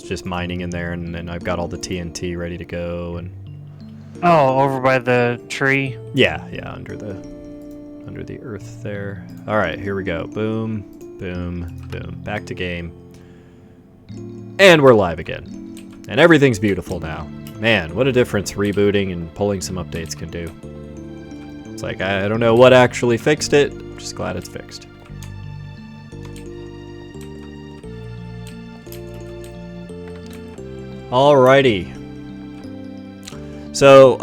It's just mining in there, and then I've got all the TNT ready to go. And Oh, over by the tree. yeah, under the earth there. All right, here we go. Boom, boom, boom. Back to game. And we're live again. And everything's beautiful now. Man, what a difference rebooting and pulling some updates can do. It's like, I don't know what actually fixed it. I'm just glad it's fixed. Alrighty. So,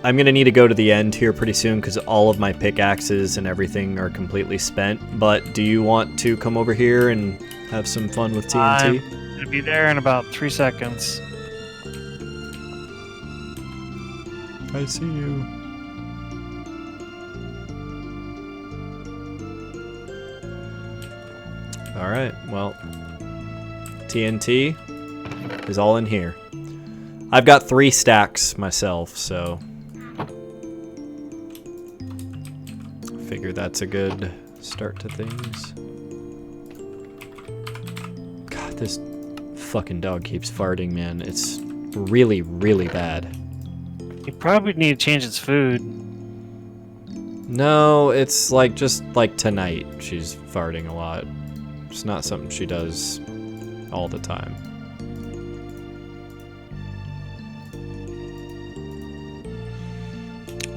I'm going to need to go to the end here pretty soon because all of my pickaxes and everything are completely spent. But do you want to come over here and have some fun with TNT? I'm going to be there in about 3 seconds. I see you. Alright, well, TNT is all in here. I've got 3 stacks myself, so I figure that's a good start to things. God, this fucking dog keeps farting, man. It's really, really bad. You probably need to change its food. No, it's like just like tonight she's farting a lot. It's not something she does all the time.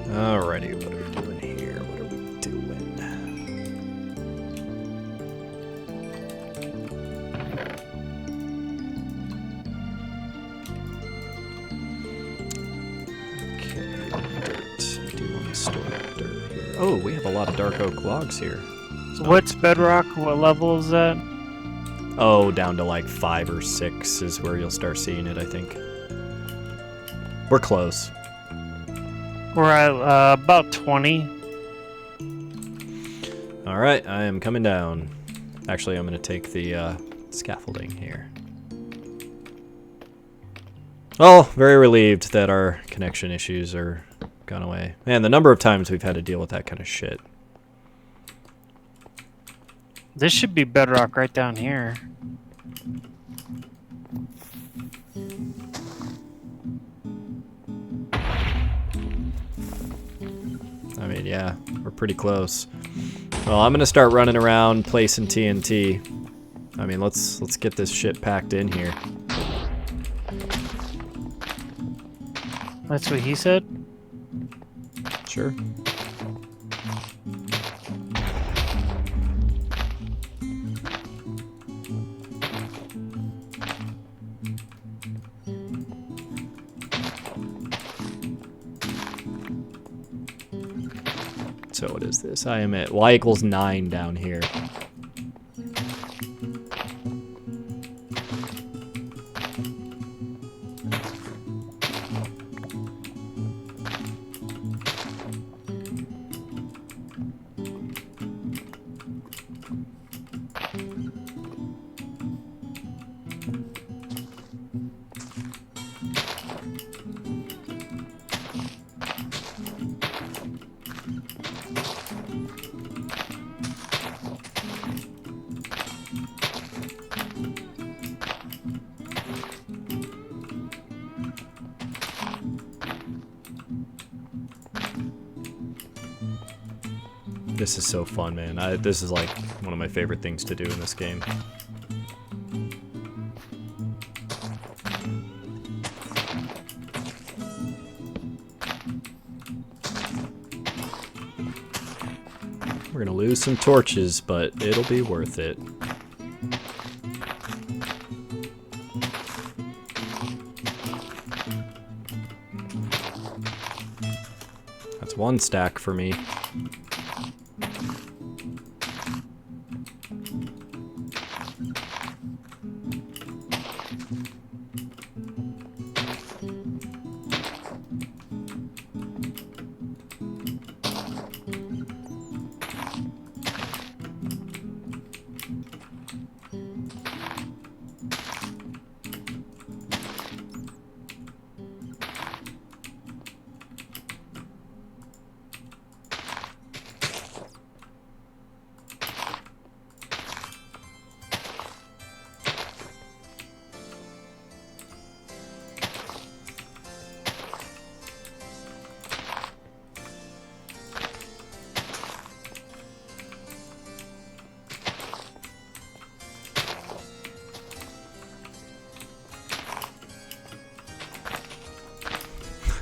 Alrighty, what are we doing here? What are we doing? Okay, dirt. I do want to store dirt here. Oh, we have a lot of dark oak logs here. So what's bedrock? What level is that? Oh, down to like 5 or 6 is where you'll start seeing it, I think. We're close. We're at about 20. Alright, I am coming down. Actually, I'm going to take the scaffolding here. Oh, very relieved that our connection issues are gone away. Man, the number of times we've had to deal with that kind of shit. This should be bedrock right down here. I mean, yeah, we're pretty close. Well, I'm gonna start running around placing TNT. I mean, let's get this shit packed in here. That's what he said? Sure. So what is this? I am at y equals 9 down here. This is so fun, man. This is like one of my favorite things to do in this game. We're gonna lose some torches, but it'll be worth it. That's 1 stack for me.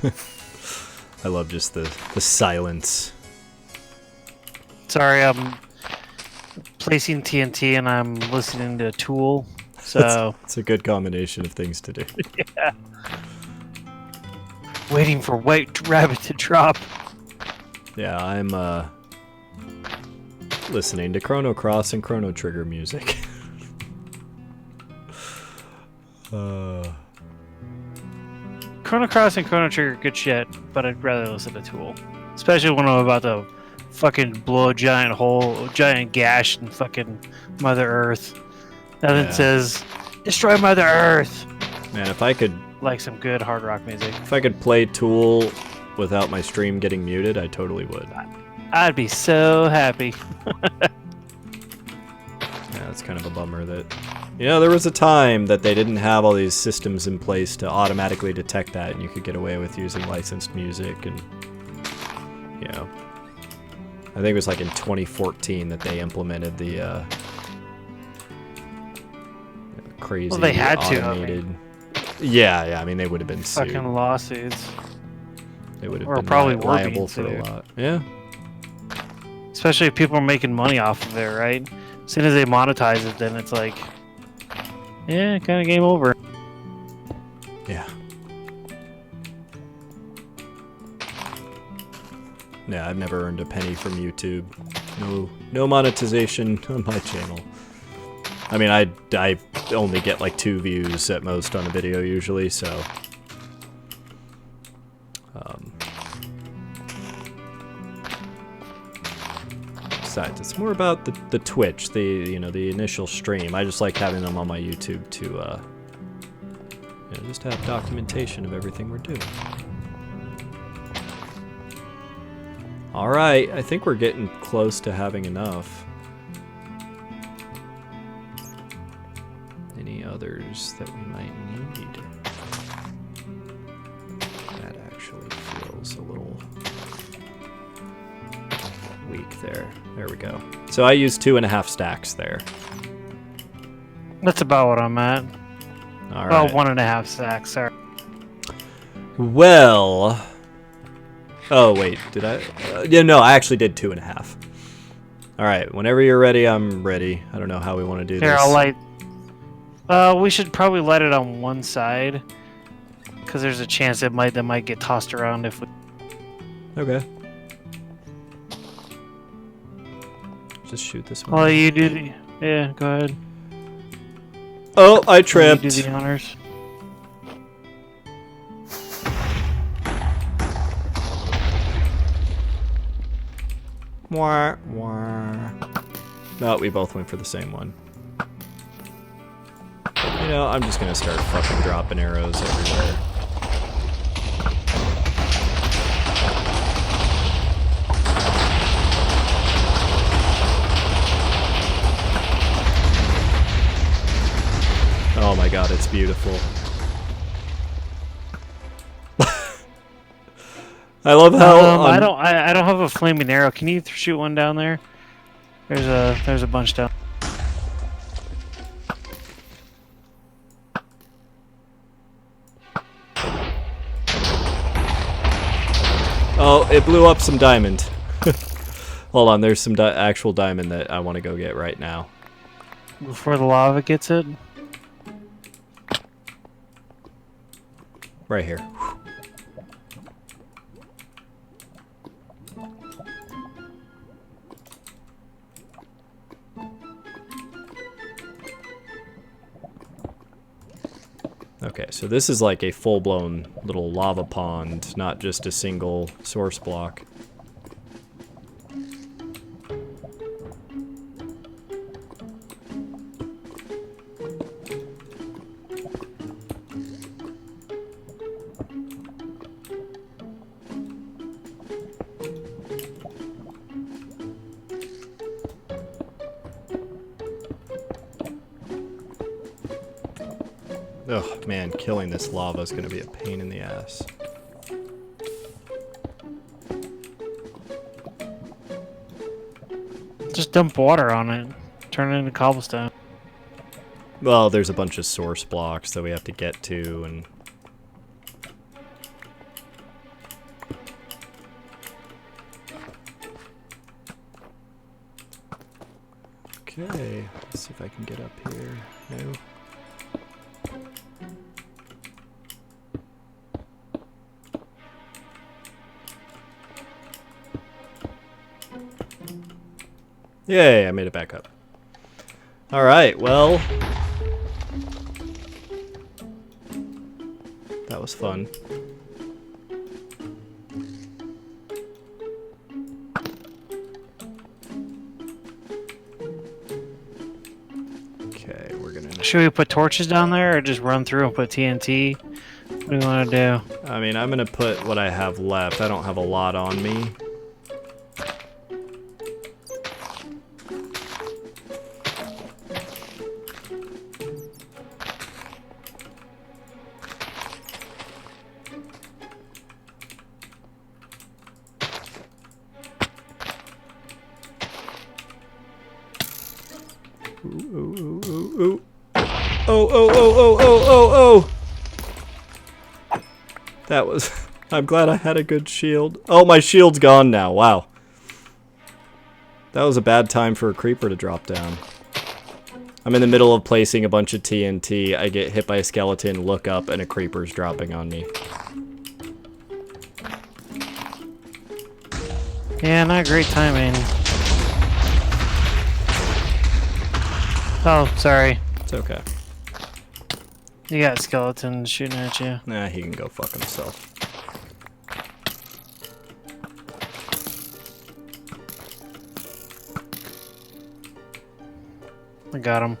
I love just the silence. Sorry, I'm placing TNT and I'm listening to Tool. So It's a good combination of things to do. yeah. Waiting for White Rabbit to drop. Yeah, I'm listening to Chrono Cross and Chrono Trigger music. Chrono Cross and Chrono Trigger, good shit, but I'd rather listen to Tool. Especially when I'm about to fucking blow a giant hole, a giant gash in fucking Mother Earth. Nothing says, destroy Mother Earth! Man, if I could... Like some good hard rock music. If I could play Tool without my stream getting muted, I totally would. I'd be so happy. Yeah, it's kind of a bummer that... You know, there was a time that they didn't have all these systems in place to automatically detect that, and you could get away with using licensed music, and... You know... I think it was like in 2014 that they implemented the, crazy Well, they had automated... to, I mean. Yeah, I mean, they would have been sued. Fucking lawsuits. They would have Or been probably were liable being for a sued. lot. Yeah. Especially if people are making money off of it, right? As soon as they monetize it, then it's like... Yeah, kind of game over. Yeah. Yeah, I've never earned a penny from YouTube. No monetization on my channel. I mean, I only get like 2 views at most on a video usually, so... Besides, it's more about the Twitch, the initial stream. I just like having them on my YouTube to, just have documentation of everything we're doing. Alright, I think we're getting close to having enough. Any others that we might need? That actually feels a little weak there. There we go. So I used 2.5 stacks there. That's about what I'm at. All About right. 1.5 stacks, sorry. Well... Oh, wait, did I? Yeah, no, I actually did 2.5. Alright, whenever you're ready, I'm ready. I don't know how we want to do Here, this. I'll light... we should probably light it on one side. Because there's a chance that might get tossed around if we... Okay. Just shoot this one. Oh, you do the... Yeah, go ahead. Oh, I You tripped. do the honors. Wah, wah. No, we both went for the same one. You know, I'm just gonna start fucking dropping arrows everywhere. Oh my god, it's beautiful. I love how I don't have a flaming arrow. Can you shoot one down there? There's a bunch down. Oh, it blew up some diamond. Hold on, there's some actual diamond that I want to go get right now. Before the lava gets it. Right here. Okay, so this is like a full-blown little lava pond, not just a single source block. Ugh, man, killing this lava is going to be a pain in the ass. Just dump water on it. Turn it into cobblestone. Well, there's a bunch of source blocks that we have to get to, and... Okay, let's see if I can get up here. No. Yay, I made it back up. Alright, well. That was fun. Okay, we're gonna... Should we put torches down there or just run through and put TNT? What do you want to do? I mean, I'm gonna put what I have left. I don't have a lot on me. Ooh. Oh. That was... I'm glad I had a good shield. Oh, my shield's gone now. Wow. That was a bad time for a creeper to drop down. I'm in the middle of placing a bunch of TNT. I get hit by a skeleton, look up, and a creeper's dropping on me. Yeah, not great timing. Oh, sorry. It's okay. You got skeletons shooting at you. Nah, he can go fuck himself. I got him.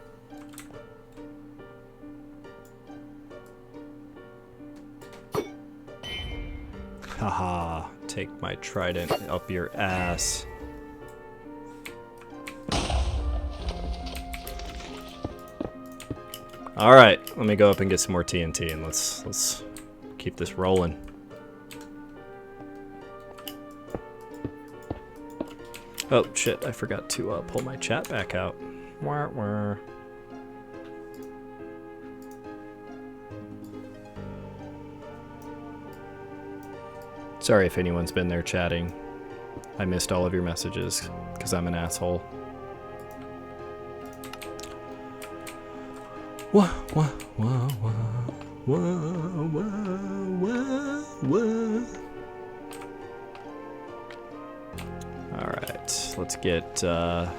Haha, take my trident up your ass. Alright, let me go up and get some more TNT and let's keep this rolling. Oh shit, I forgot to pull my chat back out. Wah, wah. Sorry if anyone's been there chatting. I missed all of your messages because I'm an asshole. Wah, wah, wah, wah, wah, wah, wah. Alright, let's get 2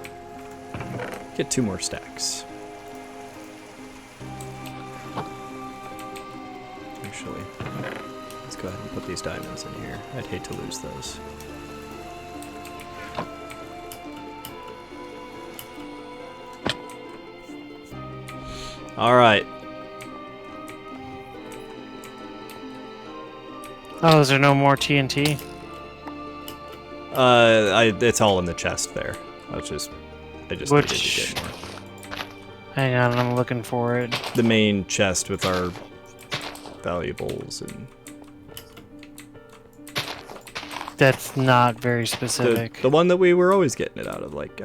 more stacks. Actually, let's go ahead and put these diamonds in here. I'd hate to lose those. Alright. Oh, is there no more TNT? It's all in the chest there. I just needed to get more. Hang on, I'm looking for it. The main chest with our valuables and... That's not very specific. The one that we were always getting it out of, like,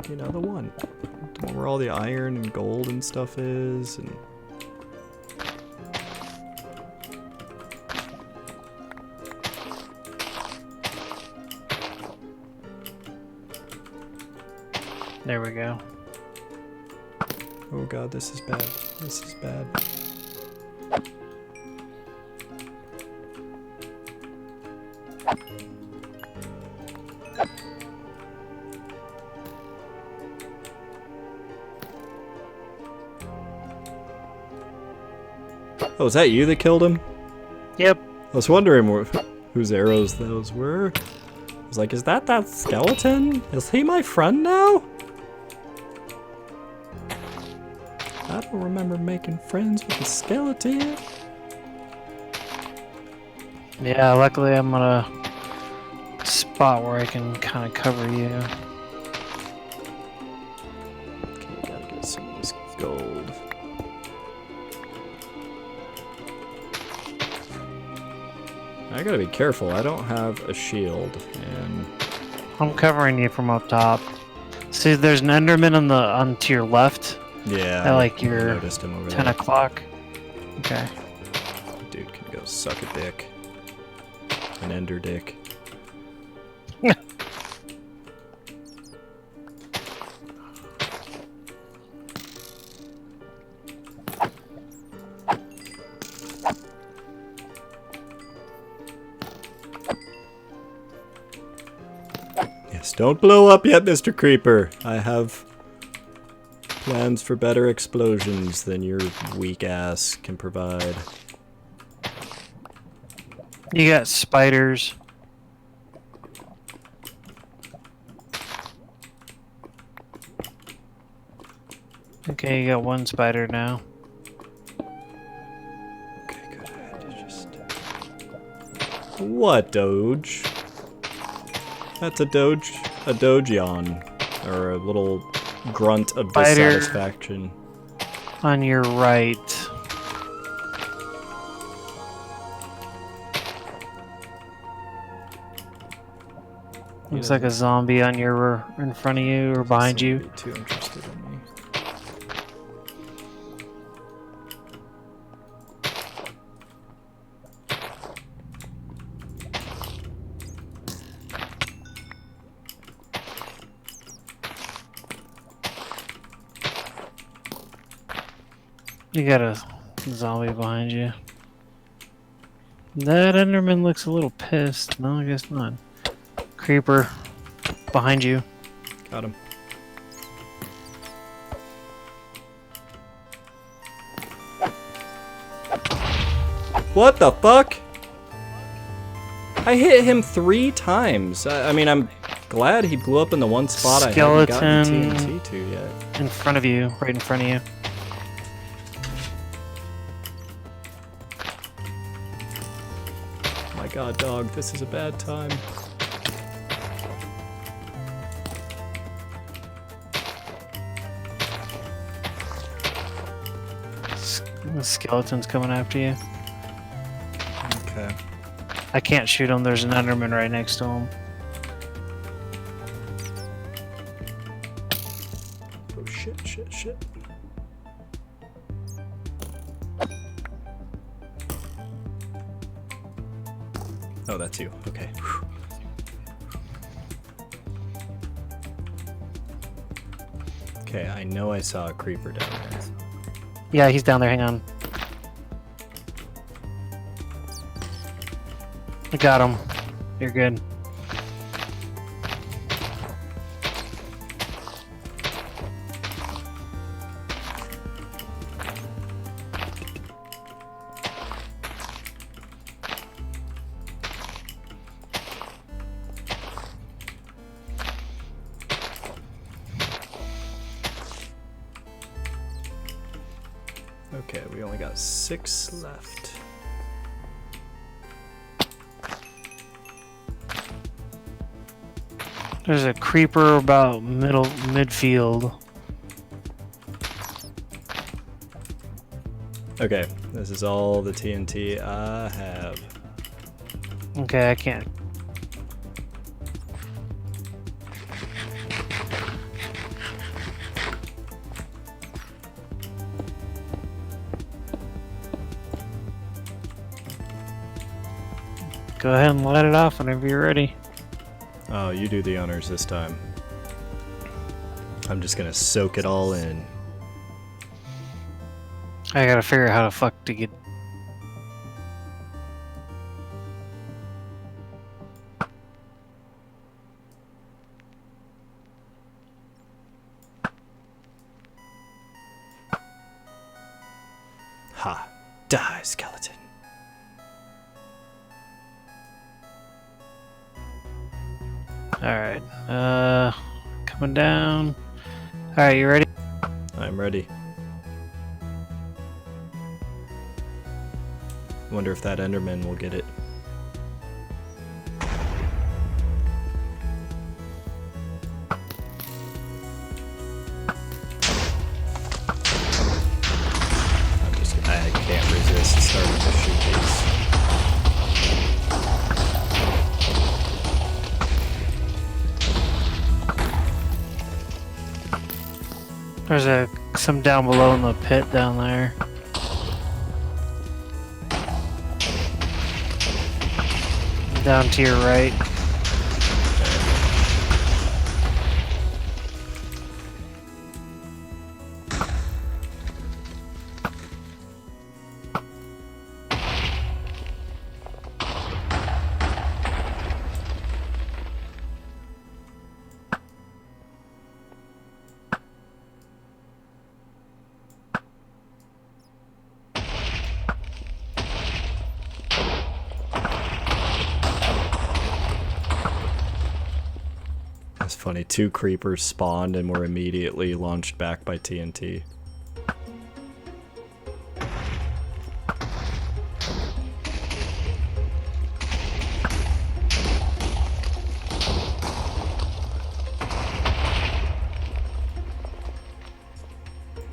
you know, the one where all the iron and gold and stuff is, and... There we go. Oh god, this is bad. This is bad. Oh, is that you that killed him? Yep. I was wondering whose arrows those were. I was like, is that skeleton? Is he my friend now? I don't remember making friends with a skeleton. Yeah, luckily I'm on a spot where I can kind of cover you. Okay, gotta get some of this gold. I gotta be careful. I don't have a shield, and I'm covering you from up top. See, there's an Enderman on to your left. yeah, I like I your noticed him over 10 there. o'clock. Okay. Dude can go suck a dick. An ender dick. Don't blow up yet, Mr. Creeper. I have plans for better explosions than your weak ass can provide. You got spiders. Okay, you got one spider now. Okay, good. I had to just... What, Doge? That's a Doge. A Dogeon. Or a little grunt of Spider. dissatisfaction. On your right. Looks like a zombie on your in front of you or behind you. Be too interested in me. You got a zombie behind you. That Enderman looks a little pissed. No, I guess not. Creeper behind you. Got him. What the fuck? I hit him 3 times. I mean, I'm glad he blew up in the one spot I haven't gotten TNT to yet. In front of you, right in front of you. My god, dog, this is a bad time. The skeleton's coming after you. Okay. I can't shoot him. There's an Enderman right next to him. Oh shit, shit, shit. Oh, that's you. Okay. Whew. Okay, I know I saw a creeper down there. Yeah, he's down there. Hang on. I got him. You're good. Okay, we only got 6 left. There's a creeper about midfield. Okay, this is all the TNT I have. Okay, I can't. Go ahead and light it off whenever you're ready. Oh, you do the honors this time. I'm just gonna soak it all in. I gotta figure out how the fuck to get. Ha! Die, skeleton. Alright, coming down. Alright, you ready? I'm ready. Wonder if that Enderman will get it. I can't resist starting to shoot these. There's some down below in the pit down there. Down to your right. funny. 2 creepers spawned and were immediately launched back by TNT.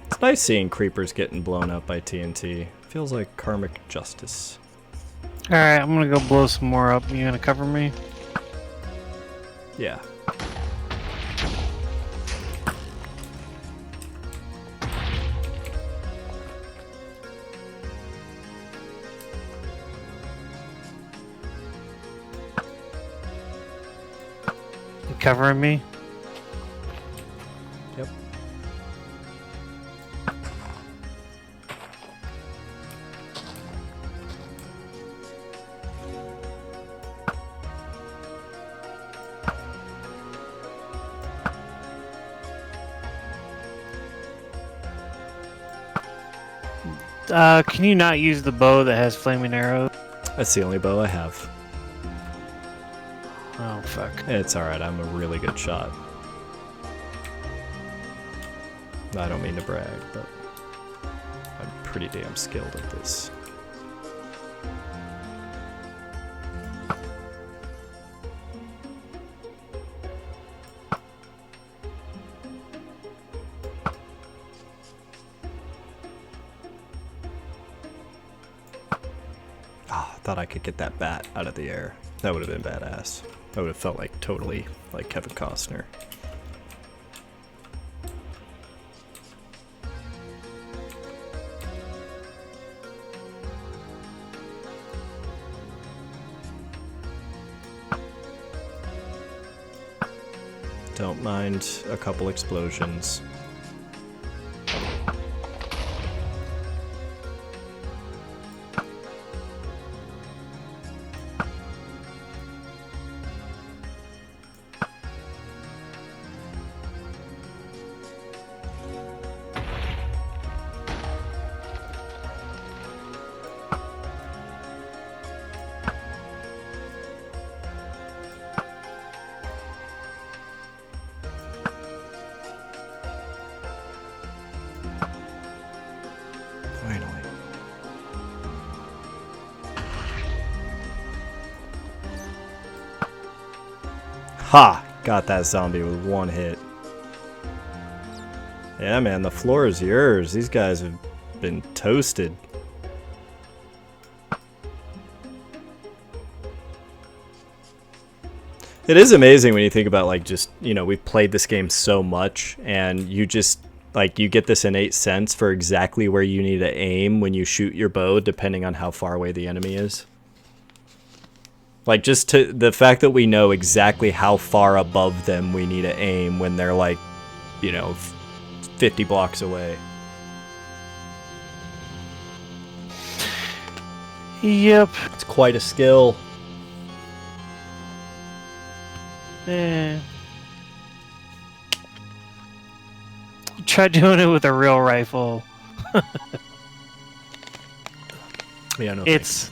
It's nice seeing creepers getting blown up by TNT. Feels like karmic justice. Alright, I'm gonna go blow some more up. You gonna cover me? Yeah. You covering me? Yep. Can you not use the bow that has flaming arrows? That's the only bow I have. Oh, fuck. It's alright, I'm a really good shot. I don't mean to brag, but I'm pretty damn skilled at this. Thought I could get that bat out of the air. That would have been badass. That would have felt like totally like Kevin Costner. Don't mind a couple explosions. Finally. Ha! Got that zombie with 1 hit. Yeah, man, the floor is yours. These guys have been toasted. It is amazing when you think about, like, just, you know, we've played this game so much, and you just, like, you get this innate sense for exactly where you need to aim when you shoot your bow, depending on how far away the enemy is. Like, just to the fact that we know exactly how far above them we need to aim when they're, like, you know, 50 blocks away. Yep. It's quite a skill. Eh. Try doing it with a real rifle. Yeah, no. It's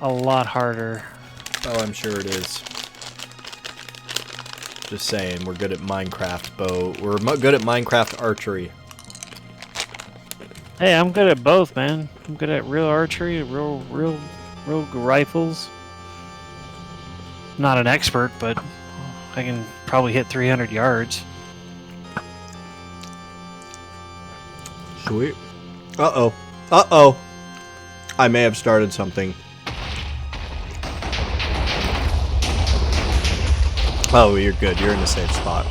a lot harder. Oh, I'm sure it is. Just saying, we're good at Minecraft bow. We're good at Minecraft archery. Hey, I'm good at both, man. I'm good at real archery, real rifles. Not an expert, but I can probably hit 300 yards. Sweet. Uh-oh. Uh-oh. I may have started something. Oh, you're good. You're in a safe spot.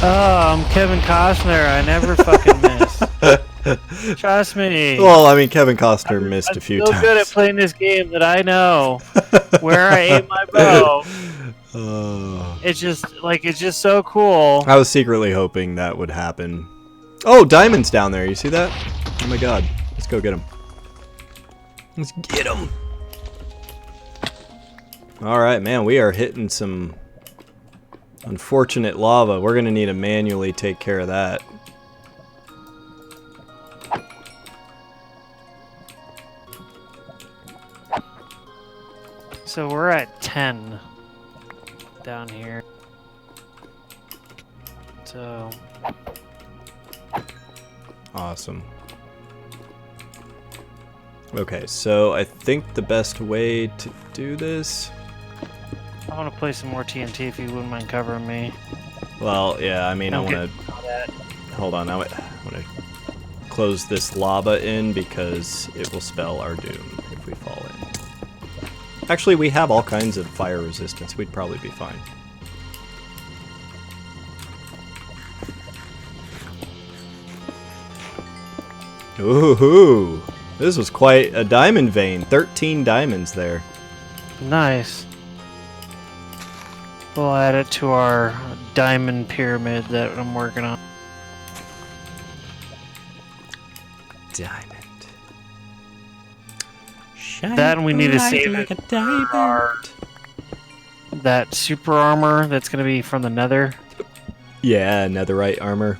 Oh, I'm Kevin Costner. I never fucking miss. Trust me. Well, I mean, Kevin Costner missed a few I'm so times. good at playing this game that I know where I aim my bow. It's just so cool. I was secretly hoping that would happen. Oh, Diamond's down there. You see that? Oh my god. Let's go get him. Let's get him. Alright, man. We are hitting some unfortunate lava. We're going to need to manually take care of that. So So we're at 10 down here. So Awesome. Okay, so I think the best way to do this... I want to play some more TNT if you wouldn't mind covering me. Well, yeah, I mean, I want to... Hold on, I want to close this lava in because it will spell our doom if we fall in. Actually, we have all kinds of fire resistance. We'd probably be fine. Ooh, this was quite a diamond vein. 13 diamonds there. Nice. We'll add it to our diamond pyramid that I'm working on. Diamond. That and we need to save like it for our, that super armor that's going to be from the nether. Yeah, netherite armor.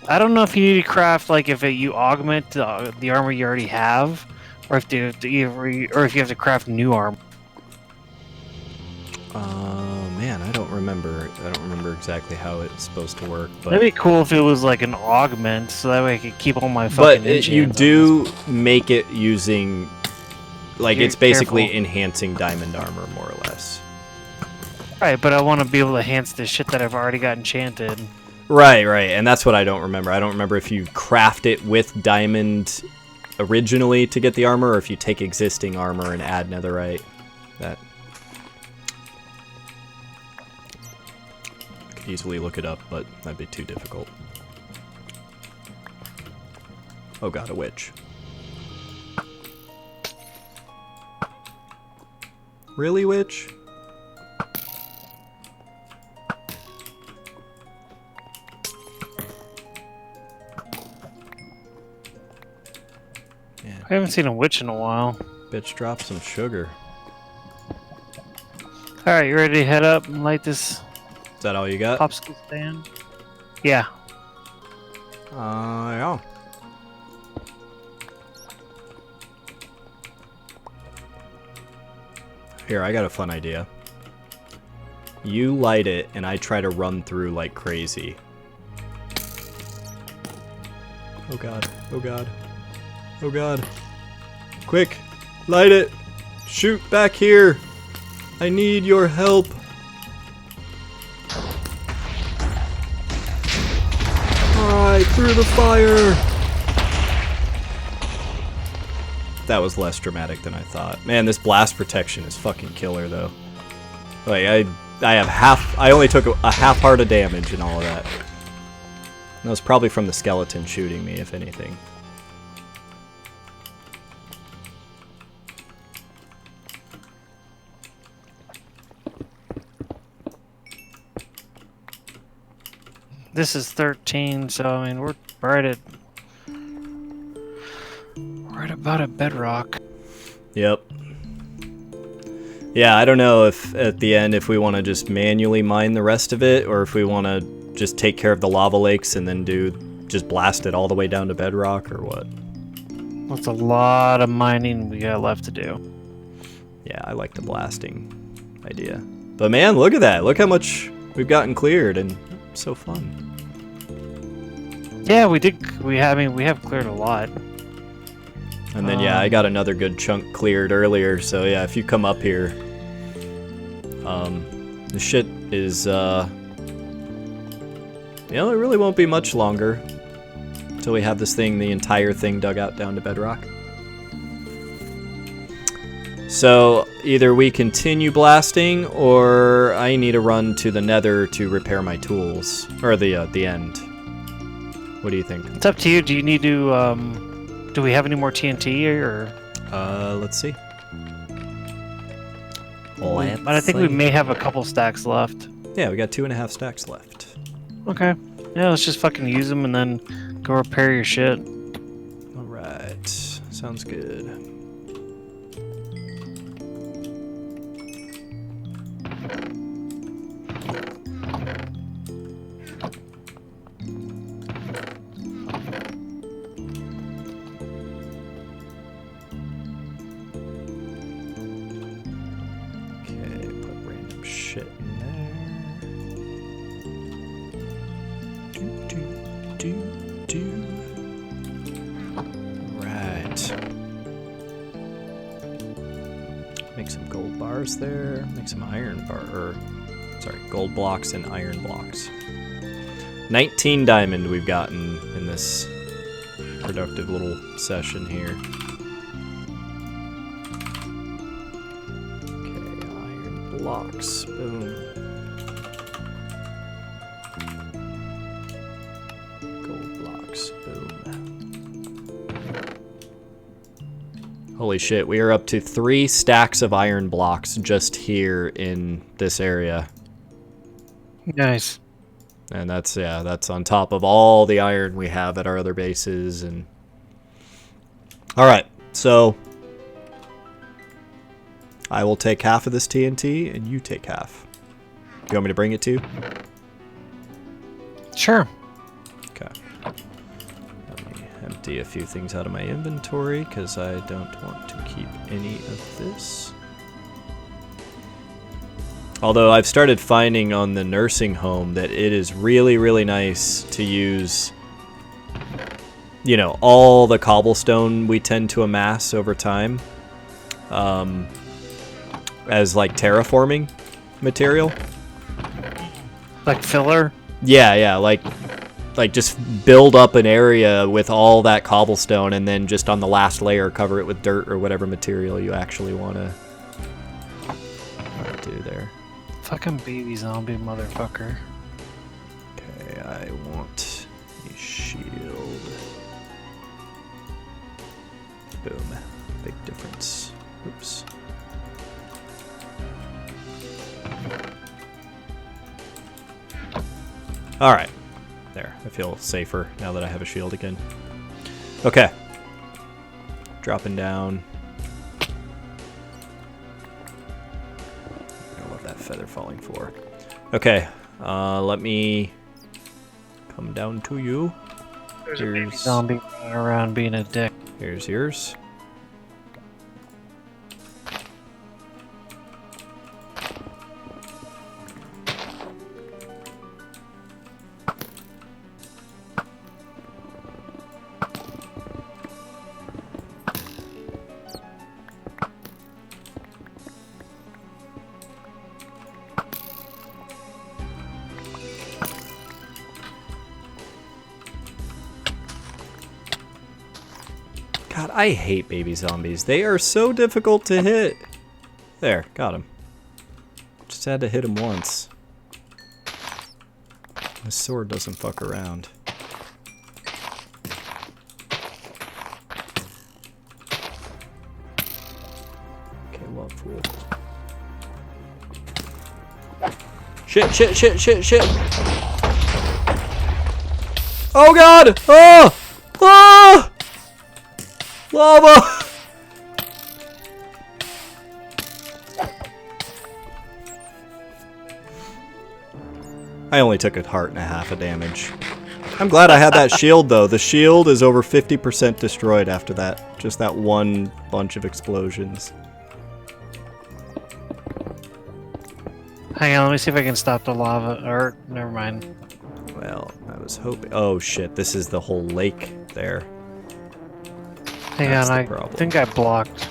I don't know if you need to craft, like, if you augment the armor you already have, or if you have to craft new armor. Man, I don't remember. I don't remember exactly how it's supposed to work. But That'd be cool if it was like an augment, so that way I could keep all my fucking. But you do make it using, like, it's basically careful. enhancing diamond armor, more or less. Right, but I want to be able to enhance the shit that I've already got enchanted. Right, and that's what I don't remember. I don't remember if you craft it with diamond originally to get the armor, or if you take existing armor and add netherite. That I could easily look it up, but that'd be too difficult. Oh god, a witch. Really, witch? I haven't seen a witch in a while. Bitch, drop some sugar. Alright, you ready to head up and light this Is that all you got? popsicle stand? Yeah. Yeah. Here, I got a fun idea. You light it, and I try to run through like crazy. Oh god, oh god. Oh god. Quick! Light it! Shoot back here! I need your help! Alright, through the fire! That was less dramatic than I thought. Man, this blast protection is fucking killer, though. Like, I have half... I only took a half heart of damage and all of that. That was probably from the skeleton shooting me, if anything. This is 13, so I mean we're right about at bedrock. Yep. Yeah, I don't know if at the end if we want to just manually mine the rest of it, or if we want to just take care of the lava lakes and then just blast it all the way down to bedrock, or what. That's a lot of mining we got left to do. Yeah, I like the blasting idea. But man, look at that. Look how much we've gotten cleared, and it's so fun. Yeah, we have cleared a lot. And then yeah, I got another good chunk cleared earlier, so yeah, if you come up here, the shit is, you know, it really won't be much longer until we have the entire thing dug out down to bedrock. So either we continue blasting, or I need to run to the nether to repair my tools, or the end. What do you think? It's up to you. Do you need to, do we have any more TNT, or? Let's see. But I think we may have a couple stacks left. Yeah, we got 2.5 stacks left. Okay. Yeah, let's just fucking use them and then go repair your shit. Alright. Sounds good. make some gold bars there. Make some iron gold blocks and iron blocks. 19 diamond we've gotten in this productive little session here. Okay, iron blocks. Boom. Gold blocks. Boom. Holy shit, we are up to 3 stacks of iron blocks just here in this area. Nice. And that's on top of all the iron we have at our other bases. And all right, so I will take half of this TNT and you take half. You want me to bring it to you? Sure. Okay. Let me empty a few things out of my inventory because I don't want to keep any of this. Although I've started finding on the nursing home that it is really, really nice to use, you know, all the cobblestone we tend to amass over time as like terraforming material. Like filler? Yeah, like just build up an area with all that cobblestone and then just on the last layer cover it with dirt or whatever material you actually want to do there. Fucking baby zombie motherfucker. Okay, I want a shield. Boom. Big difference. Oops. Alright. There. I feel safer now that I have a shield again. Okay. Dropping down. Feather falling for. Okay, let me come down to you. There's a baby zombie running around being a dick. Here's yours. God, I hate baby zombies. They are so difficult to hit. There, got him. Just had to hit him once. The sword doesn't fuck around. Okay, well, fool. Shit. Oh god! Oh! Oh! Lava! I only took a heart and a half of damage. I'm glad I had that shield though. The shield is over 50% destroyed after that. Just that one bunch of explosions. Hang on, let me see if I can stop the lava. Or, never mind. Well, I was hoping... Oh shit, this is the whole lake there. Hang That's on, the problem. I think I blocked.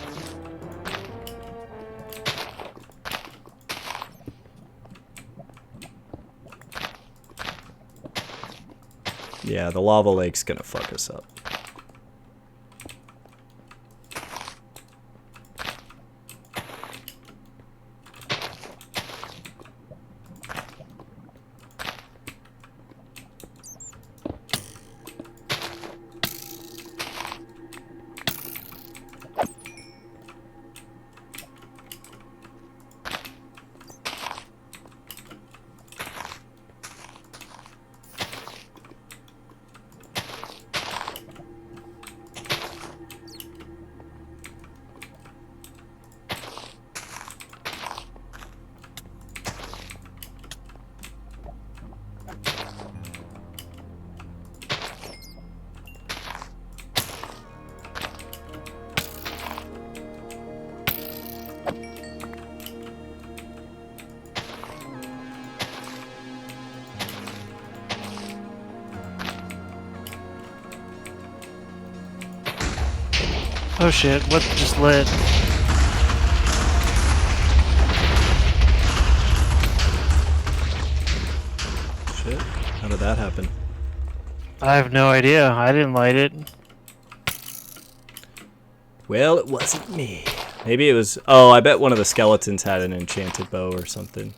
Yeah, the lava lake's gonna fuck us up. Oh shit, what just lit? How did that happen? I have no idea. I didn't light it. Well, it wasn't me. Maybe it was... Oh, I bet one of the skeletons had an enchanted bow or something.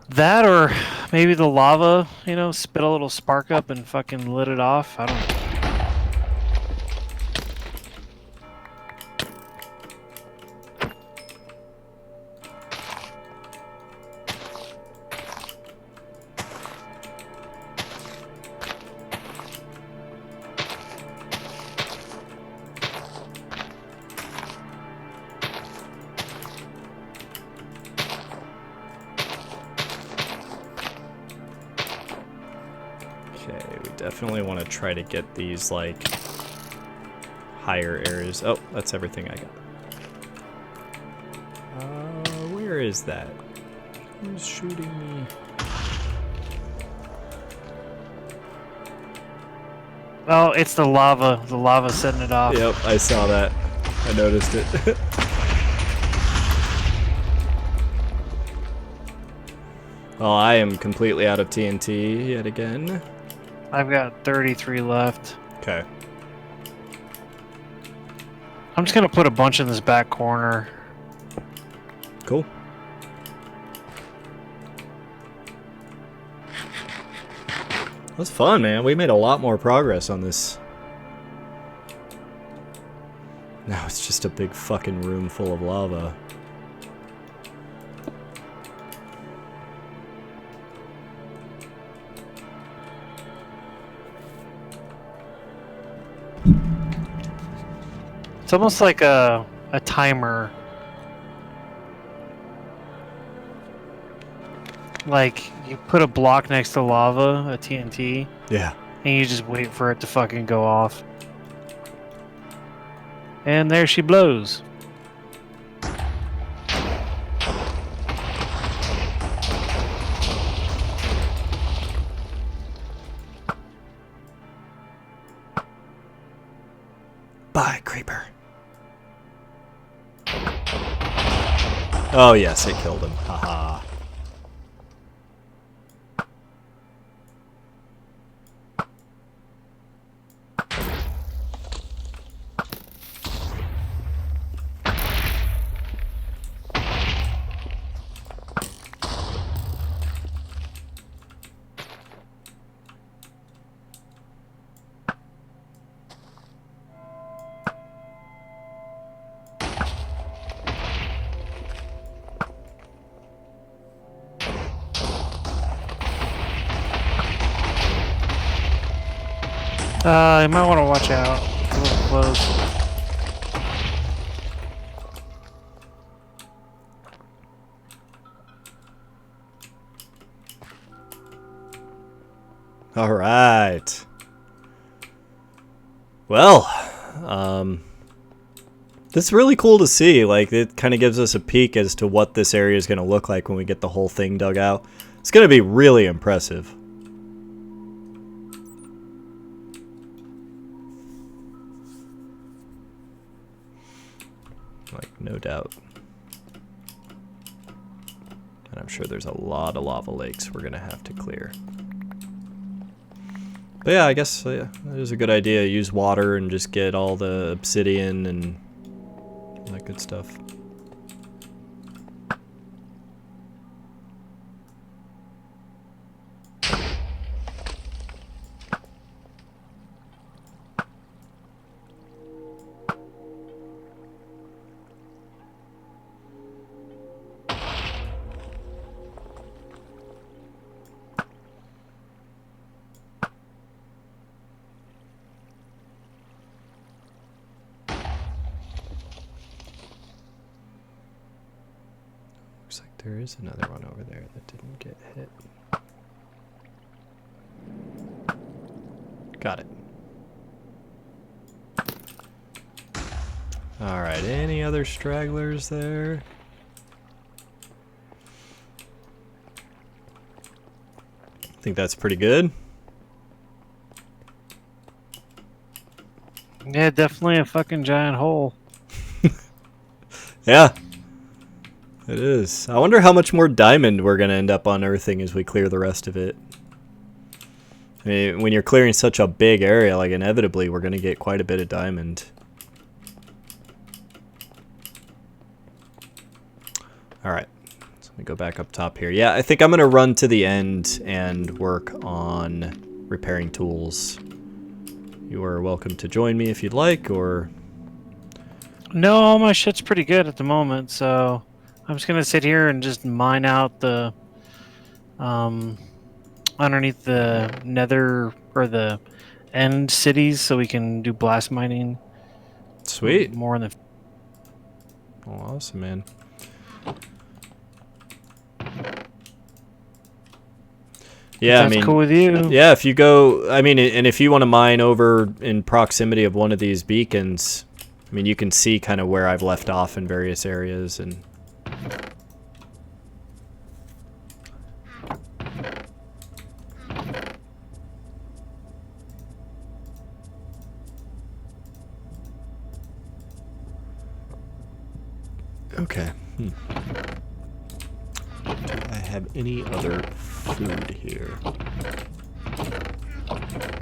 That or maybe the lava, you know, spit a little spark up and fucking lit it off. I don't know. Definitely want to try to get these, like, higher areas. Oh, that's everything I got. Where is that? Who's shooting me? Oh, it's the lava. The lava setting it off. Yep, I saw that. I noticed it. Well, I am completely out of TNT yet again. I've got 33 left. Okay. I'm just gonna put a bunch in this back corner. Cool. That's fun, man. We made a lot more progress on this. Now it's just a big fucking room full of lava. It's almost like a timer. Like, you put a block next to lava, a TNT, Yeah. and you just wait for it to fucking go off. And there she blows. Bye, creeper. Oh, yes, it killed him. Haha. You might want to watch out. It's a little close. All right. Well, this is really cool to see. Like, it kind of gives us a peek as to what this area is going to look like when we get the whole thing dug out. It's going to be really impressive. Like, no doubt. And I'm sure there's a lot of lava lakes we're going to have to clear. But yeah, I guess yeah, that is a good idea. Use water and just get all the obsidian and that good stuff. Looks like there is another one over there that didn't get hit. Got it. Alright, any other stragglers there? I think that's pretty good. Yeah, definitely a fucking giant hole. Yeah. It is. I wonder how much more diamond we're going to end up unearthing as we clear the rest of it. I mean, when you're clearing such a big area, like inevitably we're going to get quite a bit of diamond. Alright, so let me go back up top here. Yeah, I think I'm going to run to the end and work on repairing tools. You are welcome to join me if you'd like, or... No, all my shit's pretty good at the moment, so I'm just gonna sit here and just mine out the underneath the nether or the end cities so we can do blast mining. Sweet. More in the... Oh, awesome, man. Yeah, That's cool with you. Yeah, if you go, I mean, and if you want to mine over in proximity of one of these beacons, I mean, you can see kind of where I've left off in various areas and... Okay. Do I have any other food here?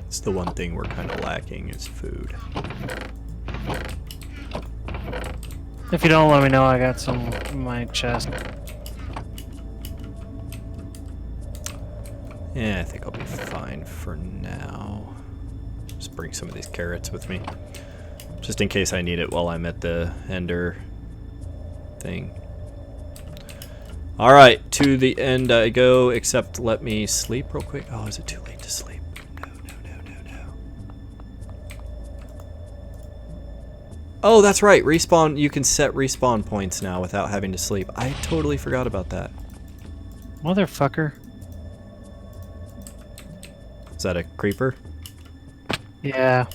It's the one thing we're kind of lacking is food. If you don't, let me know. I got some in my chest. Yeah, I think I'll be fine for now. Just bring some of these carrots with me. Just in case I need it while I'm at the Ender thing. Alright, to the end I go, except let me sleep real quick. Oh, is it too late to sleep? No. Oh, that's right. Respawn, you can set respawn points now without having to sleep. I totally forgot about that. Motherfucker. Is that a creeper? Yeah.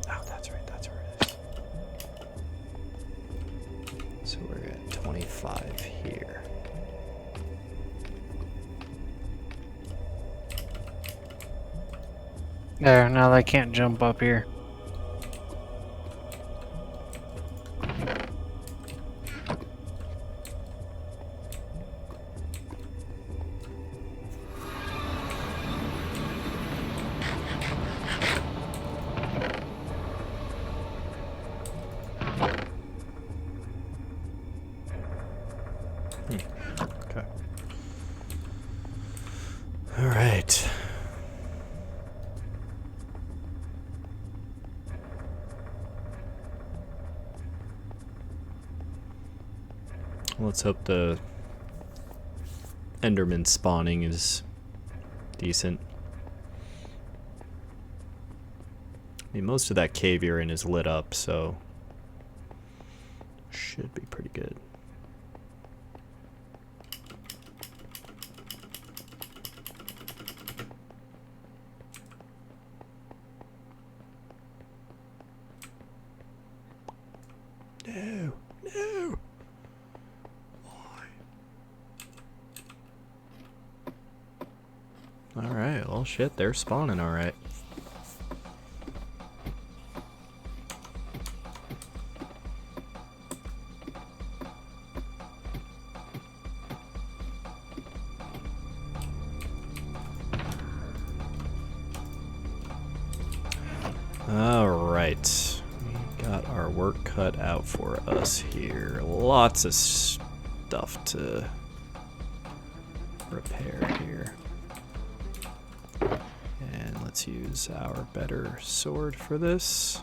Oh, that's right. That's where it is. So we're at 25 here. There, now they can't jump up here. Okay. All right. Let's hope the Enderman spawning is decent. I mean, most of that cave you're in is lit up, so should be pretty good. No, no. Alright, well shit, they're spawning alright. Alright. We got our work cut out for us here. Lots of stuff to repair here. And let's use our better sword for this.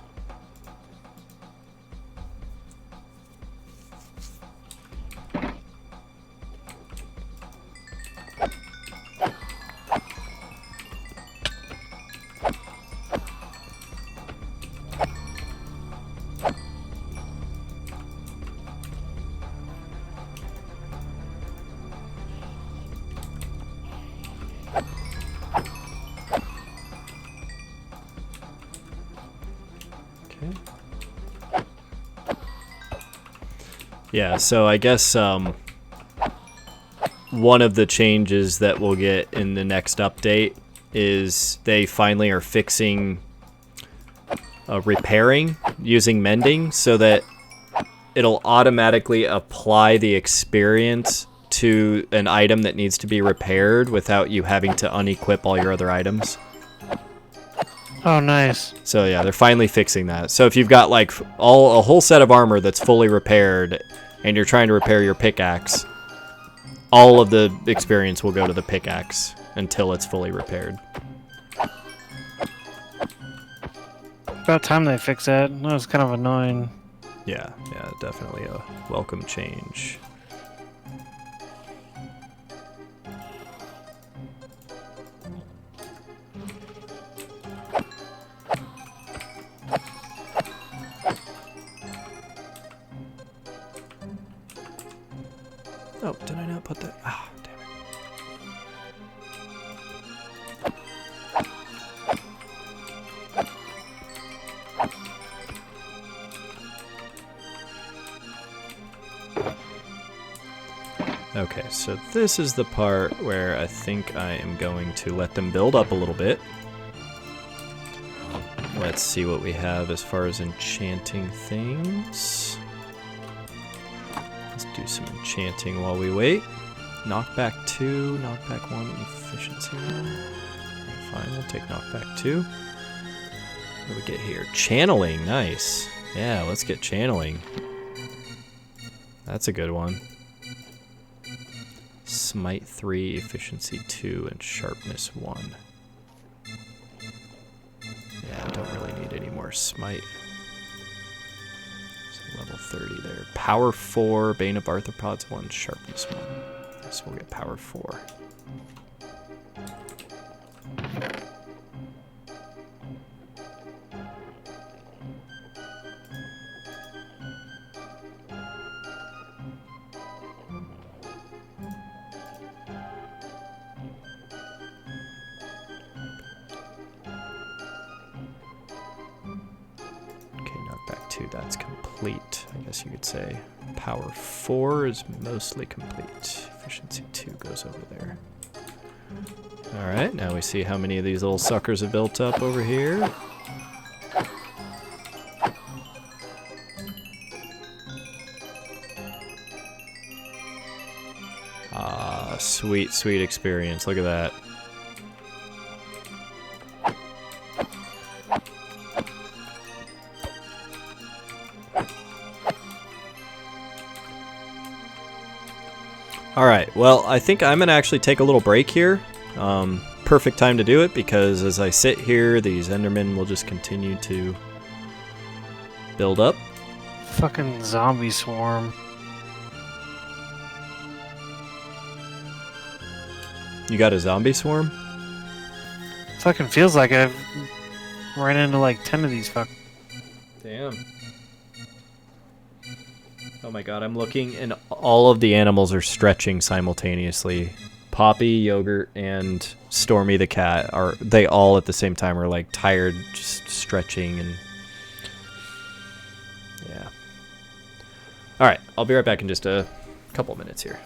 Yeah, so I guess one of the changes that we'll get in the next update is they finally are fixing repairing using mending so that it'll automatically apply the experience to an item that needs to be repaired without you having to unequip all your other items. Oh, nice. So yeah, they're finally fixing that. So if you've got like a whole set of armor that's fully repaired and you're trying to repair your pickaxe, all of the experience will go to the pickaxe until it's fully repaired. About time they fix that. That was kind of annoying. Yeah, definitely a welcome change. Oh, did I not put that? Ah, damn it. Okay, so this is the part where I think I am going to let them build up a little bit. Let's see what we have as far as enchanting things. Let's do some enchanting while we wait. Knockback 2, knockback 1, efficiency 1. Fine, we'll take knockback 2. What do we get here? Channeling, nice. Yeah, let's get channeling. That's a good one. Smite 3, efficiency 2, and sharpness 1. Yeah, I don't really need any more smite. So level 30 there. Power 4, Bane of Arthropods 1, sharpness 1. So we'll get power 4. That's complete, I guess you could say. Power 4 is mostly complete. Efficiency 2 goes over there. Alright, now we see how many of these little suckers have built up over here. Ah, sweet, sweet experience. Look at that. Alright, well, I think I'm going to actually take a little break here. Perfect time to do it, because as I sit here, these Endermen will just continue to build up. Fucking zombie swarm. You got a zombie swarm? Fucking feels like I've ran into like 10 of these fuck. Damn. Oh my god, I'm looking and all of the animals are stretching simultaneously. Poppy, Yogurt, and Stormy the cat they all at the same time are like tired, just stretching and yeah. Alright, I'll be right back in just a couple minutes here.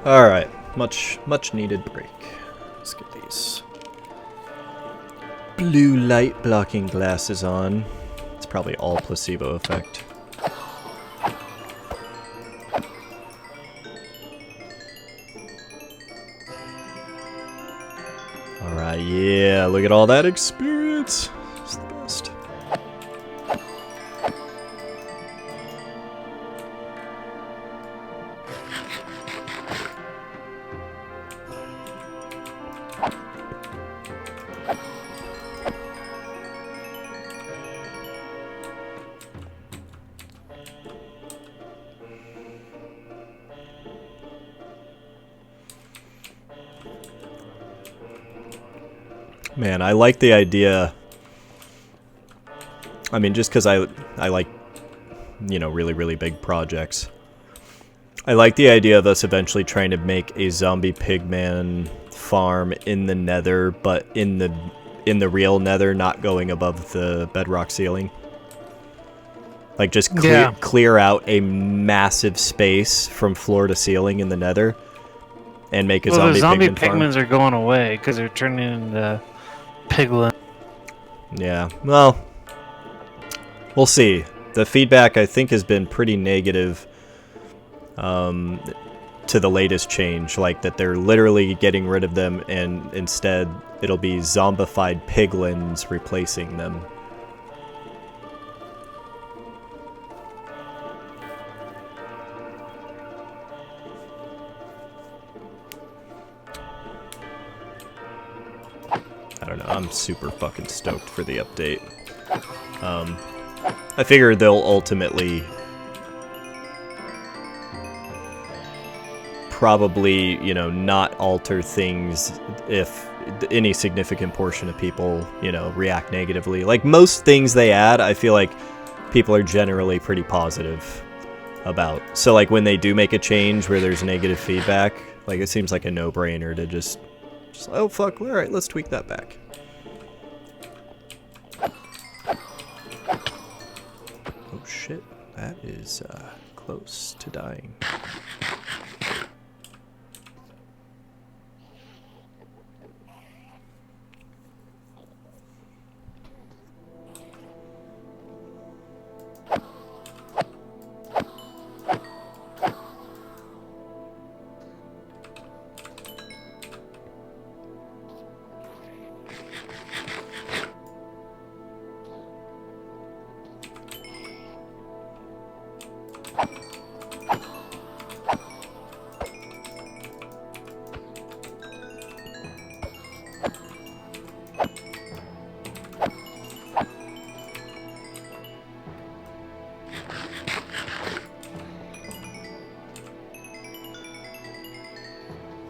Alright, much needed break. Let's get these blue light blocking glasses on. It's probably all placebo effect. Alright, yeah, look at all that experience. It's the best. Man, I like the idea. I mean, just because I like, you know, really big projects. I like the idea of us eventually trying to make a zombie pigman farm in the nether, but in the real nether, not going above the bedrock ceiling. Like, just clear out a massive space from floor to ceiling in the nether and make a zombie pigman farm. Pigmans are going away because they're turning into piglin. Yeah, well, we'll see. The feedback, I think, has been pretty negative to the latest change, like that they're literally getting rid of them and instead it'll be zombified piglins replacing them. I don't know, I'm super fucking stoked for the update. I figure they'll ultimately probably, you know, not alter things if any significant portion of people, you know, react negatively. Like most things they add, I feel like people are generally pretty positive about. So like when they do make a change where there's negative feedback, like it seems like a no-brainer to just oh fuck, alright, let's tweak that back. Oh shit, that is close to dying.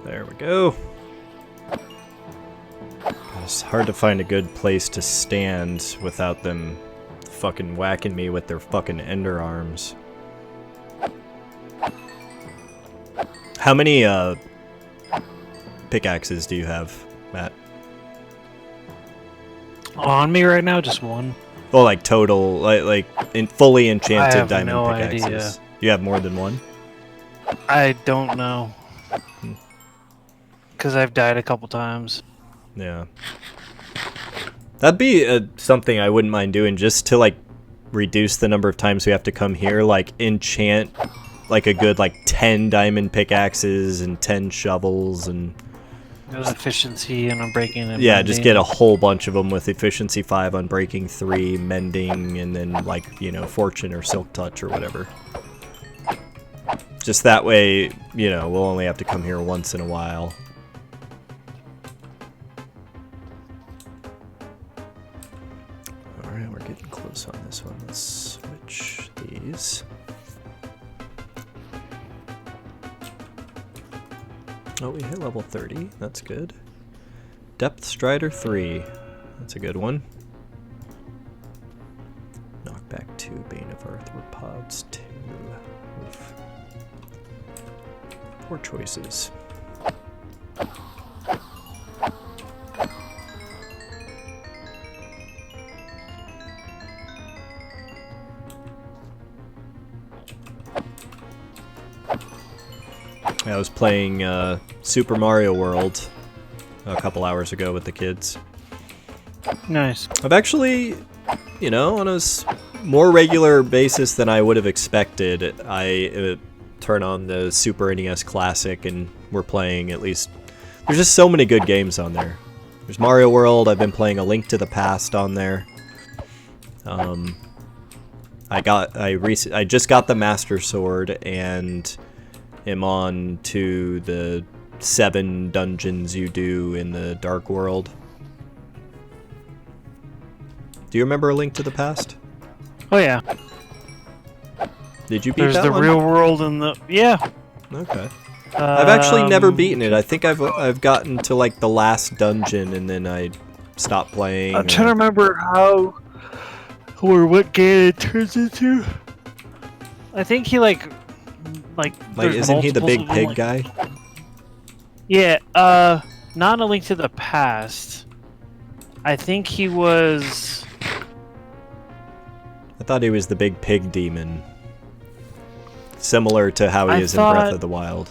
There we go. It's hard to find a good place to stand without them fucking whacking me with their fucking ender arms. How many pickaxes do you have, Matt? On me right now, just one. Oh, like total, like in fully enchanted I have diamond no pickaxes. idea. You have more than one? I don't know. Because I've died a couple times. Yeah. That'd be something I wouldn't mind doing, just to like reduce the number of times we have to come here, like enchant like a good like 10 diamond pickaxes and 10 shovels and There's efficiency and unbreaking and yeah, mending. just get a whole bunch of them with efficiency 5, unbreaking 3, mending, and then like, you know, fortune or silk touch or whatever. Just that way, you know, we'll only have to come here once in a while. Alright, we're getting close on this one. Let's switch these. Oh, we hit level 30. That's good. Depth Strider 3. That's a good one. Knockback 2. Bane of Arthropods 2. Oof. Poor choices. I was playing Super Mario World a couple hours ago with the kids. Nice. I've actually, you know, on a more regular basis than I would have expected, I turn on the Super NES Classic and we're playing at least... There's just so many good games on there. There's Mario World, I've been playing A Link to the Past on there. I just got the Master Sword and am on to the 7 dungeons you do in the Dark World. Do you remember A Link to the Past? Oh yeah. Did you beat There's that the one? real world and the Okay. I've actually never beaten it. I think I've gotten to like the last dungeon and then I stopped playing. I'm trying to remember how or what game it turns into. I think he like isn't he the big multiples of pig them, guy? Yeah, not A Link to the Past. I think he was... I thought he was the big pig demon. Similar to how he is in Breath of the Wild.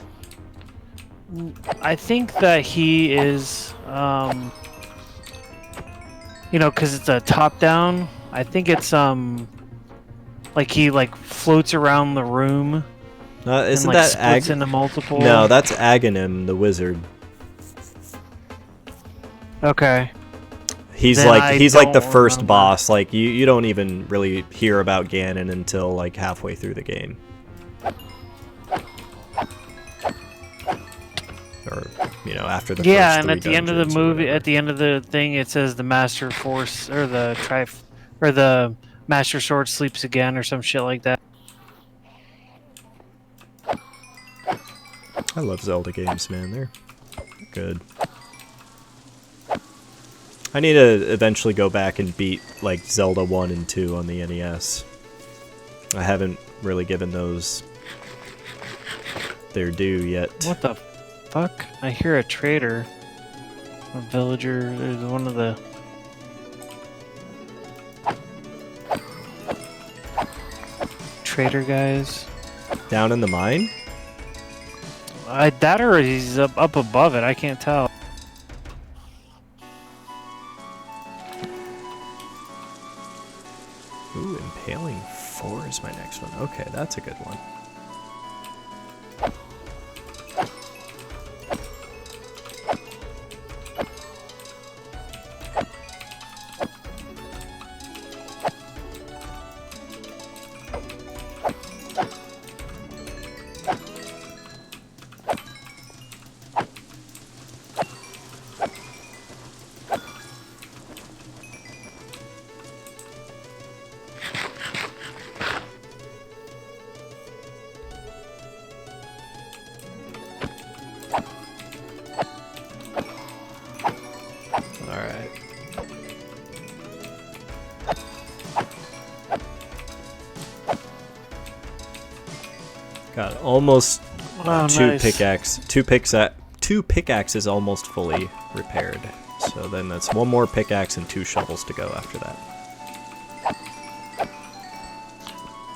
I think that he is, you know, because it's a top-down. I think it's, like he, like, floats around the room. Isn't and, like, that splits into multiple? No, that's Aghanim, the wizard. Okay. He's Then like the first remember. boss. Like you don't even really hear about Ganon until like halfway through the game. Or, you know, after the first and 3 at the end of the dungeons or movie, whatever. at the end of the thing, it says the Master Force or the Master Sword sleeps again or some shit like that. I love Zelda games, man. They're good. I need to eventually go back and beat like Zelda 1 and 2 on the NES. I haven't really given those their due yet. What the fuck? I hear a trader. A villager. There's one of the... trader guys. Down in the mine? That or he's up above it. I can't tell. Ooh, Impaling 4 is my next one. Okay, that's a good one. Alright. Got almost Oh, two nice. two pickaxes almost fully repaired. So then that's one more pickaxe and 2 shovels to go after that.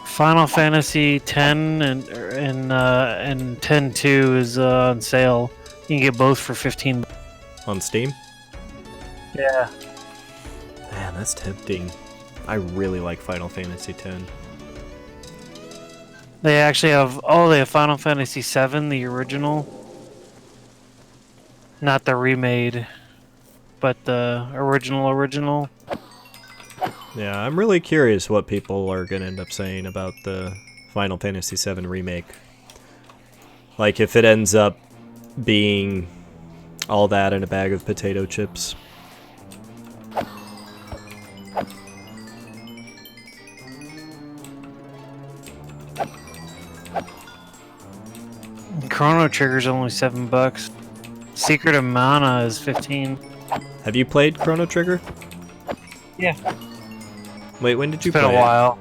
Final Fantasy X and 10-2 is on sale. You can get both for $15. On Steam? Yeah. Man, that's tempting. I really like Final Fantasy X. They actually have... Oh, they have Final Fantasy VII, the original. Not the remade, but the original. Yeah, I'm really curious what people are going to end up saying about the Final Fantasy VII remake. Like, if it ends up being all that in a bag of potato chips. Chrono Trigger's only $7. Secret of Mana is 15. Have you played Chrono Trigger? Yeah. Wait, when did you It's been play a it? while.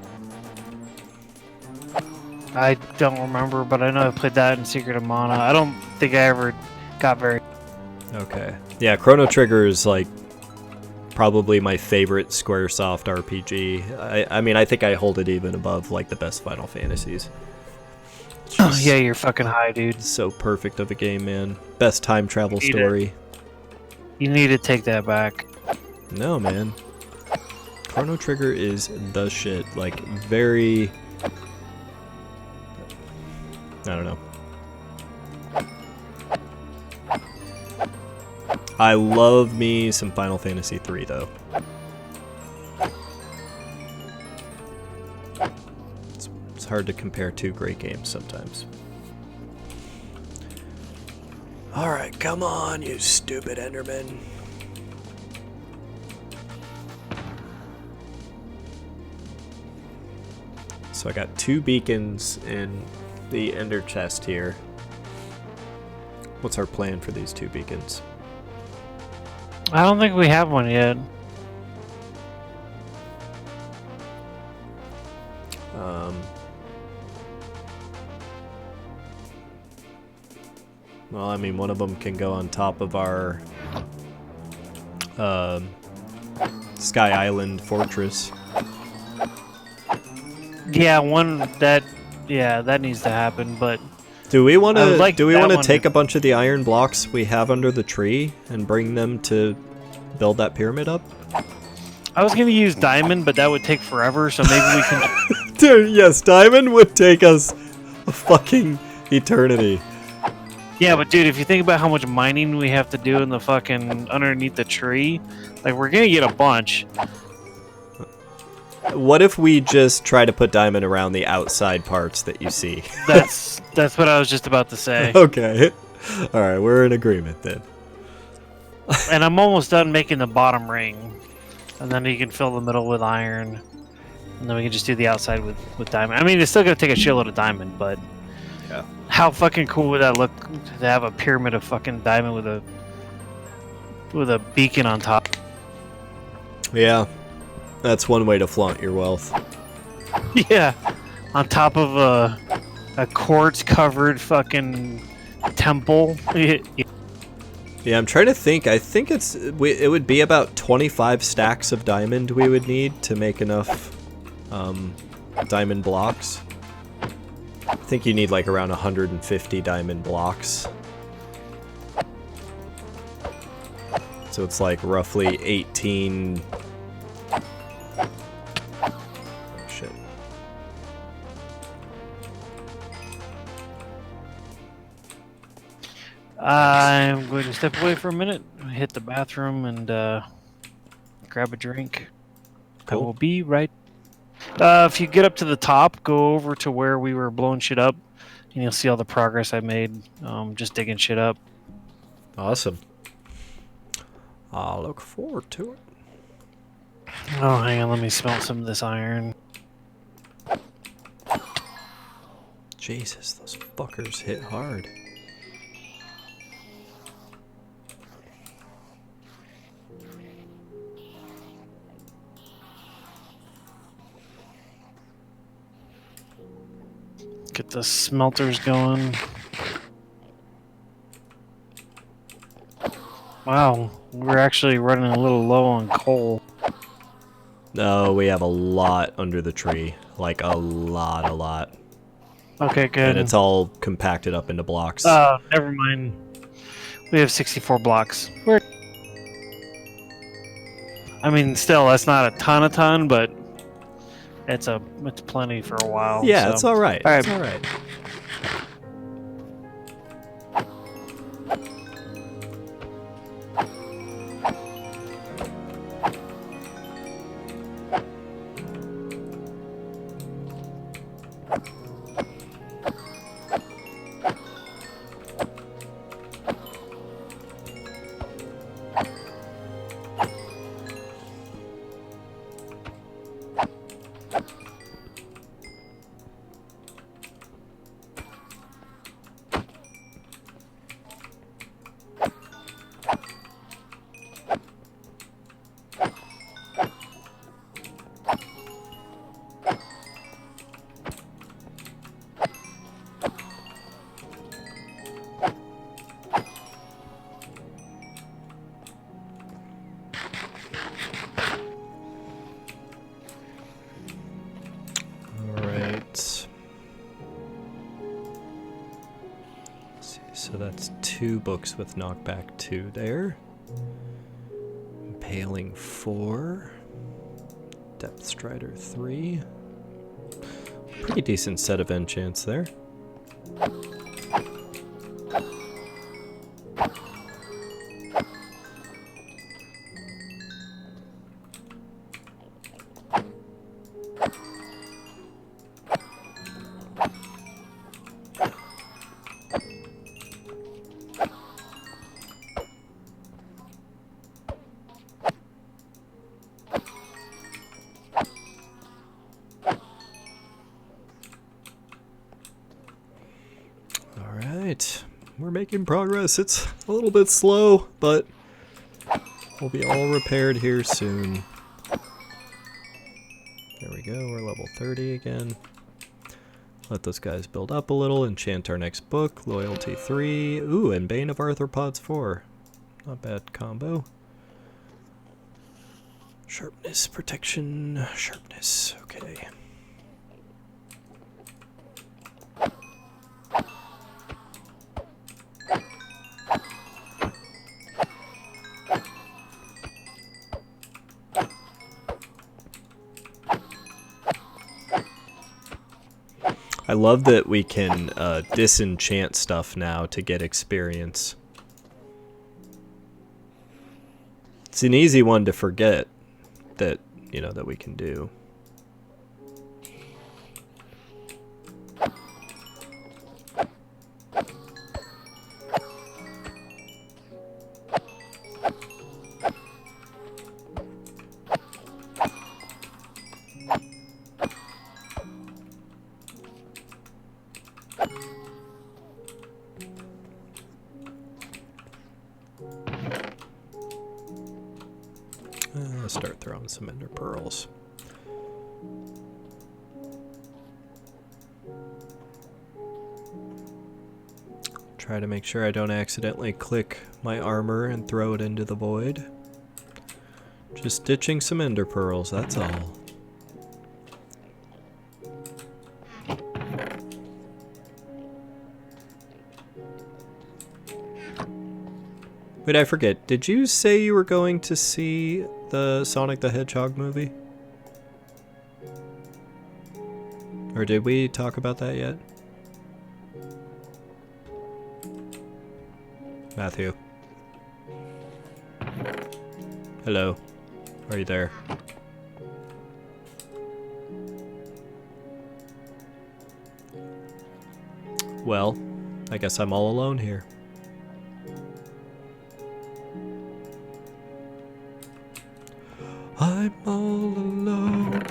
I don't remember, but I know I played that in Secret of Mana. I don't think I ever got very... Okay. Yeah, Chrono Trigger is like probably my favorite Squaresoft RPG. I mean, I think I hold it even above like the best Final Fantasies. It's Oh, just yeah, you're fucking high, dude. so perfect of a game, man. Best time travel Need it. story. You need to take that back. No, man. Chrono Trigger is the shit. Like, very... I don't know. I love me some Final Fantasy 3, though. It's hard to compare two great games sometimes. Alright, come on, you stupid Enderman. So I got 2 beacons in the Ender chest here. What's our plan for these 2 beacons? I don't think we have one yet. Well, I mean, one of them can go on top of our Sky Island fortress. Yeah, that needs to happen, but Do we want I would to like that one take to- a bunch of the iron blocks we have under the tree and bring them to build that pyramid up? I was gonna use diamond, but that would take forever, so maybe we can Dude, yes, diamond would take us a fucking eternity. Yeah, but dude, if you think about how much mining we have to do in the fucking underneath the tree, like we're gonna get a bunch. What if we just try to put diamond around the outside parts that you see? That's what I was just about to say. Okay. Alright, we're in agreement then. And I'm almost done making the bottom ring. And then you can fill the middle with iron. And then we can just do the outside with diamond. I mean, it's still gonna take a shitload of diamond, but Yeah. how fucking cool would that look to have a pyramid of fucking diamond with a beacon on top? Yeah. That's one way to flaunt your wealth. Yeah, on top of a quartz covered fucking temple. Yeah, I'm trying to think. I think it would be about 25 stacks of diamond we would need to make enough diamond blocks. I think you need like around 150 diamond blocks. So it's like roughly 18... Shit. I'm going to step away for a minute, hit the bathroom, and grab a drink. Cool. I will be right. If you get up to the top, go over to where we were blowing shit up, and you'll see all the progress I made just digging shit up. Awesome. I'll look forward to it. Oh, hang on, let me smelt some of this iron. Jesus, those fuckers hit hard. Get the smelters going. Wow, we're actually running a little low on coal. No, we have a lot under the tree. Like a lot. Okay, good. And it's all compacted up into blocks. Oh, never mind. We have 64 blocks. I mean, still, that's not a ton, but it's plenty for a while. Yeah, so. it's all right. All right. It's all right. So that's 2 books with knockback 2 there. Impaling 4. Depth Strider 3. Pretty decent set of enchants there. We're making progress. It's a little bit slow, but we'll be all repaired here soon. There we go, we're level 30 again. Let those guys build up a little, enchant our next book, Loyalty 3. Ooh, and Bane of Arthropods 4. Not bad combo. Sharpness, protection, sharpness, okay. I love that we can disenchant stuff now to get experience. It's an easy one to forget that, you know, that we can do. Let's start throwing some ender pearls. Try to make sure I don't accidentally click my armor and throw it into the void. Just ditching some ender pearls, that's all. Wait, I forget. Did you say you were going to see the Sonic the Hedgehog movie? Or did we talk about that yet? Matthew. Hello. Are you there? Well, I guess I'm all alone here. I'm all alone.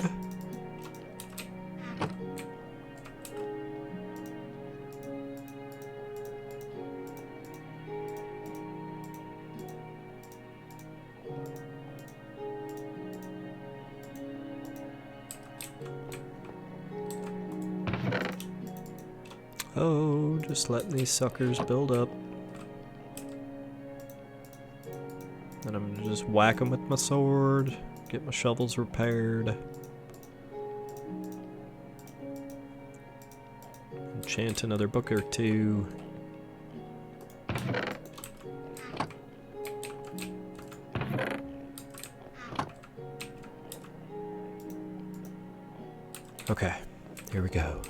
Oh, just letting these suckers build up. And I'm gonna just whack them with my sword. Get my shovels repaired. Enchant another book or 2. Okay, here we go.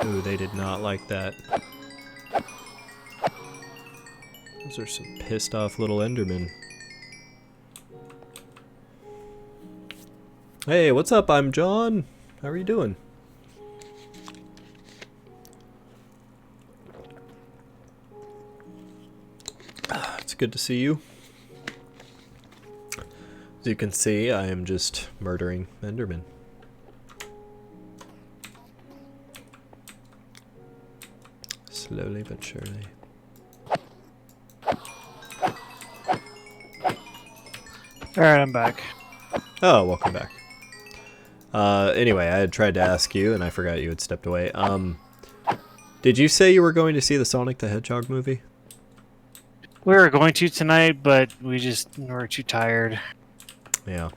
Ooh, they did not like that. Those are some pissed off little Endermen. Hey, what's up? I'm John. How are you doing? It's good to see you. As you can see, I am just murdering Endermen. Slowly but surely. Alright, I'm back. Oh, welcome back. Anyway, I had tried to ask you, and I forgot you had stepped away. Did you say you were going to see the Sonic the Hedgehog movie? We were going to tonight, but we were too tired. Yeah.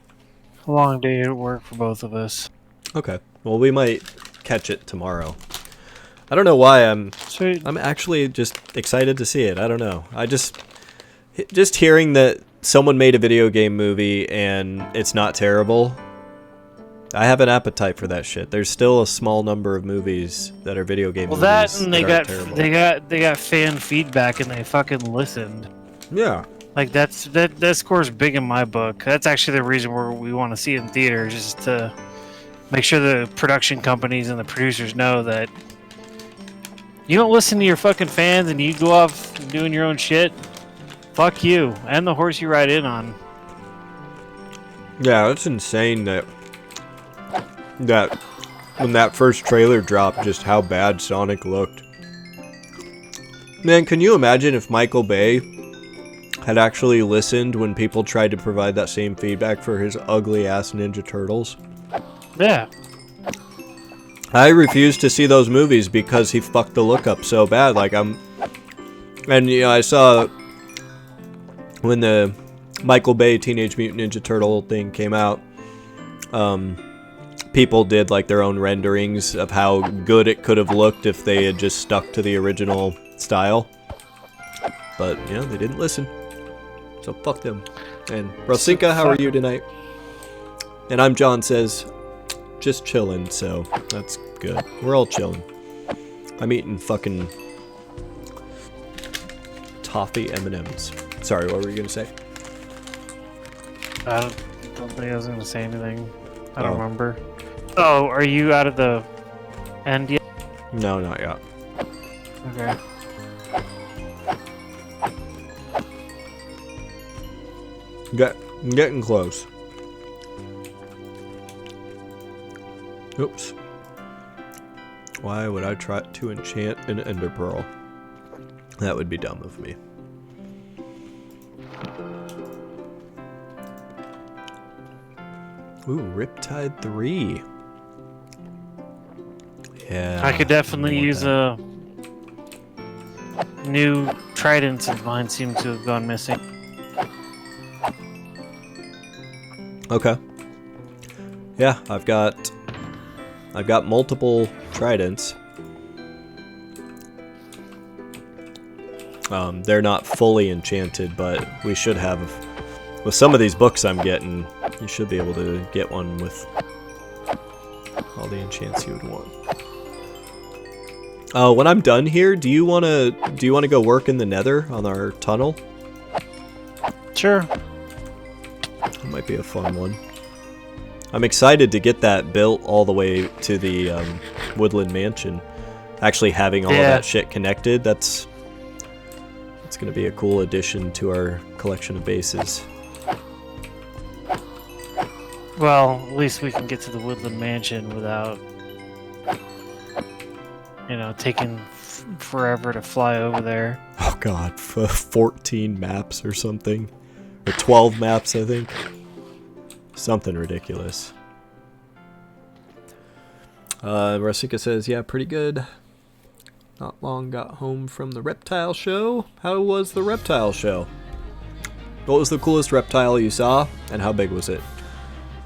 A long day at work for both of us. Okay. Well, we might catch it tomorrow. I don't know why Sweet. I'm actually just excited to see it. I don't know. I just hearing that someone made a video game movie and it's not terrible. I have an appetite for that shit. There's still a small number of movies that are video game movies. Well, that and they got fan feedback and they fucking listened. Yeah. Like that scores big in my book. That's actually the reason we want to see it in theaters, is to make sure the production companies and the producers know that you don't listen to your fucking fans and you go off doing your own shit. Fuck you and the horse you ride in on. Yeah, it's insane that when that first trailer dropped, just how bad Sonic looked. Man, can you imagine if Michael Bay had actually listened when people tried to provide that same feedback for his ugly ass Ninja Turtles? Yeah. I refuse to see those movies because he fucked the look up so bad. And you know, I saw when the Michael Bay Teenage Mutant Ninja Turtle thing came out, people did like their own renderings of how good it could have looked if they had just stuck to the original style. But, you know, they didn't listen. So fuck them. And Rosinka, how are you tonight? And I'm John says, just chilling, so that's good. We're all chilling. I'm eating fucking toffee M&Ms. Sorry, what were you gonna say? I don't think I was gonna say anything. I don't remember. Oh, are you out of the end yet? No, not yet. Okay. Getting close. Oops. Why would I try to enchant an ender pearl? That would be dumb of me. Ooh, Riptide 3. Yeah. I could definitely use a new trident since mine seems to have gone missing. Okay. Yeah, I've got multiple tridents. They're not fully enchanted, but we should have. With some of these books I'm getting, you should be able to get one with all the enchants you would want. When I'm done here, do you wanna go work in the Nether on our tunnel? Sure. That might be a fun one. I'm excited to get that built all the way to the Woodland Mansion. Actually having all of that shit connected, that's gonna be a cool addition to our collection of bases. Well, at least we can get to the Woodland Mansion without, you know, taking forever to fly over there. Oh god, 14 maps or something. Or 12 maps, I think. Something ridiculous. Rasika says, yeah, pretty good. Not long got home from the reptile show. How was the reptile show? What was the coolest reptile you saw, and how big was it?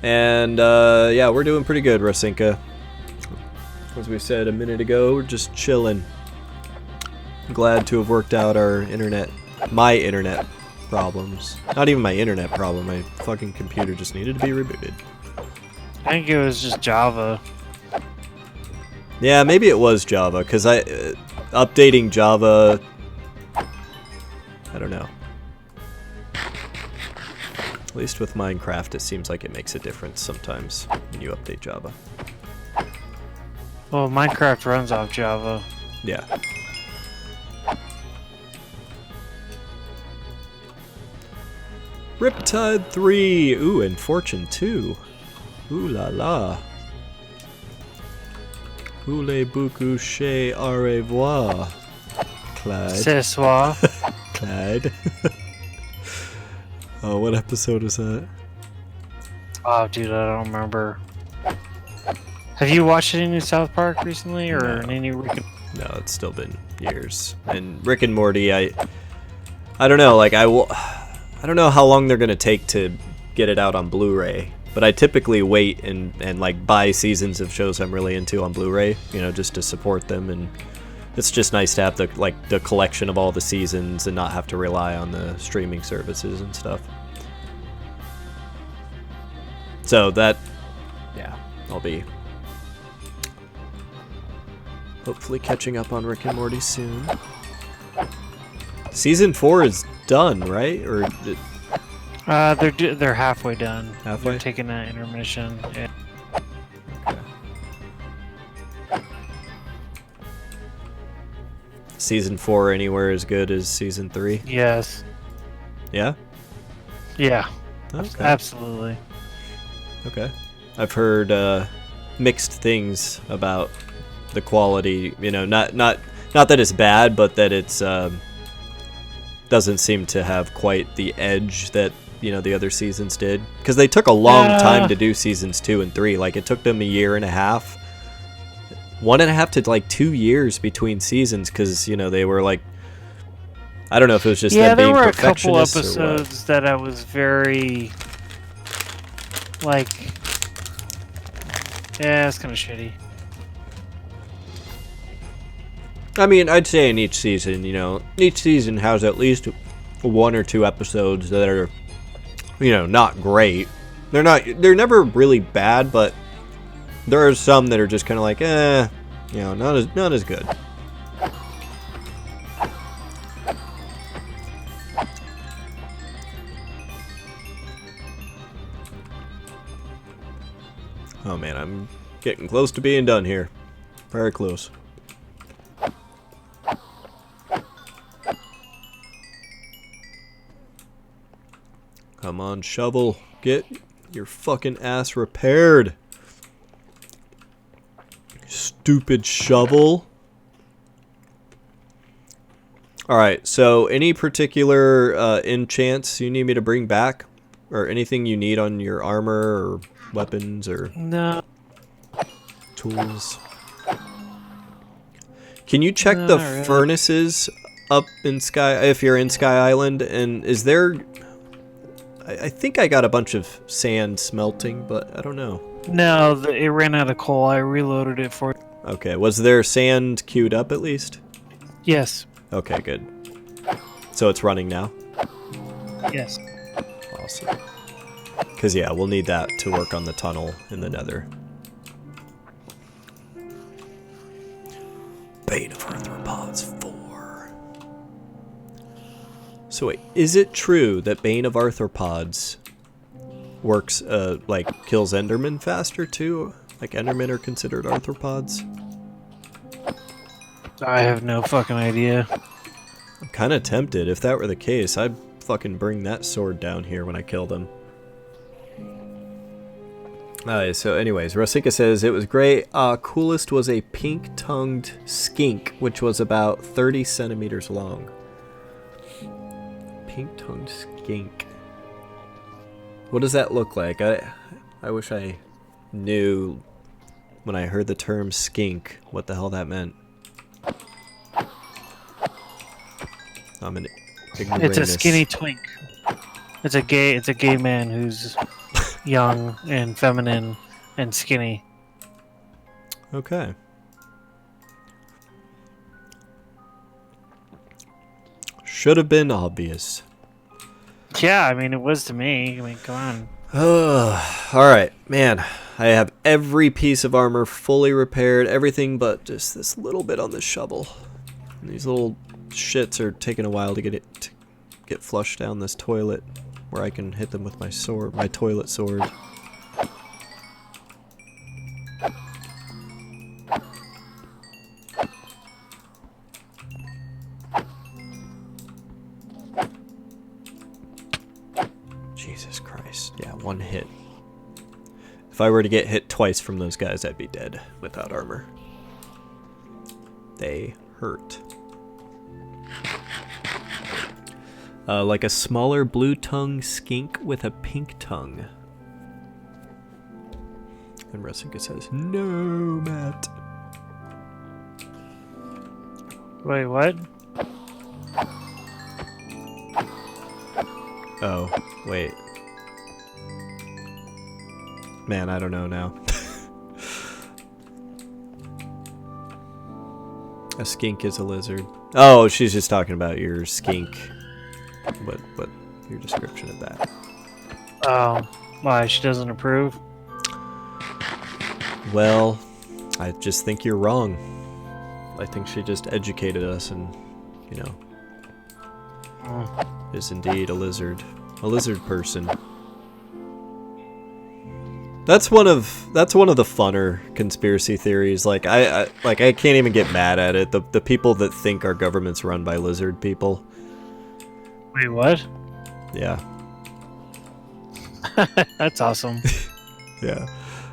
And, yeah, we're doing pretty good, Rasinka. As we said a minute ago, we're just chilling. Glad to have worked out my internet problems. Not even my internet problem, my fucking computer just needed to be rebooted. I think it was just Java. Yeah, maybe it was Java, because updating Java, I don't know. At least with Minecraft, it seems like it makes a difference sometimes when you update Java. Well, Minecraft runs off Java. Yeah. Riptide 3! Ooh, and Fortune 2. Ooh la la. Voulez-vous chez au revoir, Clyde. Ce soir. Clyde. Oh, what episode is that? Oh, dude, I don't remember. Have you watched any South Park recently, or any Rick and... No, it's still been years. And Rick and Morty, I don't know, like I don't know how long they're gonna take to get it out on Blu-ray. But I typically wait and like buy seasons of shows I'm really into on Blu-ray, you know, just to support them. And it's just nice to have the collection of all the seasons and not have to rely on the streaming services and stuff. So that, yeah, I'll be hopefully catching up on Rick and Morty soon. Season 4 is done, right? Or they're halfway done. Halfway? They're taking an intermission. Yeah. Okay. Season 4 anywhere as good as season 3? Yes. Yeah? Yeah. Okay. Absolutely. Okay. I've heard mixed things about the quality, you know, not that it's bad, but that it's doesn't seem to have quite the edge that, you know, the other seasons did, because they took a long time to do seasons 2 and 3. Like, it took them a year and a half, 1.5 to like 2 years between seasons, because, you know, they were like, I don't know if it was just them being perfectionists. Yeah, there were a couple episodes that I was very like, yeah, it's kind of shitty. I mean, I'd say in each season, you know, each season has at least 1 or 2 episodes that are, you know, not great. They're never really bad, but there are some that are just kind of like, you know, not as good. Oh man, I'm getting close to being done here. Very close. Come on, shovel. Get your fucking ass repaired. Stupid shovel. Alright, so any particular enchants you need me to bring back? Or anything you need on your armor or weapons or no tools? Can you check the furnaces up in Sky, if you're in Sky Island? And is there... I think I got a bunch of sand smelting, but I don't know. No, it ran out of coal. I reloaded it for you. Okay, was there sand queued up at least? Yes. Okay, good. So it's running now? Yes. Awesome. Because, yeah, we'll need that to work on the tunnel in the nether. Bane of Arthropods 4. So wait, is it true that Bane of Arthropods works, like, kills Endermen faster too? Like, Endermen are considered arthropods? I have no fucking idea. I'm kind of tempted. If that were the case, I'd fucking bring that sword down here when I kill them. So anyways, Rosinka says, it was great. Coolest was a pink-tongued skink, which was about 30 centimeters long. Pink-tongued skink. What does that look like? I wish I knew when I heard the term skink what the hell that meant. I'm an ignoramus. It's a skinny twink. It's a gay man who's young and feminine and skinny. Okay. Should have been obvious. Yeah, I mean, it was to me. I mean, come on. Alright, man. I have every piece of armor fully repaired, everything but just this little bit on this shovel. And these little shits are taking a while to get flushed down this toilet where I can hit them with my sword, my toilet sword. Jesus Christ. Yeah, one hit. If I were to get hit twice from those guys, I'd be dead without armor. They hurt. Like a smaller blue-tongued skink with a pink tongue. And Rosinka says, no, Matt. Wait, what? Oh, wait. Man, I don't know now. A skink is a lizard. Oh, she's just talking about your skink. What your description of that? Oh, why she doesn't approve? Well, I just think you're wrong. I think she just educated us and, you know, is indeed a lizard person. That's one of the funner conspiracy theories. Like I can't even get mad at it. The people that think our government's run by lizard people. Wait, what? Yeah. That's awesome. Yeah.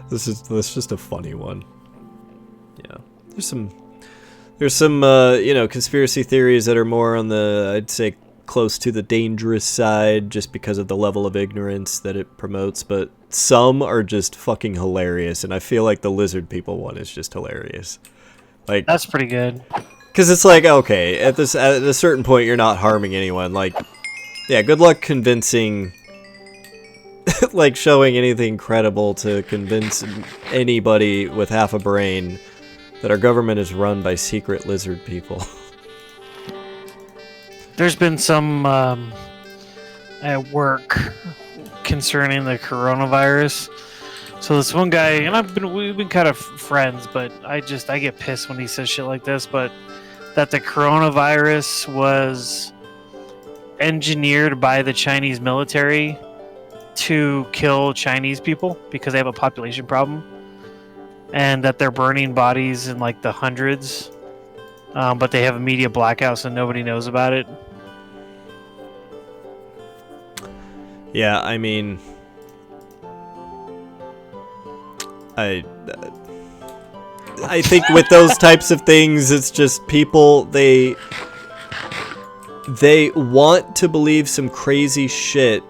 This is just a funny one. Yeah. There's some you know, conspiracy theories that are more on the, I'd say, close to the dangerous side just because of the level of ignorance that it promotes, but some are just fucking hilarious, and I feel like the lizard people one is just hilarious. Like, that's pretty good. Because it's like, okay, at a certain point you're not harming anyone. Like, yeah, good luck convincing like showing anything credible to convince anybody with half a brain that our government is run by secret lizard people. There's been some at work concerning the coronavirus. So this one guy, and we've been kind of friends, but I get pissed when he says shit like this. But that the coronavirus was engineered by the Chinese military to kill Chinese people because they have a population problem, and that they're burning bodies in like the hundreds, but they have a media blackout, so nobody knows about it. Yeah, I mean, I think with those types of things, it's just people, they want to believe some crazy shit,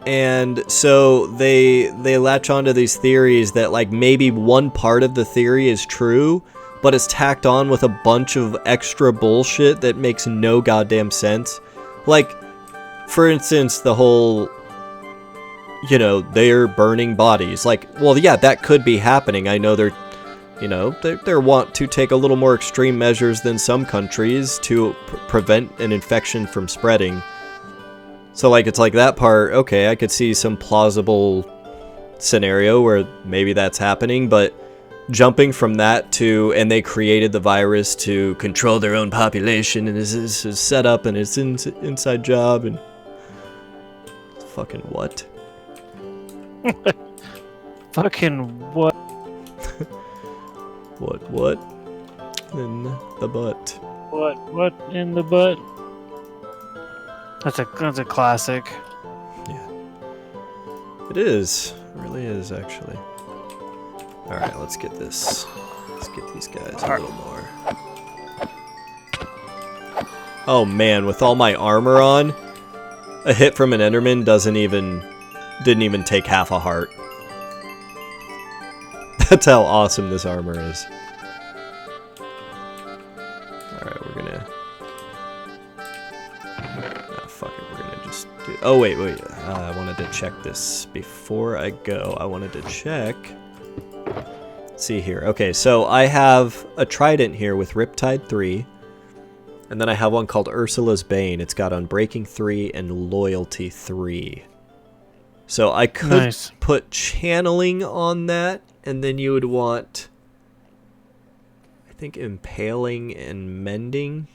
and so they latch onto these theories that, like, maybe one part of the theory is true, but it's tacked on with a bunch of extra bullshit that makes no goddamn sense. Like, for instance, the whole, you know, they're burning bodies. Like, well, yeah, that could be happening. I know they're want to take a little more extreme measures than some countries to prevent an infection from spreading. So, like, it's like that part, okay, I could see some plausible scenario where maybe that's happening, but jumping from that to, and they created the virus to control their own population, and this is set up, and it's an inside job, and fucking what? Fucking what? What? In the butt. What in the butt? That's a classic. Yeah. It is. It really is, actually. Alright, let's get this. Let's get these guys a little more. Oh man, with all my armor on, a hit from an Enderman didn't even take half a heart. That's how awesome this armor is. Alright, we're gonna... Ah, fuck it, we're gonna just do... Oh, wait. I wanted to check this before I go. I wanted to check... Let's see here. Okay, so I have a trident here with Riptide 3. And then I have one called Ursula's Bane. It's got Unbreaking 3 and Loyalty 3. So I could put Channeling on that, and then you would want, I think, Impaling and Mending.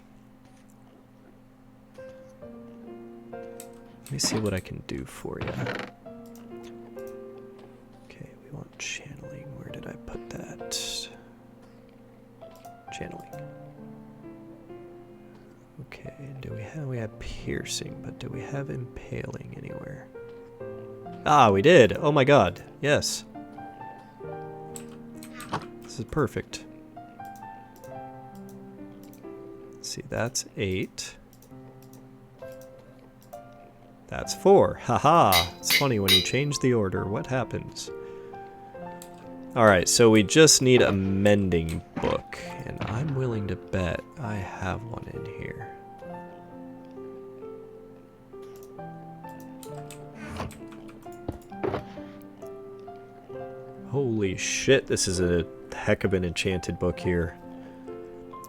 Let me see what I can do for you. Okay, we want Channeling. Where did I put that? Channeling. Okay, and we have Piercing, but do we have Impaling anywhere? Ah, we did. Oh my god. Yes. This is perfect. Let's see, that's 8. That's 4. Haha. It's funny when you change the order. What happens? Alright, so we just need a mending book. And I'm willing to bet I have one in here. Holy shit, this is a heck of an enchanted book here.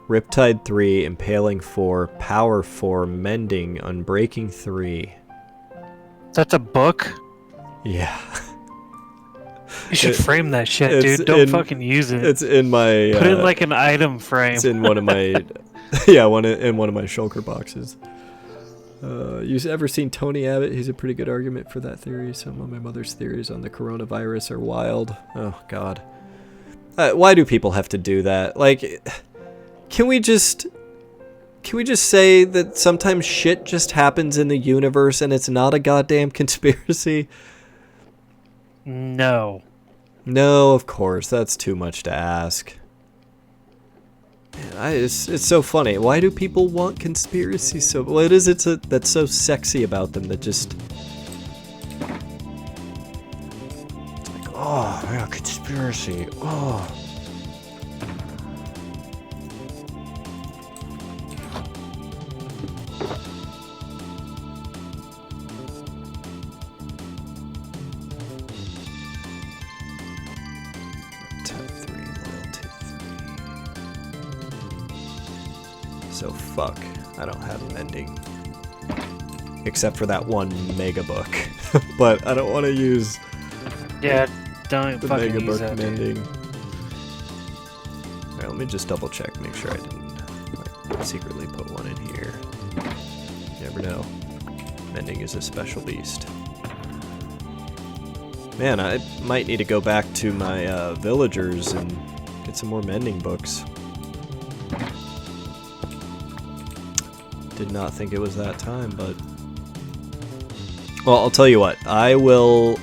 Riptide 3, Impaling 4, Power 4, Mending, Unbreaking 3. That's a book? Yeah. You should frame that shit, dude. Don't fucking use it. It's in my... Put it in like an item frame. It's in one of my... yeah, in one of my shulker boxes. You ever seen Tony Abbott? He's a pretty good argument for that theory. Some of my mother's theories on the coronavirus are wild. Oh, God. Why do people have to do that? Like, can we just say that sometimes shit just happens in the universe and it's not a goddamn conspiracy? No. No, of course. That's too much to ask. Man, it's so funny. Why do people want conspiracies so... What is it that's so sexy about them that just... It's like, oh, yeah, conspiracy. Oh. So fuck, I don't have mending. Except for that one mega book. But I don't want to use Yeah, don't the fucking mega use book that, mending. dude. Alright, let me just double check, make sure I didn't like, secretly put one in here. You never know. Mending is a special beast. Man, I might need to go back to my villagers and get some more mending books. Did not think it was that time, but... Well, I'll tell you what. I will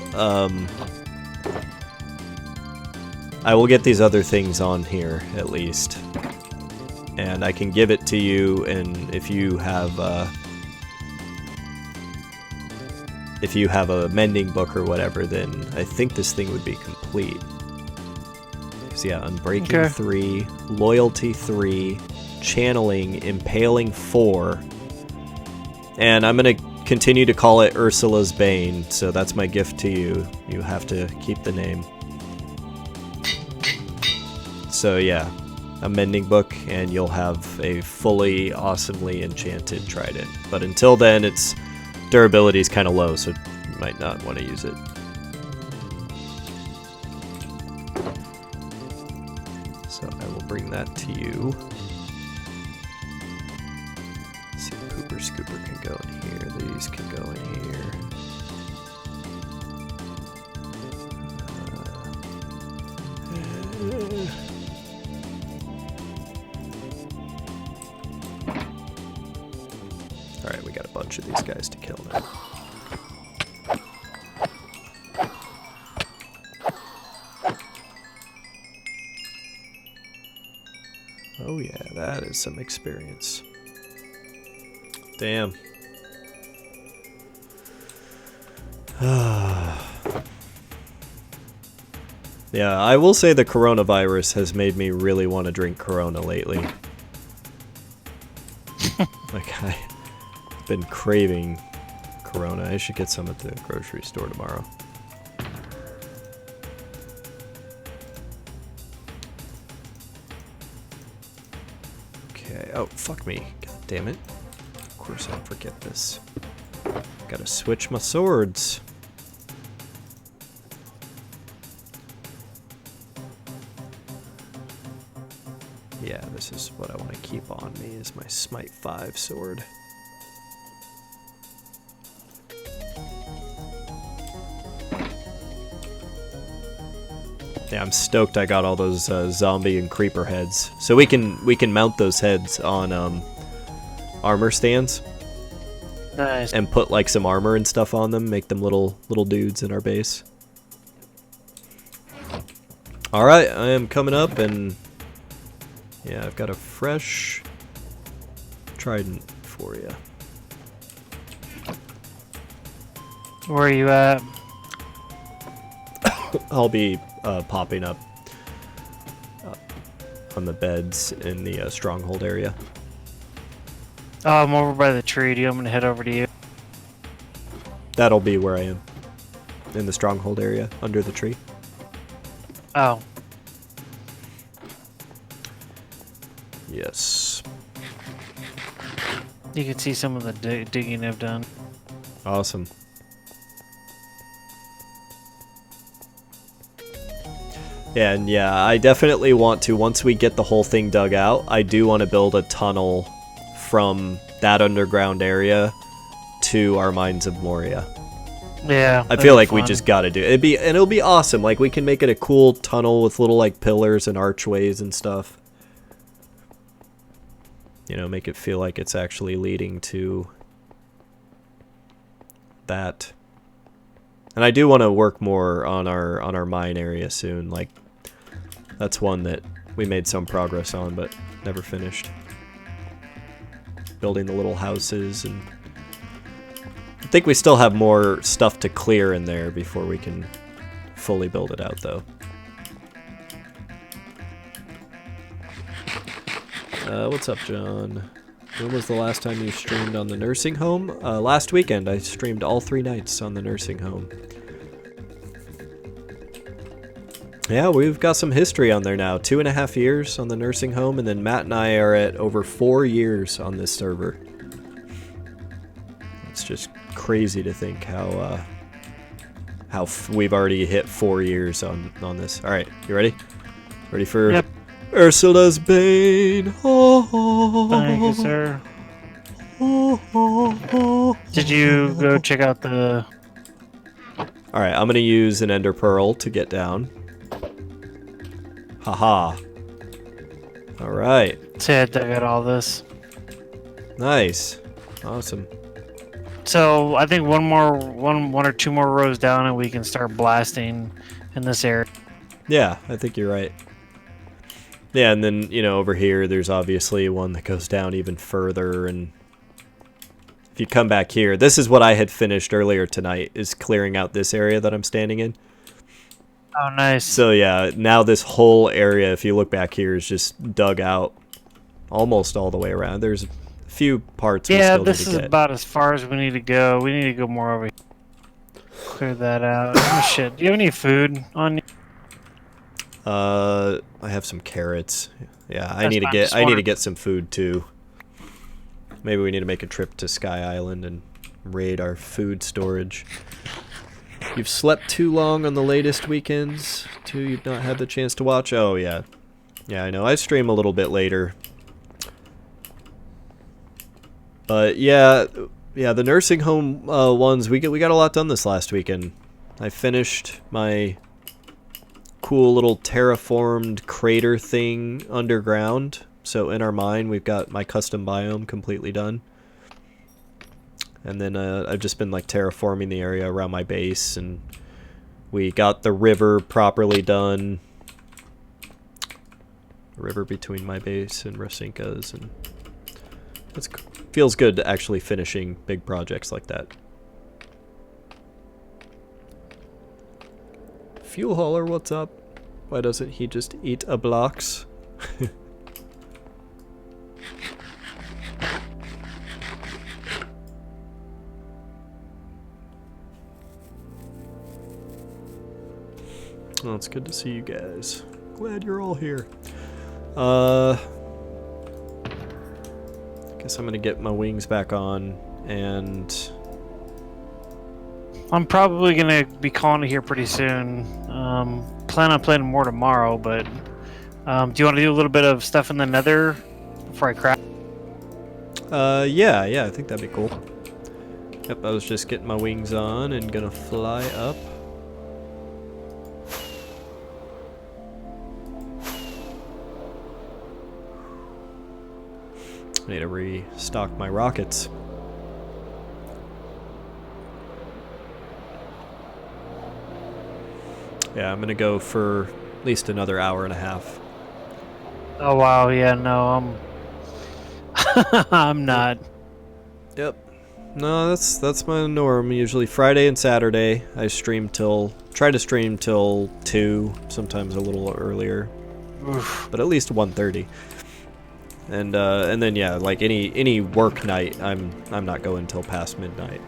get these other things on here, at least. And I can give it to you, and if you have a mending book or whatever, then I think this thing would be complete. So yeah, Unbreaking 3, Loyalty 3, Channeling, Impaling 4, and I'm gonna continue to call it Ursula's Bane, so that's my gift to you. You have to keep the name. So yeah, a mending book, and you'll have a fully awesomely enchanted trident. But until then, its durability is kind of low, so you might not want to use it. So I will bring that to you. See, Pooper Scooper can go in here. These can go in here. Alright, we got a bunch of these guys to kill now. Oh yeah, that is some experience. Damn. Yeah, I will say the coronavirus has made me really want to drink Corona lately. Like, I've been craving Corona. I should get some at the grocery store tomorrow. Okay, oh, fuck me. God damn it. Of course I'll forget this. Gotta switch my swords. Yeah, this is what I want to keep on me, is my Smite 5 sword. Yeah, I'm stoked I got all those zombie and creeper heads. So we can mount those heads on armor stands. Nice. And put like some armor and stuff on them, make them little dudes in our base. Alright, I am coming up, and yeah, I've got a fresh trident for you. Where are you at? I'll be popping up on the beds in the stronghold area. Oh, I'm over by the tree, dude. I'm gonna head over to you. That'll be where I am. In the stronghold area, under the tree. Oh, Yes. you can see some of the digging I've done. Awesome. Yeah, and yeah, I definitely want to, once we get the whole thing dug out, I do want to build a tunnel from that underground area to our Mines of Moria. Yeah, I feel like we just gotta do it. It'll be awesome. Like, we can make it a cool tunnel with little, like, pillars and archways and stuff. You know, make it feel like it's actually leading to that. And I do want to work more on our mine area soon. Like, that's one that we made some progress on, but never finished. Building the little houses, and I think we still have more stuff to clear in there before we can fully build it out, though. What's up, John? When was the last time you streamed on the nursing home? Last weekend. I streamed all 3 nights on the nursing home. Yeah, we've got some history on there now. 2.5 years on the nursing home, and then Matt and I are at over 4 years on this server. It's just crazy to think how we've already hit 4 years on this. All right, you ready? Ready for Yep. Ursula's Bane? Thank you, sir. Did you go check out the... All right, I'm gonna use an Ender Pearl to get down. Haha. All right. Say I dug out all this. Nice. Awesome. So I think one or two more rows down, and we can start blasting in this area. Yeah, I think you're right. Yeah, and then, you know, over here, there's obviously one that goes down even further, and if you come back here, this is what I had finished earlier tonight, is clearing out this area that I'm standing in. Oh, nice. So yeah, now this whole area, if you look back here, is just dug out almost all the way around. There's a few parts we still need to this is get. about as far as we need to go. We need to go more over here. Clear that out. Oh, shit. Do you have any food on you? I have some carrots. Yeah, I need to get some food too. Maybe we need to make a trip to Sky Island and raid our food storage. You've slept too long on the latest weekends, too. You've not had the chance to watch. Oh yeah, yeah, I know. I stream a little bit later, but yeah, the nursing home ones. We got a lot done this last weekend. I finished my cool little terraformed crater thing underground. So in our mine, we've got my custom biome completely done. And then I've just been like terraforming the area around my base, and we got the river properly done. The river between my base and Rasinka's, and it feels good actually finishing big projects like that. Fuel hauler, what's up? Why doesn't he just eat a blocks? Oh, it's good to see you guys. Glad you're all here. Guess I'm gonna get my wings back on, and I'm probably gonna be calling it here pretty soon. Plan on playing more tomorrow, but do you want to do a little bit of stuff in the Nether before I crash? yeah, I think that'd be cool. Yep, I was just getting my wings on and gonna fly up. I need to restock my rockets. Yeah, I'm gonna go for at least another hour and a half. Oh wow, yeah, no, I'm not. Yep. No, that's my norm. Usually Friday and Saturday I try to stream till 2, sometimes a little earlier. Oof. But at least 1:30. And then yeah, like any work night, I'm not going till past midnight.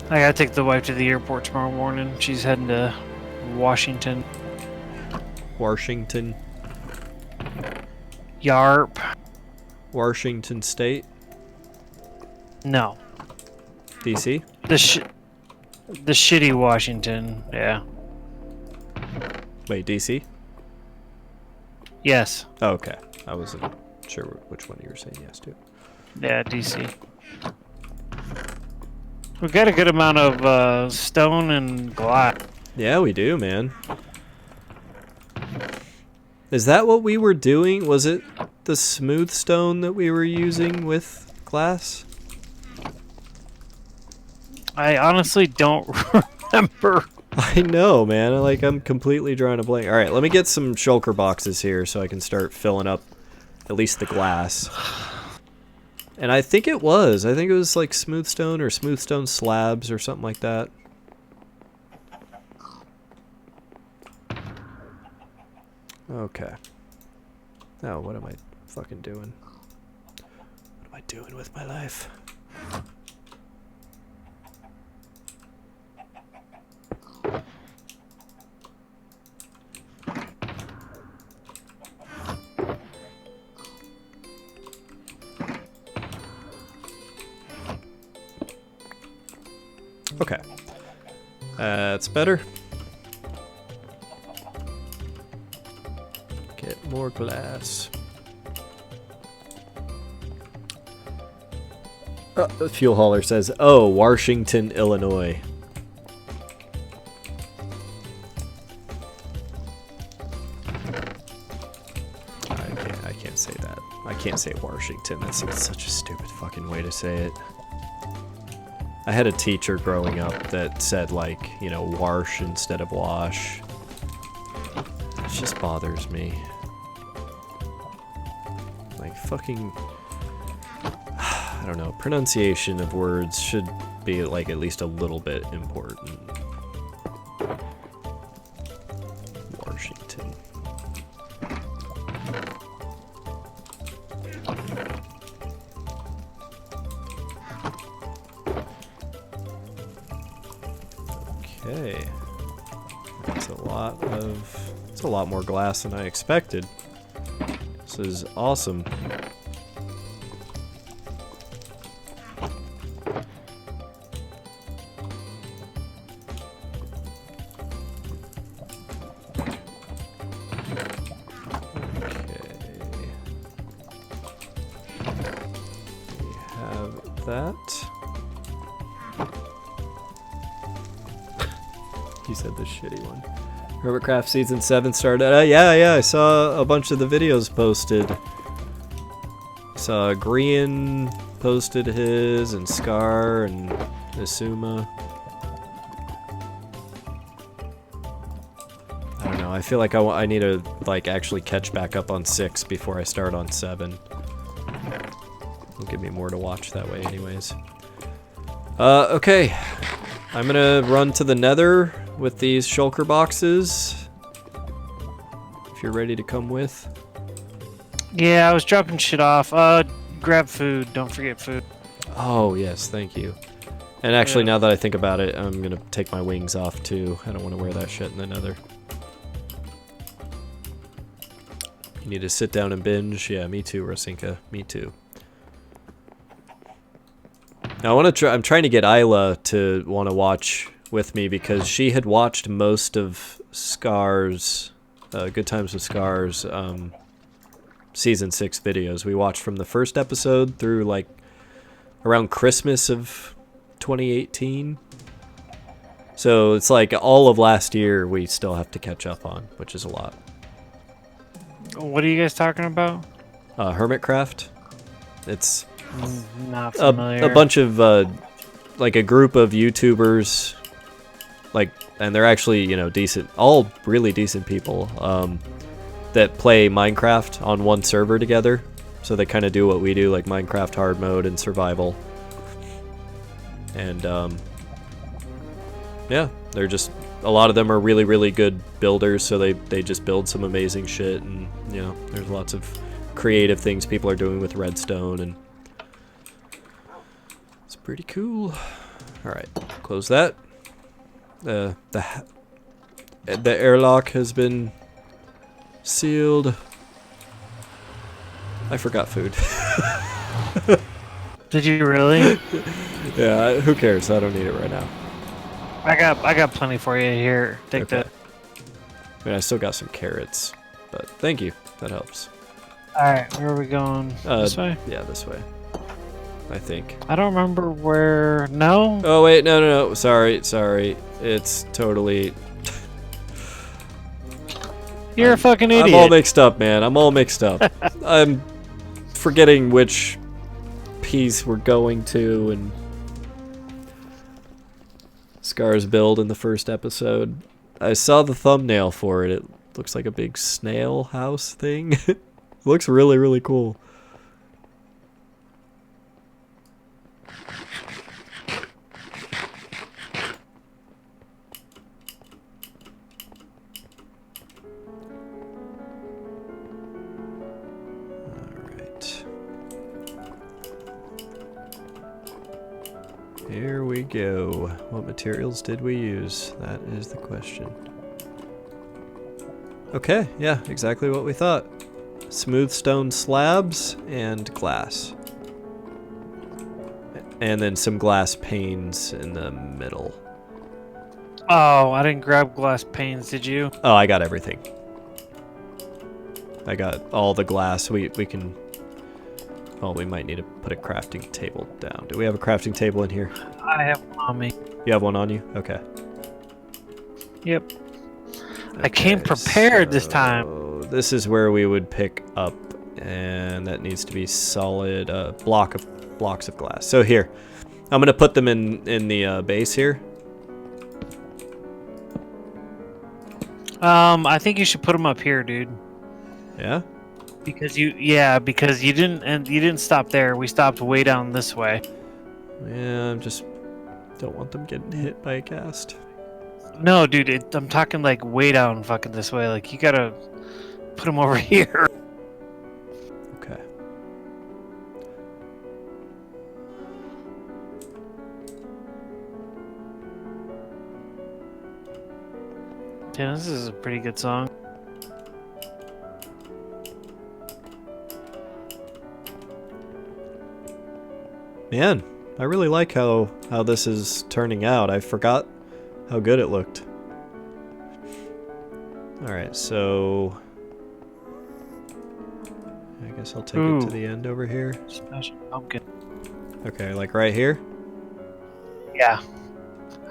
I gotta take the wife to the airport tomorrow morning. She's heading to Washington. Washington. Yarp. Washington State. No. DC. The shitty Washington. Yeah. Wait, DC? Yes. Oh, okay. I wasn't sure which one you were saying yes to. Yeah, DC. We got a good amount of stone and glass. Yeah, we do, man. Is that what we were doing? Was it the smooth stone that we were using with glass? I honestly don't remember. I know, man. I'm completely drawing a blank. All right, let me get some shulker boxes here so I can start filling up at least the glass. And I think it was like smooth stone or smooth stone slabs or something like that. Okay. Oh, what am I fucking doing? What am I doing with my life? Okay. That's better. Get more glass. The fuel hauler says, oh, Washington, Illinois. I can't say that. I can't say Washington. That's such a stupid fucking way to say it. I had a teacher growing up that said, like, you know, wash instead of wash. It just bothers me. Like, fucking... I don't know. Pronunciation of words should be, like, at least a little bit important. Washington. Okay. That's a lot more glass than I expected. This is awesome. That. You said the shitty one. Hermitcraft Season 7 started. Yeah, I saw a bunch of the videos posted. Saw Grian posted his, and Scar, and Asuma. I don't know, I feel like I need to, like, actually catch back up on 6 before I start on 7. It'll give me more to watch that way anyways. Okay. I'm gonna run to the nether with these shulker boxes. If you're ready to come with. Yeah, I was dropping shit off. Grab food. Don't forget food. Oh, yes, thank you. And actually, now that I think about it, I'm gonna take my wings off too. I don't want to wear that shit in the nether. You need to sit down and binge? Yeah, me too, Rosinka. Me too. Now, I'm trying to get Isla to want to watch with me because she had watched most of Scar's, Good Times with Scar's, Season 6 videos. We watched from the first episode through, like, around Christmas of 2018. So it's like all of last year we still have to catch up on, which is a lot. What are you guys talking about? Hermitcraft. It's not familiar. a bunch of, like, a group of YouTubers, like, and they're actually, you know, decent, all really decent people, that play Minecraft on one server together. So they kind of do what we do, like Minecraft hard mode and survival. And, yeah, they're just, a lot of them are really, really good builders, so they just build some amazing shit, and, you know, there's lots of creative things people are doing with redstone, and it's pretty cool. Alright, close that. the airlock has been sealed. I forgot food. Did you really? Yeah, who cares? I don't need it right now. I got plenty for you here. Take Okay. that. I mean, I still got some carrots, but thank you. That helps. Alright, where are we going? This way? Yeah, this way. I think. I don't remember where... No? Oh, wait, no. Sorry. It's totally... You're a fucking idiot. I'm all mixed up, man. I'm all mixed up. I'm forgetting which piece we're going to, and... Scar's build in the first episode. I saw the thumbnail for it. It looks like a big snail house thing. It looks really, really cool. Here we go. What materials did we use? That is the question. Okay, yeah, exactly what we thought. Smooth stone slabs and glass. And then some glass panes in the middle. Oh, I didn't grab glass panes, did you? Oh, I got everything. I got all the glass. We can... Oh, we might need to put a crafting table down. Do we have a crafting table in here? I have one on me. You have one on you? Okay. Yep. I came prepared this time. This is where we would pick up, and that needs to be solid blocks of glass. So here, I'm gonna put them in the base here. I think you should put them up here, dude. Yeah. Because you didn't stop there. We stopped way down this way. Yeah, I just don't want them getting hit by a cast. No, dude, I'm talking like way down fucking this way. Like you gotta put them over here. Okay. Yeah, this is a pretty good song. Man, I really like how this is turning out. I forgot how good it looked. Alright, so... I guess I'll take it to the end over here. Special pumpkin. Okay, like right here? Yeah.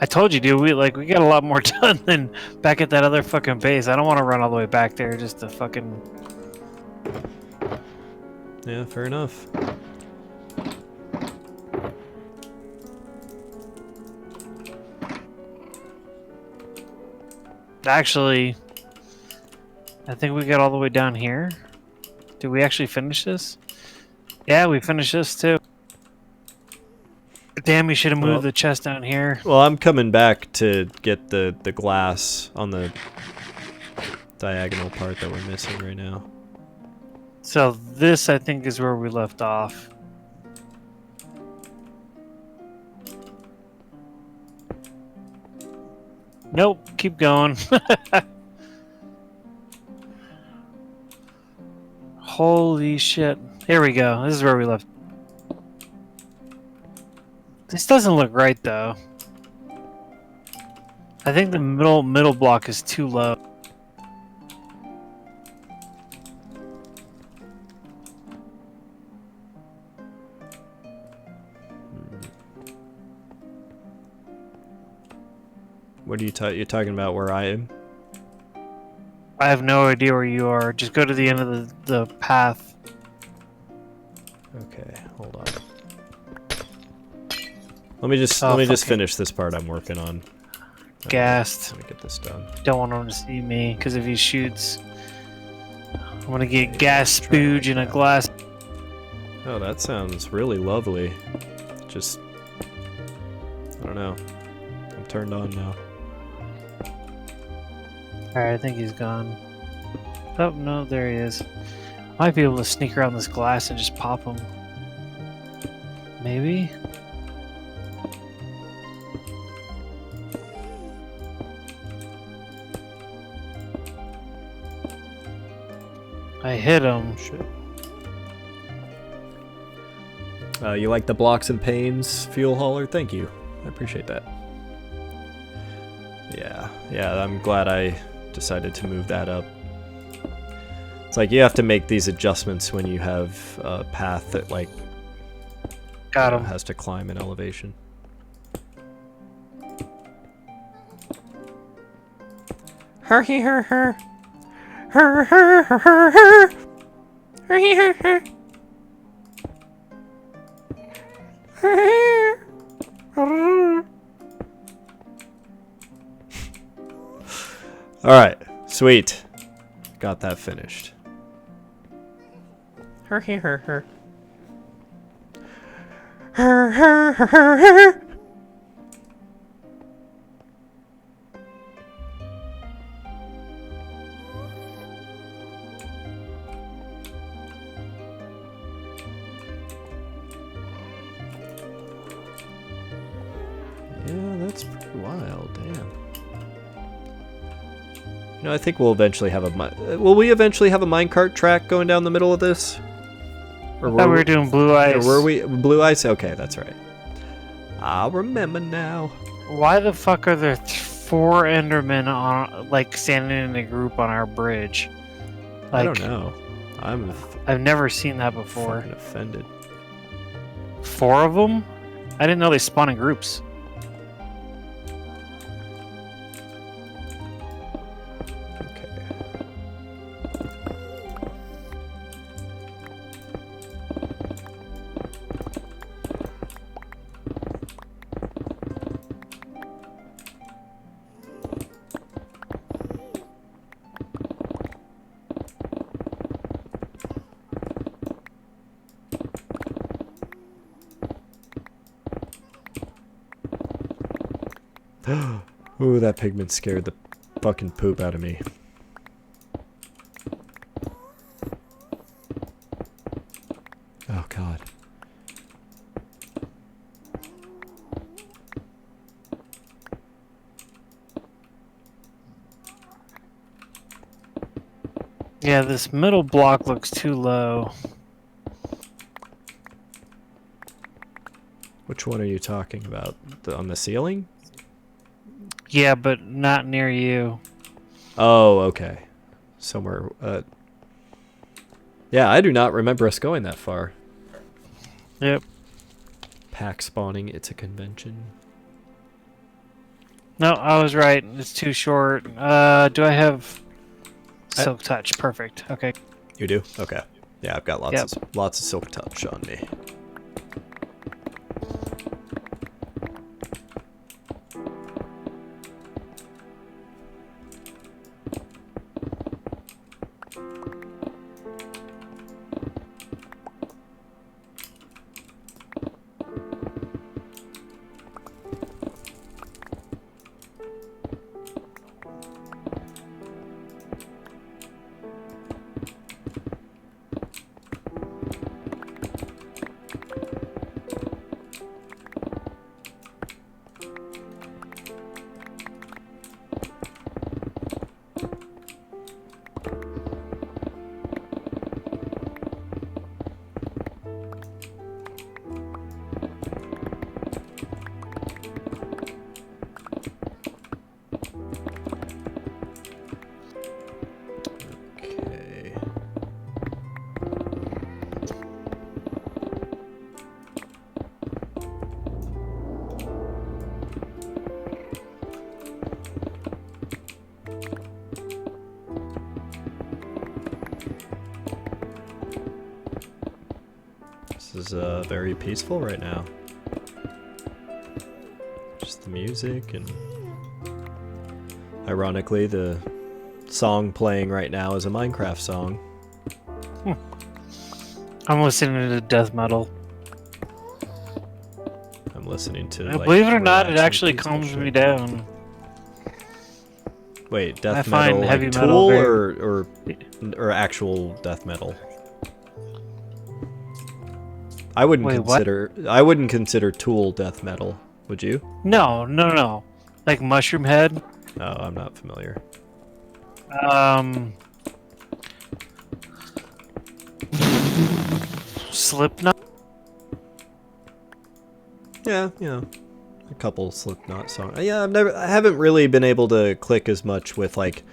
I told you, dude, we got a lot more done than back at that other fucking base. I don't want to run all the way back there just to fucking... Yeah, fair enough. Actually, I think we got all the way down here. Did we actually finish this? Yeah, we finished this too. Damn, you should have moved the chest down here. Well, I'm coming back to get the glass on the diagonal part that we're missing right now. So this, I think, is where we left off. Nope, keep going. Holy shit. Here we go. This is where we left. This doesn't look right, though. I think the middle block is too low. What are you you're talking about where I am? I have no idea where you are. Just go to the end of the path. Okay, hold on. Let me just finish this part I'm working on. Gassed. Let me get this done. Don't want him to see me, because if he shoots, I'm gonna get gas spooge in a glass. Oh, that sounds really lovely. Just, I don't know. I'm turned on now. Alright, I think he's gone. Oh, no, there he is. Might be able to sneak around this glass and just pop him. Maybe? hit him. Shit. You like the blocks and panes fuel hauler? Thank you. I appreciate that. Yeah, I'm glad I decided to move that up. It's like you have to make these adjustments when you have a path that like Got him. has to climb in elevation. Hurry, her, her. Her, her, her, her, her. Hurry, her, her. Alright, sweet. Got that finished. Her, her, her, her. Her, her, her, her, her. Yeah, that's pretty wild, damn. You know, I think we'll eventually have a... Will we eventually have a minecart track going down the middle of this? Or I thought we were doing blue ice. Or were we... Blue ice? Okay, that's right. I'll remember now. Why the fuck are there 4 Endermen on, like, standing in a group on our bridge? Like, I don't know. I've never seen that before. Fucking offended. 4 of them? I didn't know they spawn in groups. Ooh, that pigment scared the fucking poop out of me. Oh, God. Yeah, this middle block looks too low. Which one are you talking about? On the ceiling? Yeah, but not near you. Oh, okay. Somewhere, yeah, I do not remember us going that far. Yep. Pack spawning, it's a convention. No, I was right. It's too short. Do I have Silk Touch? Perfect. Okay. You do? Okay. Yeah, I've got lots of silk touch on me. This is very peaceful right now. Just the music and... Ironically, the song playing right now is a Minecraft song. I'm listening to death metal. I'm listening to, Now, like, believe it or not, it relaxing, actually peaceful calms shit. me down. Wait, I death find metal heavy like metal Tool very- or actual death metal? I wouldn't Wait, what? consider Tool death metal. Would you? No. Like Mushroom Head. No, I'm not familiar. Slipknot. Yeah, you know, a couple Slipknot songs. Yeah, I haven't really been able to click as much with like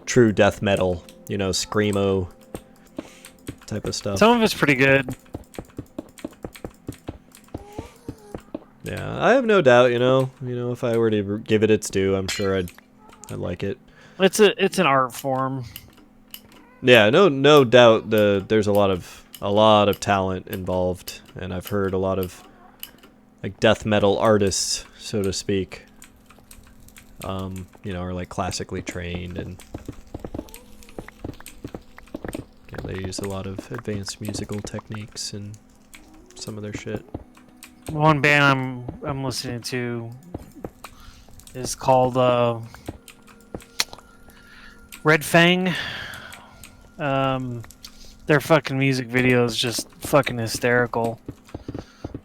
true death metal, you know, screamo type of stuff. Some of it's pretty good. Yeah, I have no doubt, you know, if I were to give it its due, I'm sure I'd like it. It's an art form. Yeah, no doubt there's a lot of talent involved, and I've heard a lot of like death metal artists, so to speak, you know, are like classically trained, and yeah, they use a lot of advanced musical techniques in some of their shit. One band I'm listening to is called Red Fang. Their fucking music video is just fucking hysterical.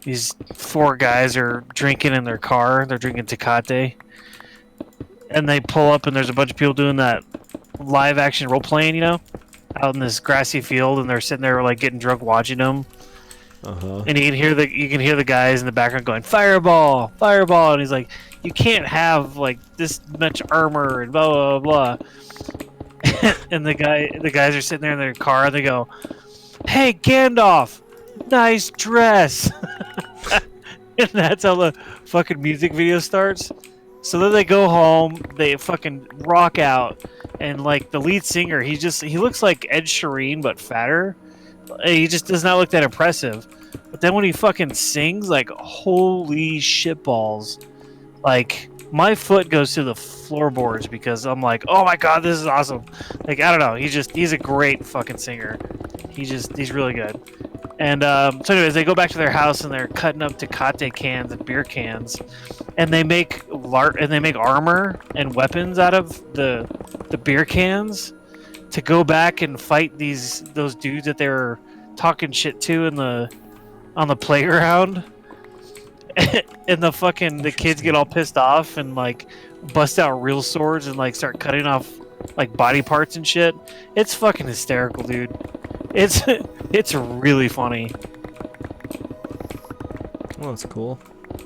These 4 guys are drinking in their car. They're drinking Tecate. And they pull up and there's a bunch of people doing that live action role playing, you know, out in this grassy field, and they're sitting there like getting drunk watching them. And you can hear the guys in the background going, "Fireball, fireball," and he's like, "You can't have like this much armor and blah blah blah." And the guys are sitting there in their car, and they go, "Hey, Gandalf, nice dress." And that's how the fucking music video starts. So then they go home, they fucking rock out, and like the lead singer, he looks like Ed Sheeran but fatter. He just does not look that impressive. But then when he fucking sings, like, holy shitballs. Like, my foot goes to the floorboards because I'm like, oh my god, this is awesome. Like, I don't know. He's a great fucking singer. He's really good. And so anyways, they go back to their house and they're cutting up Tecate cans and beer cans. And they make armor and weapons out of the beer cans to go back and fight those dudes that they were talking shit to on the playground. And the kids get all pissed off and like bust out real swords and like start cutting off like body parts and shit. It's fucking hysterical, dude. It's really funny. Well, that's cool.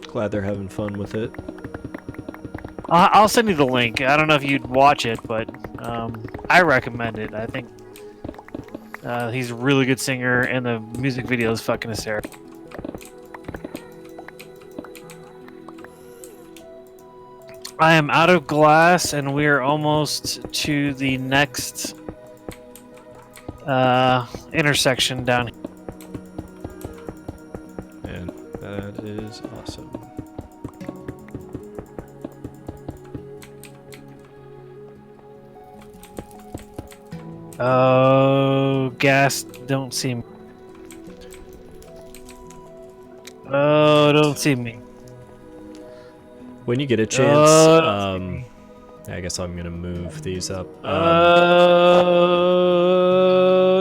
Glad they're having fun with it. I'll send you the link. I don't know if you'd watch it, but I recommend it. I think he's a really good singer, and the music video is fucking hysterical. I am out of glass, and we are almost to the next intersection down here. And that is awesome. Oh, gas, don't see me. Oh, don't see me. When you get a chance, I guess I'm gonna move these up. Oh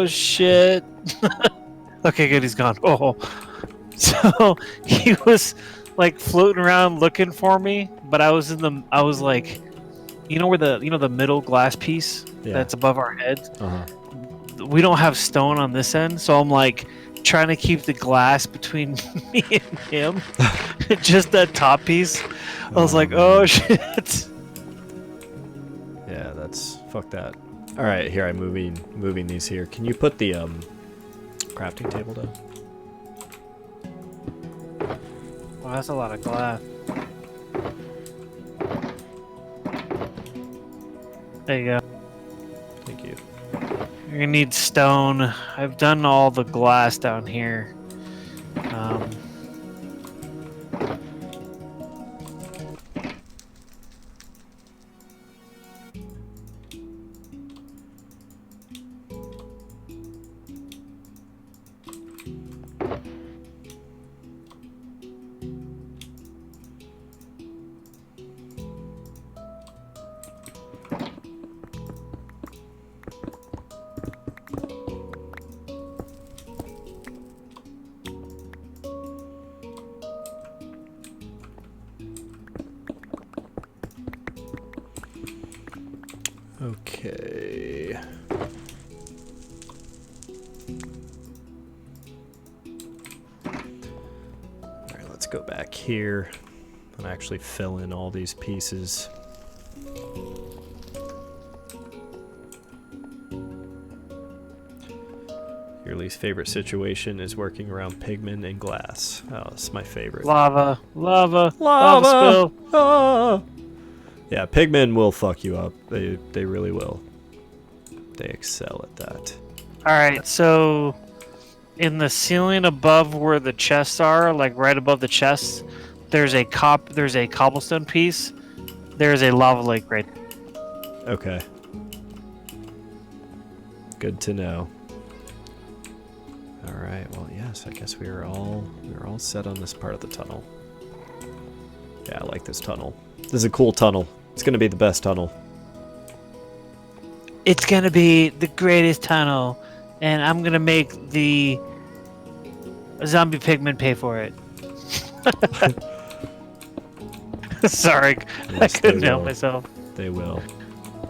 shit! Okay, good. He's gone. Oh, so he was like floating around looking for me, but I was like, you know where the middle glass piece that's above our heads. We don't have stone on this end, so I'm like trying to keep the glass between me and him. Just that top piece. I was like, oh shit. Yeah, fuck that. All right, here I'm moving these here. Can you put the crafting table down? Well, that's a lot of glass. There you go. Thank you. You're gonna need stone. I've done all the glass down here. Okay. let's go back here and actually fill in all these pieces. Your least favorite situation is working around pigment and glass. Oh, it's my favorite. Lava Lava! spill. Ah! Yeah, pigmen will fuck you up. They really will. They excel at that. All right, so in the ceiling above where the chests are, like right above the chests, there's a cobblestone piece. There's a lava lake right there. Okay. Good to know. All right. Well, yes. I guess we're all set on this part of the tunnel. Yeah, I like this tunnel. This is a cool tunnel. It's gonna be the best tunnel. It's gonna be the greatest tunnel, and I'm gonna make the zombie pigmen pay for it. Sorry, Yes, I couldn't they help will. myself. They will.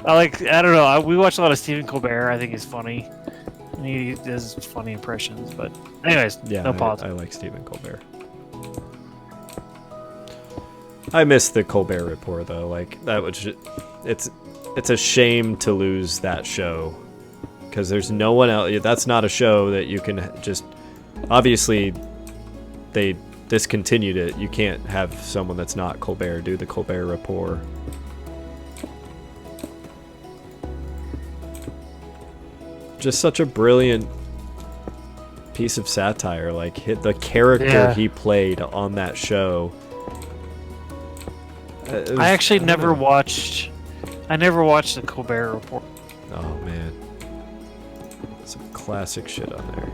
I don't know. We watch a lot of Stephen Colbert. I think he's funny. And he does funny impressions. But anyways, Yeah, no pause. I like Stephen Colbert. I miss the Colbert Report though. Like that was just, it's a shame to lose that show because there's no one else. That's not a show that you can just. Obviously, they discontinued it. You can't have someone that's not Colbert do the Colbert Report. Just such a brilliant piece of satire. Like the character he played on that show. I actually never watched. I never watched the Colbert Report. Oh man, some classic shit on there.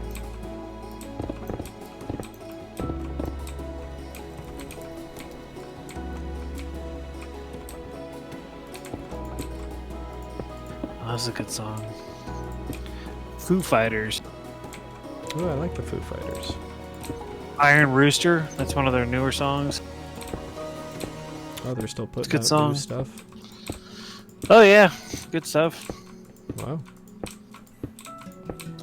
Oh, that was a good song. Foo Fighters. Oh, I like the Foo Fighters. Iron Rooster. That's one of their newer songs. Oh, they're still putting good out song. new stuff. Oh yeah, good stuff. Wow.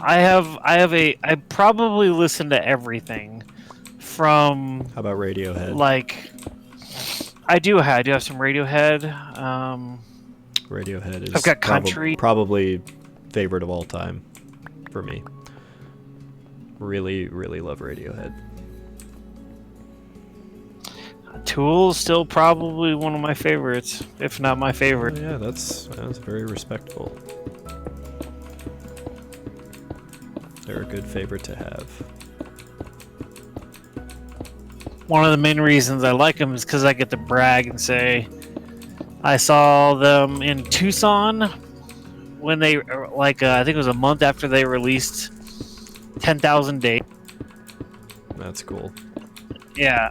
I probably listen to everything from How about Radiohead? like I do have some Radiohead. Radiohead is I've got country. probably favorite of all time for me. Really, really love Radiohead. Tool's still probably one of my favorites, if not my Oh, favorite. yeah, that's very respectable. They're a good favorite to have. One of the main reasons I like them is because I get to brag and say I saw them in Tucson when they I think it was a month after they released 10,000 Days. That's cool. Yeah.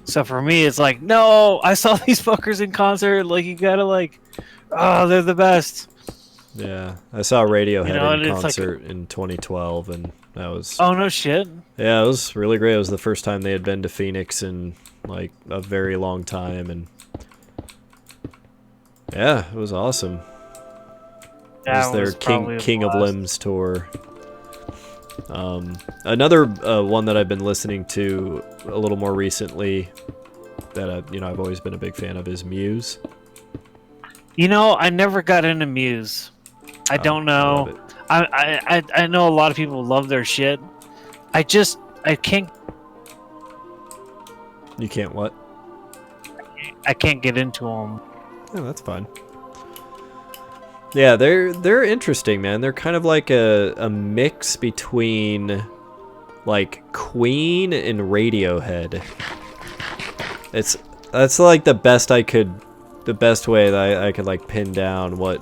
So for me, it's like, no, I saw these fuckers in concert. Like, you gotta oh, they're the best. Yeah, I saw Radiohead and in it's concert in 2012, and that was Oh no shit. yeah, it was really great. It was the first time they had been to Phoenix in like a very long time, and yeah, it was awesome. It was their King of Limbs tour. Another one that I've been listening to a little more recently that I've always been a big fan of is Muse. I never got into Muse. I don't know. I know a lot of people love their shit. I can't. You can't what? I can't get into them. Yeah, that's fine. Yeah, they're interesting, man. They're kind of like a mix between like Queen and Radiohead. That's like the best way that I could like pin down what.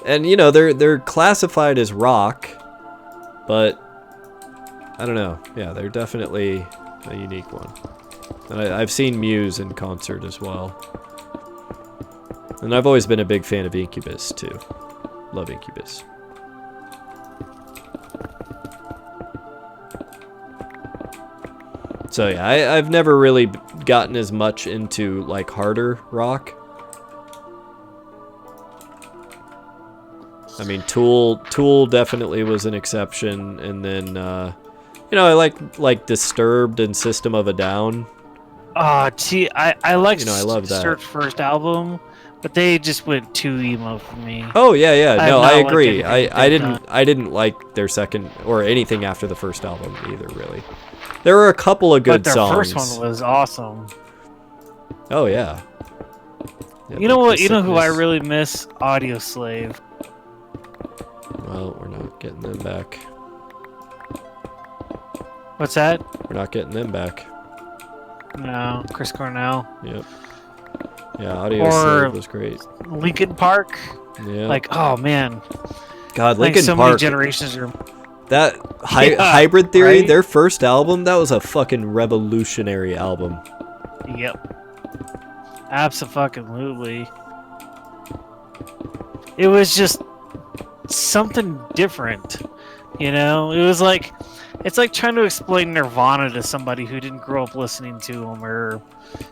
And they're classified as rock, but I don't know. Yeah, they're definitely a unique one. And I've seen Muse in concert as well. And I've always been a big fan of Incubus, too. Love Incubus. So yeah, I've never really gotten as much into like harder rock. I mean, Tool definitely was an exception, and then You know, I like Disturbed and System of a Down. See, I like I love that. Disturbed's first album, but they just went too emo for me. Oh yeah. No, I agree. I done. didn't like their second or anything after the first album either. Really, there were a couple of good But their songs. first one was awesome. Oh yeah. You know what? You know who I really miss? Audio Slave. Well, we're not getting them back. What's that? We're not getting them back. No, Chris Cornell. Yep. Yeah, Audio Slave was great. Linkin Park. Yeah. Like, oh man. God, Like Linkin so Park. many generations are. That Yeah, Hybrid Theory, right? their first album, that was a fucking revolutionary album. Yep. Absolutely. It was just something different, you know. It was like, it's like trying to explain Nirvana to somebody who didn't grow up listening to them, or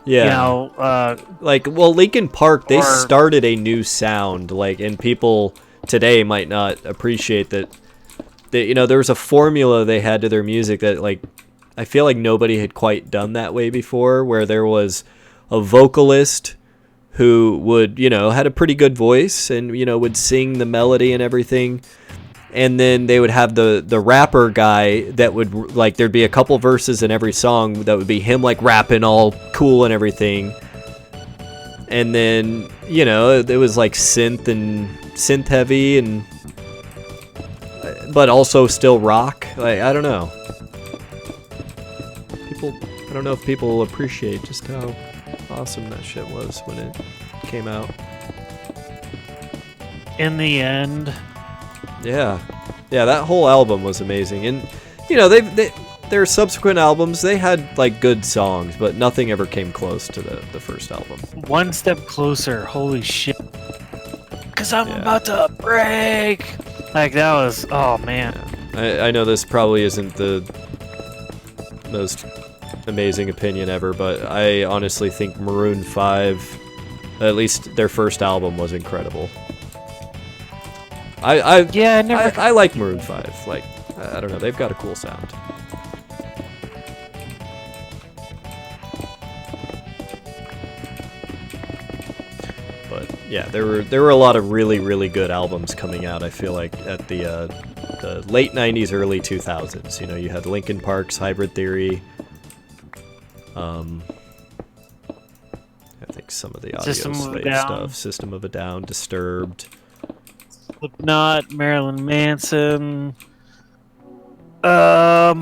Yeah. you know, well, Linkin Park, they or- started a new sound, like, and people today might not appreciate that. You know, there was a formula they had to their music that, like, I feel like nobody had quite done that way before, where there was a vocalist who would, you know, had a pretty good voice and, you know, would sing the melody and everything. And then they would have the rapper guy that would, like, there'd be a couple verses in every song that would be him, like, rapping all cool and everything. And then, you know, it was like synth heavy and but also still rock. Like, I don't know. I don't know if people will appreciate just how awesome that shit was when it came out. in the end, Yeah, that whole album was amazing, and you know their subsequent albums, they had like good songs, but nothing ever came close to the first album. One Step Closer. Holy shit! Cause I'm about to break. Like that was. Oh man. I know this probably isn't the most amazing opinion ever, but I honestly think Maroon 5, at least their first album, was incredible. I like Maroon 5. Like, I don't know, they've got a cool sound. But yeah, there were a lot of really good albums coming out. I feel like at the late '90s, early 2000s. You know, you had Linkin Park's Hybrid Theory. I think some of the Audio Slave stuff, System of a Down, Disturbed. Slipknot, Marilyn Manson. I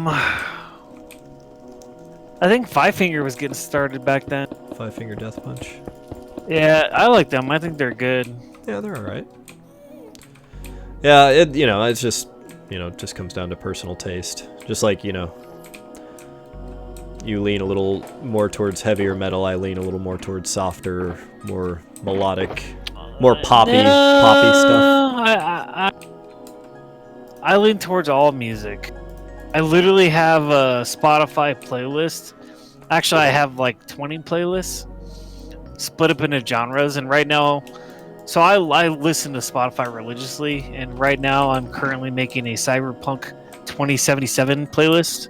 think Five Finger was getting started back then. Five Finger Death Punch. Yeah, I like them. I think they're good. Yeah, they're all right. Yeah, it's just, just comes down to personal taste. Just like, you lean a little more towards heavier metal, I lean a little more towards softer, more melodic, more poppy stuff. I lean towards all music. I literally have a Spotify playlist. Actually, I have like 20 playlists split up into genres, and right now, so I listen to Spotify religiously, and right now I'm currently making a Cyberpunk 2077 playlist.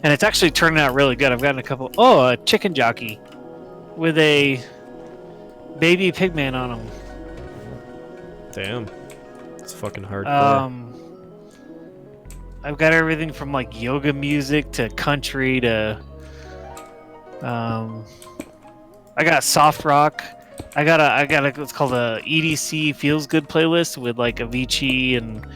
And it's actually turning out really good. I've gotten a couple. Oh, a chicken jockey with a baby pigman on him. Damn, it's fucking hardcore. I've got everything from like yoga music to country to. I got soft rock. I got a what's called a EDC feels good playlist with like Avicii and.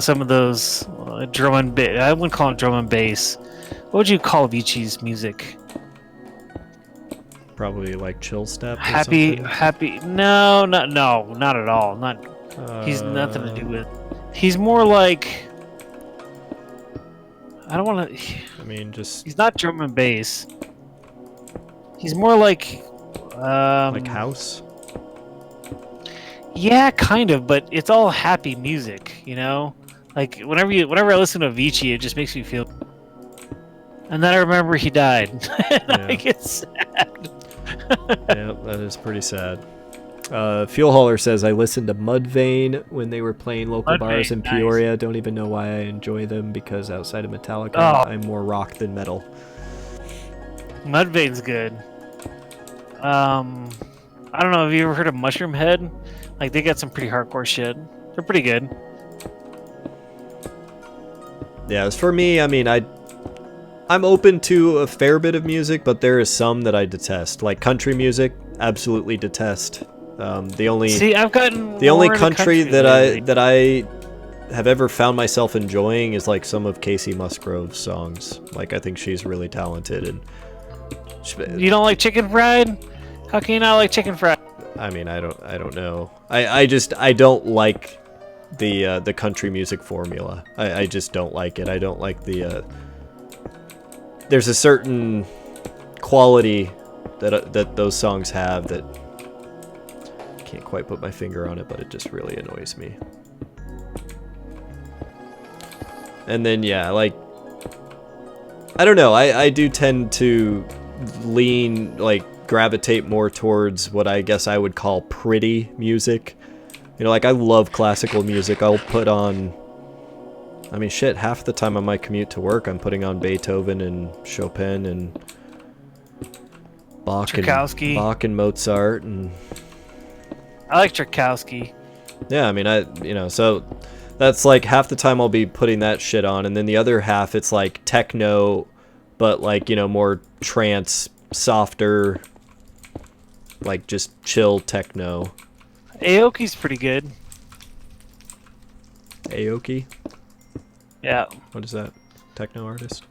Some of those drum and bass. I wouldn't call it drum and bass. What would you call Avicii's music? Probably like chill step. Happy. No, not at all. Not. He's nothing to do with. He's more like. I don't want to. I mean, just. He's not drum and bass. He's more like. Like house. Yeah, kind of, but it's all happy music, Like whenever I listen to Avicii, it just makes me feel. And then I remember he died, and I get sad. Yeah, that is pretty sad. Fuel Hauler says, I listened to Mudvayne when they were playing local bars in nice. Peoria. Don't even know why I enjoy them because outside of Metallica, I'm more rock than metal. Mudvayne's good. I don't know. Have you ever heard of Mushroom Head? Like, they got some pretty hardcore shit. They're pretty good. Yeah, as for me, I mean, I'm open to a fair bit of music, but there is some that I detest. Like country music, absolutely detest. The only country that I have ever found myself enjoying is like some of Casey Musgrove's songs. Like, I think she's really talented. And you don't like chicken fried? How can you not like chicken fried? I mean, I don't know. I don't like the country music formula. I just don't like it. I don't like the there's a certain quality that those songs have that I can't quite put my finger on it, but it just really annoys me. And then yeah, like, I don't know, I do tend to gravitate more towards what I guess I would call pretty music. You know, like, I love classical music. I'll put on, I mean, shit, half the time on my commute to work, I'm putting on Beethoven and Chopin and Bach and Mozart. And I like Tchaikovsky. yeah, I mean, so that's like half the time I'll be putting that shit on, and then the other half it's like techno, but like, you know, more trance, softer, like just chill techno. Aoki's pretty good. Aoki? Yeah. What is that? Techno artist?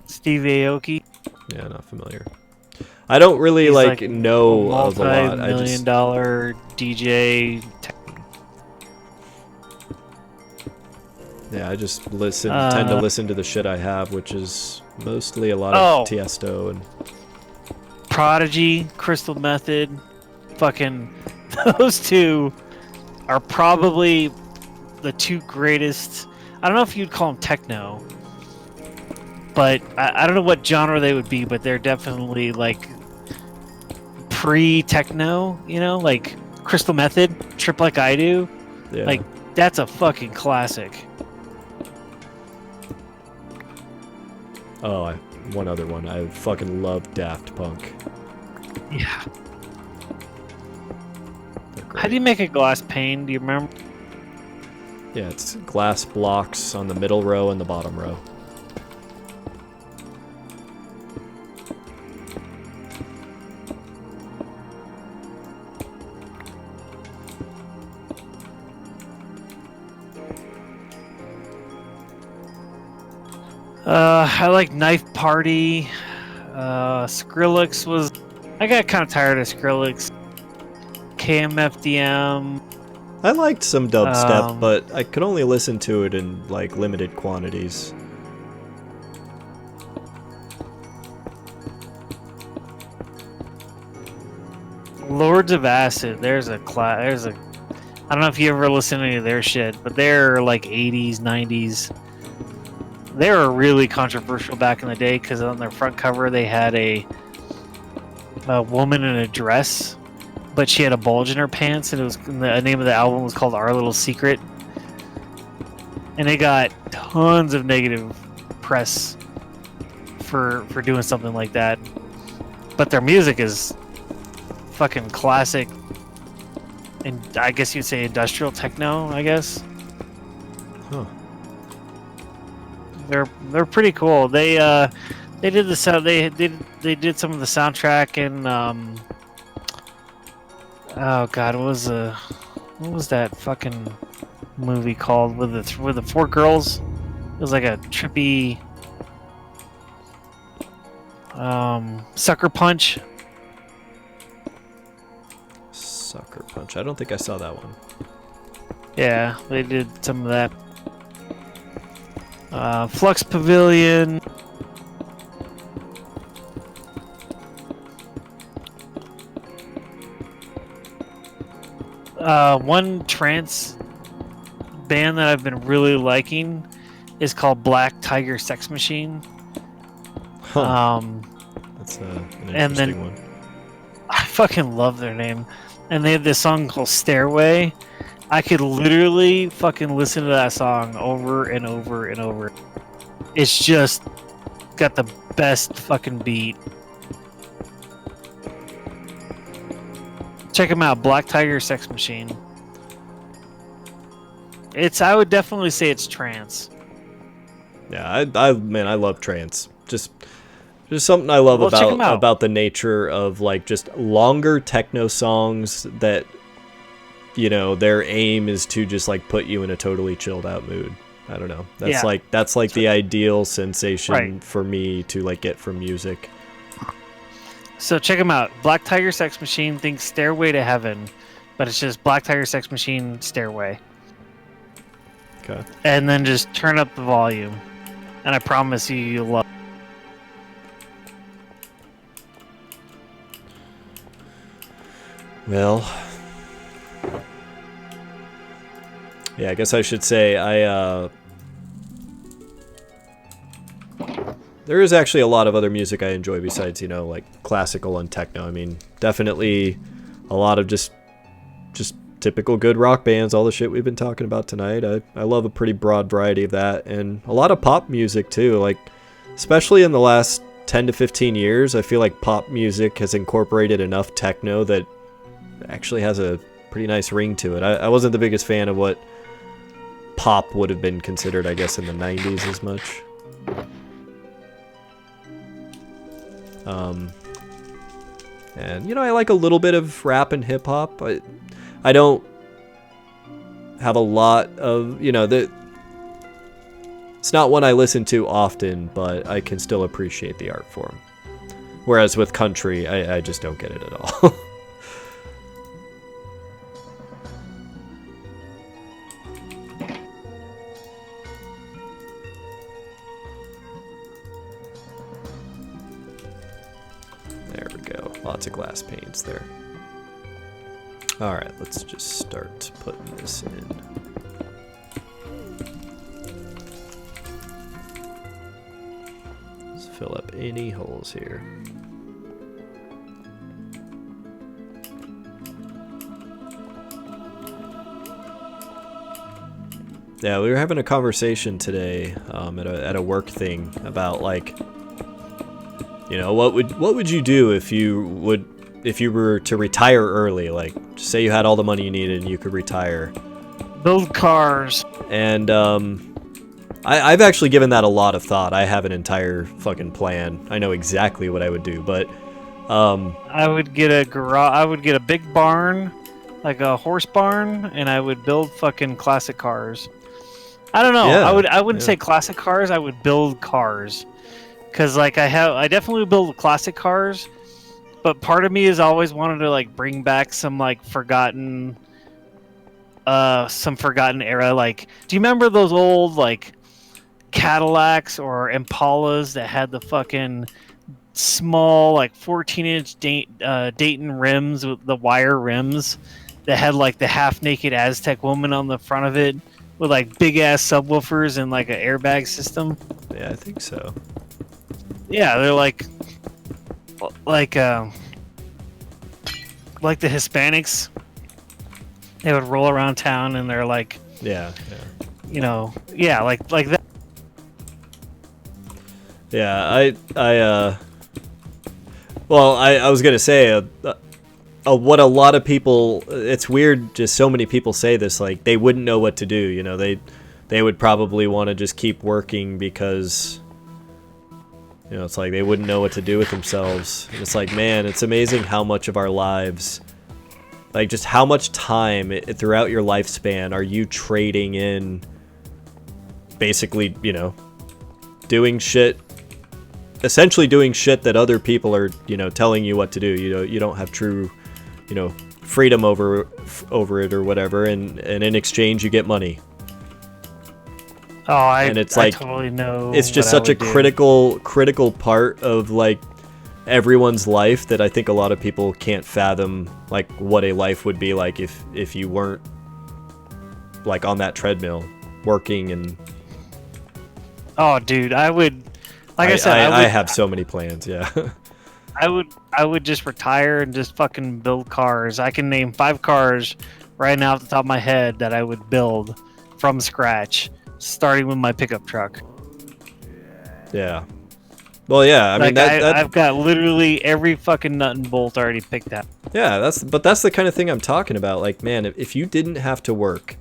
Steve Aoki. Yeah, not familiar. I don't really He's like know of a lot. $multi-million DJ. Yeah, I just tend to listen to the shit I have, which is mostly a lot of Tiesto and Prodigy, Crystal Method, fucking those two are probably the two greatest. I don't know if you'd call them techno, but I don't know what genre they would be, but they're definitely like pre-techno, you know, like Crystal Method, Trip Like I Do. Yeah. Like, that's a fucking classic. Oh, one other one. I fucking love Daft Punk. Yeah. How do you make a glass pane? Do you remember? Yeah, it's glass blocks on the middle row and the bottom row. I like Knife Party. Skrillex was... I got kind of tired of Skrillex. KMFDM. I liked some dubstep, but I could only listen to it in like limited quantities. Lords of Acid. There's a I don't know if you ever listened to any of their shit, but they're like 80s, 90s. They were really controversial back in the day because on their front cover they had a woman in a dress, but she had a bulge in her pants, and the name of the album was called Our Little Secret. And they got tons of negative press for doing something like that. But their music is fucking classic, and I guess you'd say industrial techno, I guess. Huh. They're pretty cool. They did the sound. They did some of the soundtrack and oh god, what was that fucking movie called with the four girls? It was like a trippy Sucker Punch. Sucker Punch. I don't think I saw that one. Yeah, they did some of that. Flux Pavilion. One trance band that I've been really liking is called Black Tiger Sex Machine. Huh. That's an interesting one. I fucking love their name. and they have this song called Stairway. I could literally fucking listen to that song over and over and over. It's just got the best fucking beat. Check them out, Black Tiger Sex Machine. I would definitely say it's trance. Yeah, I love trance. Just something I love about the nature of like just longer techno songs that, you know, their aim is to just like put you in a totally chilled out mood. I don't know. That's like the ideal sensation for me to like get from music. So check them out. Black Tiger Sex Machine, think Stairway to Heaven, but it's just Black Tiger Sex Machine Stairway. Okay. And then just turn up the volume. And I promise you'll love it. Well, yeah, I guess I should say there is actually a lot of other music I enjoy besides, you know, like classical and techno. I mean, definitely a lot of just typical good rock bands, all the shit we've been talking about tonight. I love a pretty broad variety of that, and a lot of pop music too. Like, especially in the last 10 to 15 years, I feel like pop music has incorporated enough techno that actually has a pretty nice ring to it. I wasn't the biggest fan of what pop would have been considered, I guess, in the 90s as much. And, you know, I like a little bit of rap and hip-hop. I don't have a lot of, you know, it's not one I listen to often, but I can still appreciate the art form. Whereas with country, I just don't get it at all. There we go. Lots of glass panes there. Alright, let's just start putting this in. Let's fill up any holes here. Yeah, we were having a conversation today at a work thing about, like, you know, what would you do if you were to retire early? Like, say you had all the money you needed and you could retire. Build cars. And I've actually given that a lot of thought. I have an entire fucking plan. I know exactly what I would do, but I would get a garage. I would get a big barn, like a horse barn, and I would build fucking classic cars. I don't know. Yeah, I wouldn't say classic cars. I would build cars, because like I definitely would build classic cars. But part of me has always wanted to like bring back some like forgotten era. Like, do you remember those old like Cadillacs or Impalas that had the fucking small like 14-inch Dayton rims with the wire rims that had like the half-naked Aztec woman on the front of it with like big ass subwoofers and like an airbag system? yeah, I think so. Yeah, they're like the Hispanics. They would roll around town and they're like, Yeah. you know, yeah, like that. Yeah, well, I was gonna say, what a lot of people, it's weird, just so many people say this, like, they wouldn't know what to do, you know, they would probably want to just keep working because, you know, it's like they wouldn't know what to do with themselves. And it's like, man, it's amazing how much of our lives, like, just how much time throughout your lifespan are you trading in, basically, you know, essentially doing shit that other people are, you know, telling you what to do. You don't have true, you know, freedom over it or whatever, and in exchange you get money. Oh, I like, totally know. It's just such a critical part of like everyone's life that I think a lot of people can't fathom, like, what a life would be like if you weren't like on that treadmill working. And oh, dude, I would. Like I said, I have so many plans. Yeah. I would just retire and just fucking build cars. I can name 5 cars right now off the top of my head that I would build from scratch, starting with my pickup truck. Yeah. Well, yeah. I mean, I've got literally every fucking nut and bolt already picked out. Yeah, that's the kind of thing I'm talking about. Like, man, if you didn't have to work,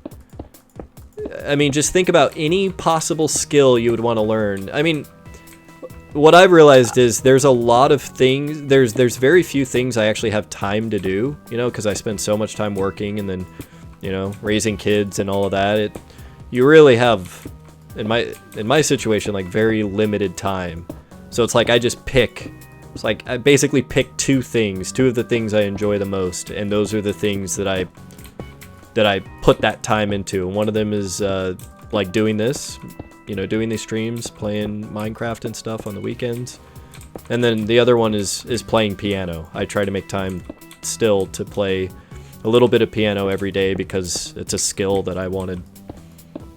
I mean, just think about any possible skill you would want to learn. I mean, what I've realized is there's a lot of things. There's very few things I actually have time to do. Because I spend so much time working and then, raising kids and all of that. You really have, in my situation, like very limited time. So it's like I just pick. It's like I basically pick 2 things, 2 of the things I enjoy the most, and those are the things that I put that time into. And one of them is like doing this, doing these streams, playing Minecraft and stuff on the weekends. And then the other one is playing piano. I try to make time still to play a little bit of piano every day because it's a skill that I wanted.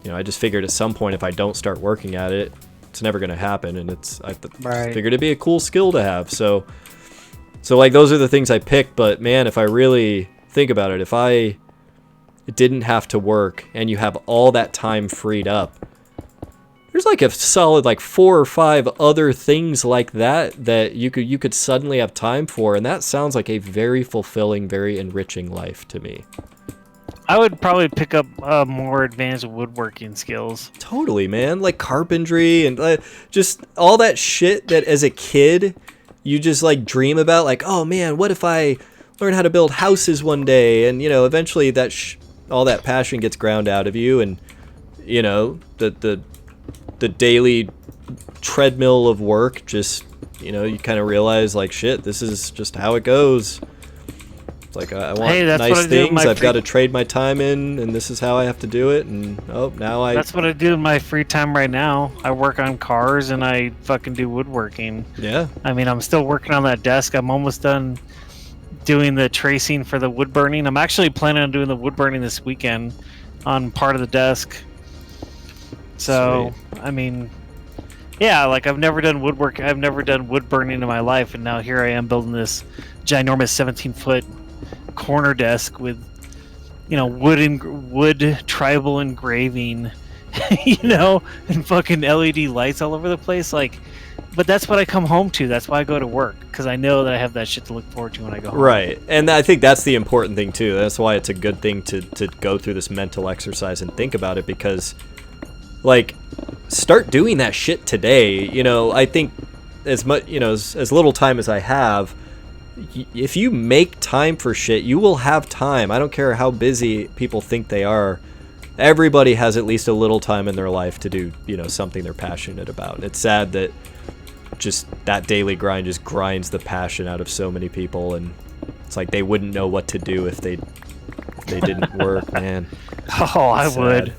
I just figured at some point if I don't start working at it, it's never going to happen, and I figured it'd be a cool skill to have. So like those are the things I picked. But man, if I really think about it, if I didn't have to work and you have all that time freed up, there's like a solid like 4 or 5 other things like that you could suddenly have time for, and that sounds like a very fulfilling, very enriching life to me. I would probably pick up more advanced woodworking skills. Totally, man. Like carpentry and just all that shit that as a kid you just like dream about. Like, oh man, what if I learn how to build houses one day? And eventually that all that passion gets ground out of you, and the daily treadmill of work just you kind of realize like, shit, this is just how it goes. It's like I want nice things. I've got to trade my time in, and this is how I have to do it. And that's what I do in my free time right now. I work on cars and I fucking do woodworking. Yeah. I mean, I'm still working on that desk. I'm almost done doing the tracing for the wood burning. I'm actually planning on doing the wood burning this weekend on part of the desk. So, sweet. I mean, yeah, like I've never done woodwork. I've never done wood burning in my life, and now here I am building this ginormous 17-foot corner desk with wood tribal engraving and fucking LED lights all over the place. Like, but that's what I come home to. That's why I go to work, because I know that I have that shit to look forward to when I go home. Right. And I think that's the important thing too. That's why it's a good thing to go through this mental exercise and think about it, because like, start doing that shit today. I think as much as little time as I have, if you make time for shit, you will have time. I don't care how busy people think they are. Everybody has at least a little time in their life to do, something they're passionate about. It's sad that just that daily grind just grinds the passion out of so many people, and it's like they wouldn't know what to do if they didn't work, man. Oh, I would.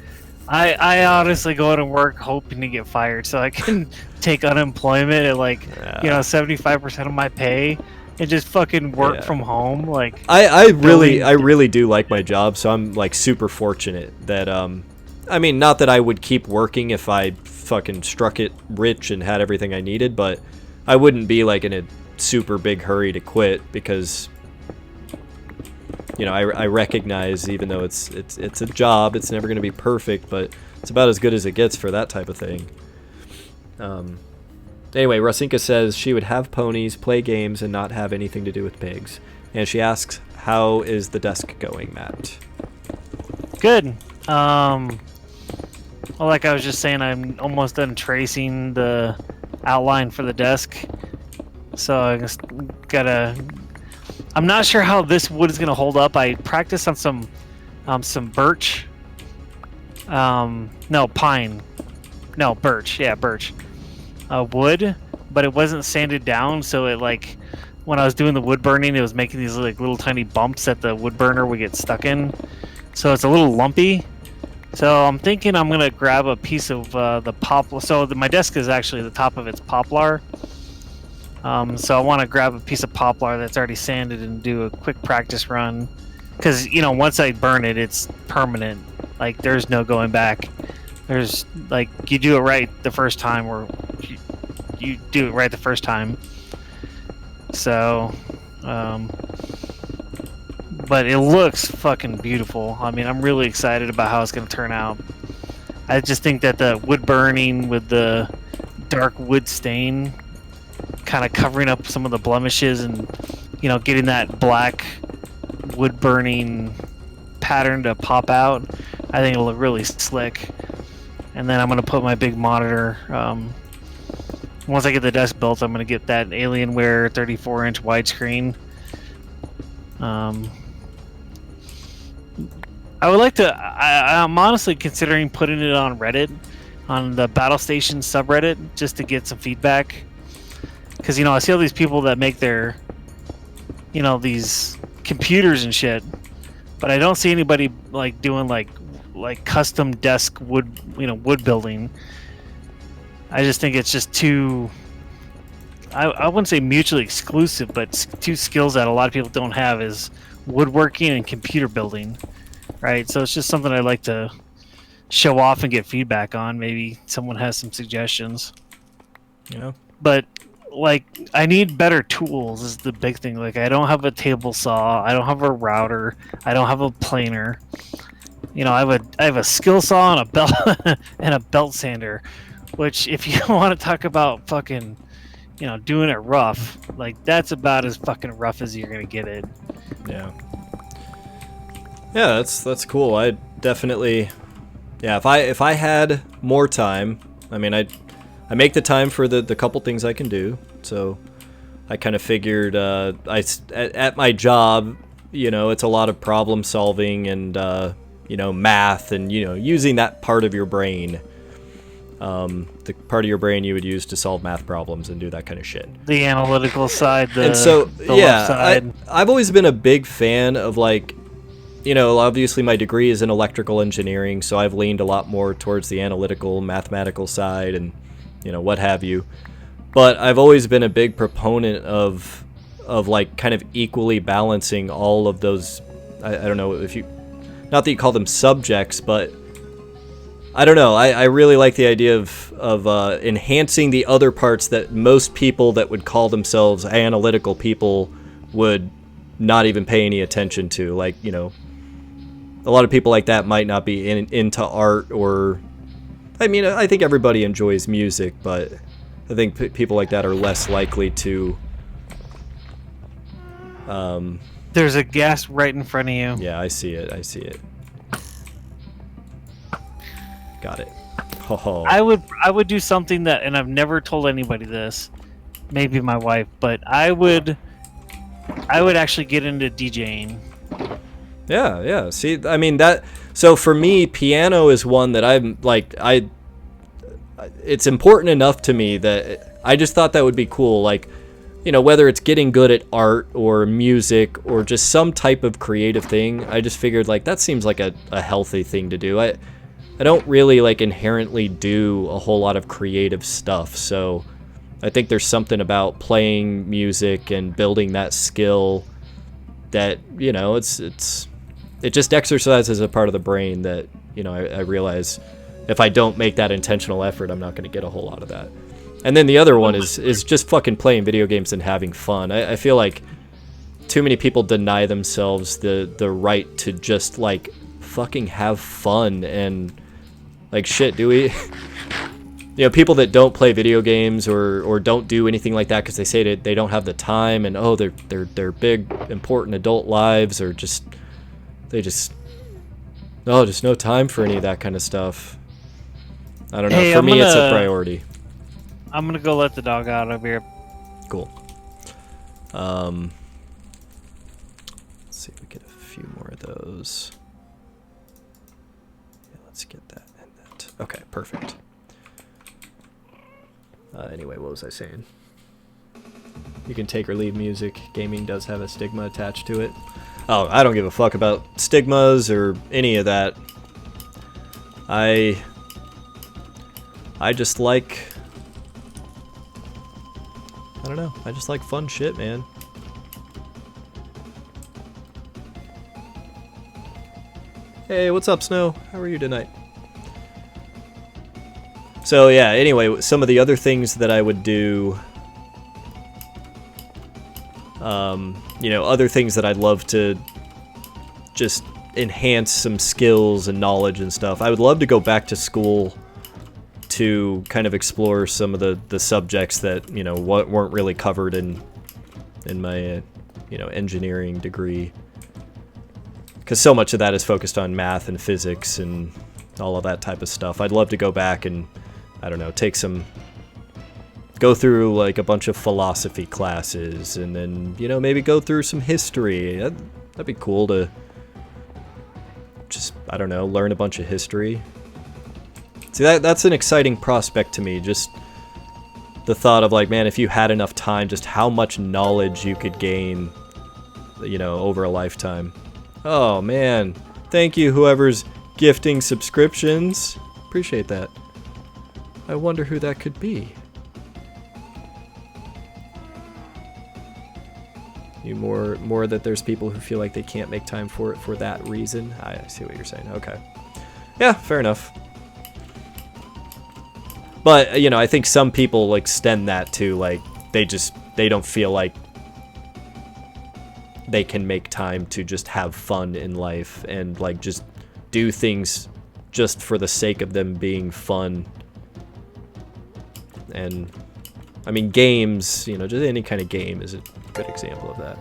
I honestly go out and work hoping to get fired so I can take unemployment at 75% of my pay and just fucking work from home. Like, I really do like my job, so I'm like super fortunate that I mean, not that I would keep working if I fucking struck it rich and had everything I needed, but I wouldn't be like in a super big hurry to quit, because I recognize, even though it's a job, it's never going to be perfect, but it's about as good as it gets for that type of thing. Anyway, Rosinka says she would have ponies, play games, and not have anything to do with pigs. And she asks, how is the desk going, Matt? Good. Well, like I was just saying, I'm almost done tracing the outline for the desk. So I just gotta... I'm not sure how this wood is gonna hold up. I practiced on some birch. No, pine. No, birch. Yeah, birch. Wood, but it wasn't sanded down, so it like when I was doing the wood burning, it was making these like little tiny bumps that the wood burner would get stuck in. So it's a little lumpy. So I'm thinking I'm gonna grab a piece of the poplar. So my desk is actually the top of its poplar. So I want to grab a piece of poplar that's already sanded and do a quick practice run, because once I burn it, it's permanent. Like, there's no going back. There's like, you do it right the first time, or you do it right the first time. So, but it looks fucking beautiful. I mean, I'm really excited about how it's going to turn out. I just think that the wood burning with the dark wood stain kind of covering up some of the blemishes and, you know, getting that black wood burning pattern to pop out, I think it'll look really slick. And then I'm going to put my big monitor. Once I get the desk built, I'm going to get that Alienware 34-inch widescreen. I would like to. I'm honestly considering putting it on Reddit, on the Battle Station subreddit, just to get some feedback. Because, you know, I see all these people that make their, you know, these computers and shit, but I don't see anybody like doing like custom desk wood, you know, wood building. I just think it's just too. I wouldn't say mutually exclusive, but two skills that a lot of people don't have is woodworking and computer building, right? So it's just something I'd like to show off and get feedback on. Maybe someone has some suggestions. You know? But, like, I need better tools is the big thing. Like, I don't have a table saw. I don't have a router. I don't have a planer. You know, I have a skill saw and a belt and a belt sander, which, if you want to talk about fucking, you know, doing it rough, like, that's about as fucking rough as you're gonna get it. Yeah. Yeah, that's cool. I definitely, yeah. If I had more time, I mean, I make the time for the couple things I can do. So I kind of figured at my job, you know, it's a lot of problem solving and you know, math and, you know, using that part of your brain. The part of your brain you would use to solve math problems and do that kind of shit. The analytical side, and so the yeah, left side. I've always been a big fan of, like, you know, obviously my degree is in electrical engineering, so I've leaned a lot more towards the analytical, mathematical side and, you know, what have you. But I've always been a big proponent of like kind of equally balancing all of those. I don't know if you, not that you call them subjects, but I don't know. I really like the idea of enhancing the other parts that most people that would call themselves analytical people would not even pay any attention to. Like, you know, a lot of people like that might not be into art, or, I mean, I think everybody enjoys music, but I think people like that are less likely to. There's a gas right in front of you. Yeah, I see it. Got it. Oh. I would do something that, and I've never told anybody this, maybe my wife, but I would actually get into DJing. Yeah. See, I mean that. So for me, piano is one that I'm like, it's important enough to me that I just thought that would be cool. Like, you know, whether it's getting good at art or music or just some type of creative thing, I just figured, like, that seems like a healthy thing to do. I don't really, like, inherently do a whole lot of creative stuff, so I think there's something about playing music and building that skill that, you know, it just exercises a part of the brain that, you know, I realize if I don't make that intentional effort, I'm not going to get a whole lot of that. And then the other one is just fucking playing video games and having fun. I feel like too many people deny themselves the right to just, like, fucking have fun. And, like, shit, do we? You know, people that don't play video games or don't do anything like that because they say that they don't have the time, and they're big important adult lives, or just just no time for any of that kind of stuff. I don't know. Hey, for me, it's a priority. I'm gonna go let the dog out over here. Cool. Let's see if we get a few more of those. Yeah, let's get that and that. Okay, perfect. Anyway, what was I saying? You can take or leave music. Gaming does have a stigma attached to it. Oh, I don't give a fuck about stigmas or any of that. I just like, I don't know. I just like fun shit, man. Hey, what's up, Snow? How are you tonight? So yeah, anyway, some of the other things that I would do You know, other things that I'd love to just enhance some skills and knowledge and stuff. I would love to go back to school to kind of explore some of the subjects that, you know, weren't really covered in my, you know, engineering degree. Because so much of that is focused on math and physics and all of that type of stuff. I'd love to go back and, I don't know, go through like a bunch of philosophy classes and then, you know, maybe go through some history. That'd be cool to just, I don't know, learn a bunch of history. See, that's an exciting prospect to me, just the thought of like, man, if you had enough time, just how much knowledge you could gain, you know, over a lifetime. Oh man, thank you whoever's gifting subscriptions. Appreciate that. I wonder who that could be. You more that there's people who feel like they can't make time for it for that reason. I see what you're saying. Okay. Yeah, fair enough. But, you know, I think some people extend that to, like, they don't feel like they can make time to just have fun in life and, like, just do things just for the sake of them being fun. And, I mean, games, you know, just any kind of game is a good example of that.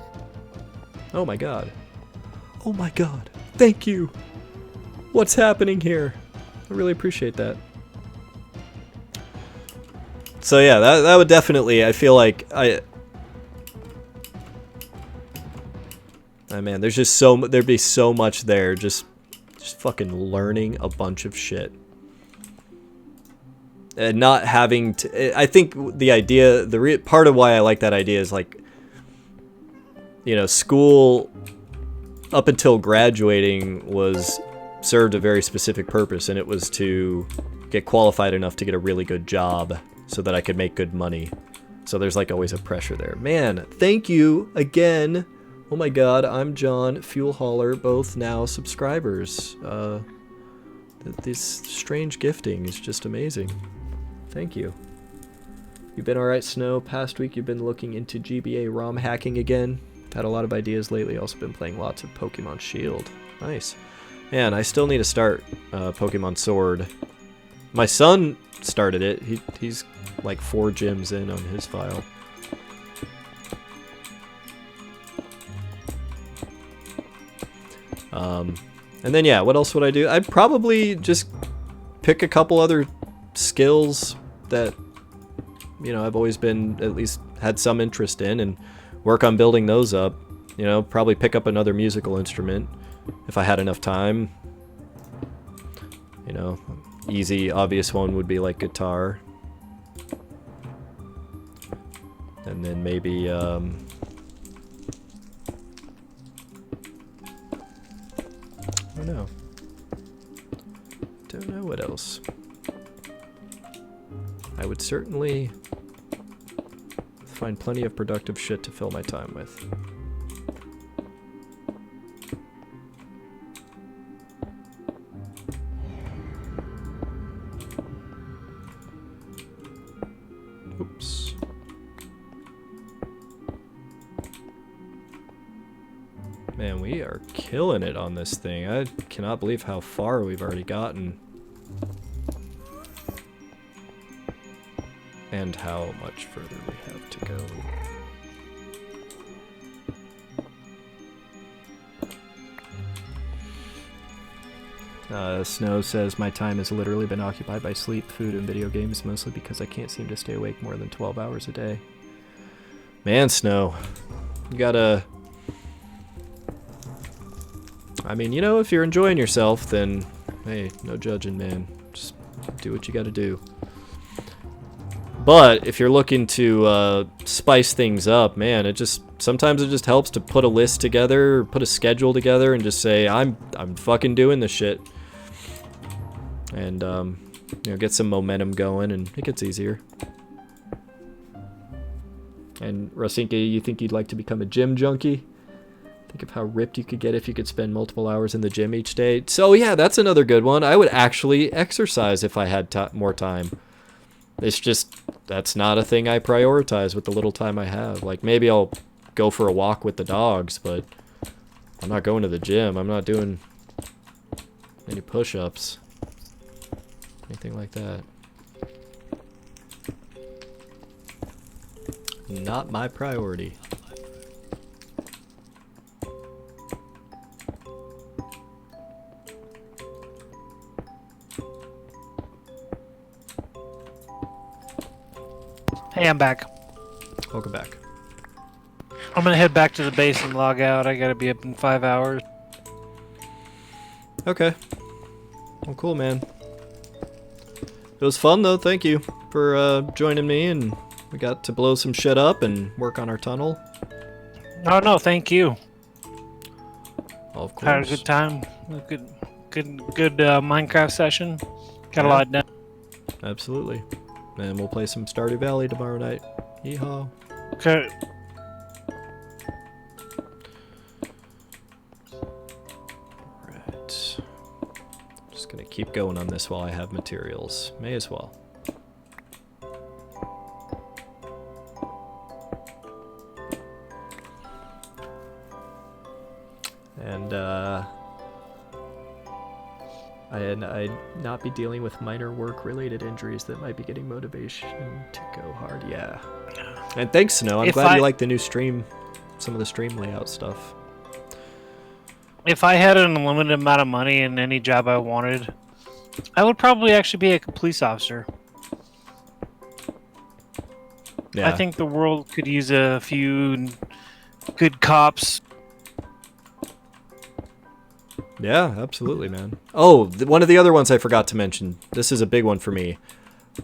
Oh my god. Oh my god. Thank you. What's happening here? I really appreciate that. So yeah, that would definitely, I feel like oh man, there's just there'd be so much there, just fucking learning a bunch of shit. And not having to, I think the idea, part of why I like that idea is like, you know, school up until graduating served a very specific purpose, and it was to get qualified enough to get a really good job so that I could make good money. So there's like always a pressure there. Man, thank you again. Oh my god, I'm John, Fuel Hauler, both now subscribers. This strange gifting is just amazing. Thank you. You've been alright, Snow? Past week you've been looking into GBA ROM hacking again. Had a lot of ideas lately. Also been playing lots of Pokemon Shield. Nice. Man, I still need to start Pokemon Sword. My son started it. He's like 4 gyms in on his file. And then yeah, what else would I do? I'd probably just pick a couple other skills that, you know, I've always been, at least had some interest in, and work on building those up. You know, probably pick up another musical instrument if I had enough time. You know, easy, obvious one would be like guitar. And then maybe, I don't know. Don't know what else. I would certainly find plenty of productive shit to fill my time with. Oops. Man, we are killing it on this thing. I cannot believe how far we've already gotten. And how much further we have to go. Snow says, my time has literally been occupied by sleep, food, and video games, mostly because I can't seem to stay awake more than 12 hours a day. Man, Snow, you gotta... I mean, you know, if you're enjoying yourself, then, hey, no judging, man. Just do what you gotta do. But if you're looking to spice things up, man, sometimes it just helps to put a list together, put a schedule together, and just say, I'm fucking doing this shit. And you know, get some momentum going, and it gets easier. And Rosinka, you think you'd like to become a gym junkie? Think of how ripped you could get if you could spend multiple hours in the gym each day. So yeah, that's another good one. I would actually exercise if I had more time. It's just, that's not a thing I prioritize with the little time I have. Like, maybe I'll go for a walk with the dogs, but I'm not going to the gym. I'm not doing any push-ups, anything like that. Not my priority. Hey, I'm back. Welcome back. I'm gonna head back to the base and log out. I gotta be up in 5 hours. Okay. Well, cool, man. It was fun, though. Thank you for joining me, and we got to blow some shit up and work on our tunnel. Oh no, thank you. Well, of course. Had a good time. Good Minecraft session. Got a lot done. Absolutely. And we'll play some Stardew Valley tomorrow night. Yeehaw. Okay. Right. Just gonna keep going on this while I have materials. May as well. And I'd not be dealing with minor work-related injuries that might be getting motivation to go hard. Yeah. And thanks, Snow. I'm glad you like the new stream, some of the stream layout stuff. If I had an unlimited amount of money in any job I wanted, I would probably actually be a police officer. Yeah. I think the world could use a few good cops. Yeah, absolutely, man. Oh, one of the other ones I forgot to mention. This is a big one for me.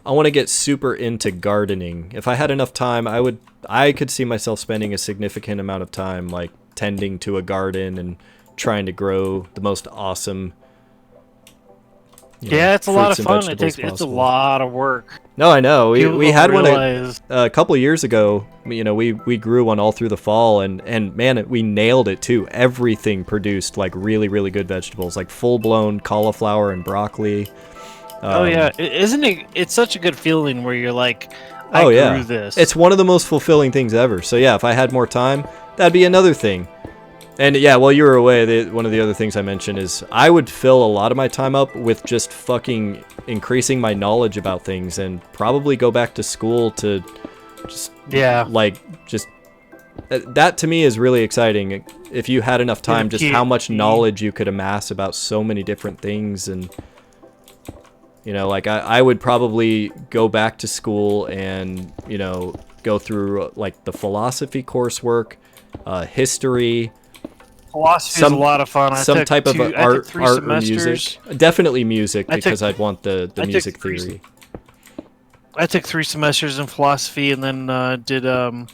I want to get super into gardening. If I had enough time, I could see myself spending a significant amount of time like tending to a garden and trying to grow the most awesome. Yeah, it's a lot of fun. It's a lot of work. No, I know. We had one a couple of years ago. You know, we grew one all through the fall, and man, we nailed it too. Everything produced like really, really good vegetables, like full-blown cauliflower and broccoli. Oh yeah, isn't it? It's such a good feeling where you're like, I grew this. It's one of the most fulfilling things ever. So yeah, if I had more time, that'd be another thing. And yeah, while you were away, one of the other things I mentioned is I would fill a lot of my time up with just fucking increasing my knowledge about things, and probably go back to school to just that to me is really exciting. If you had enough time, just how much knowledge you could amass about so many different things. And you know, like I would probably go back to school and, you know, go through like the philosophy coursework, history. Philosophy is a lot of fun. Some type of art or music. Definitely music, because I'd want the music theory. I took 3 semesters in philosophy, and then did a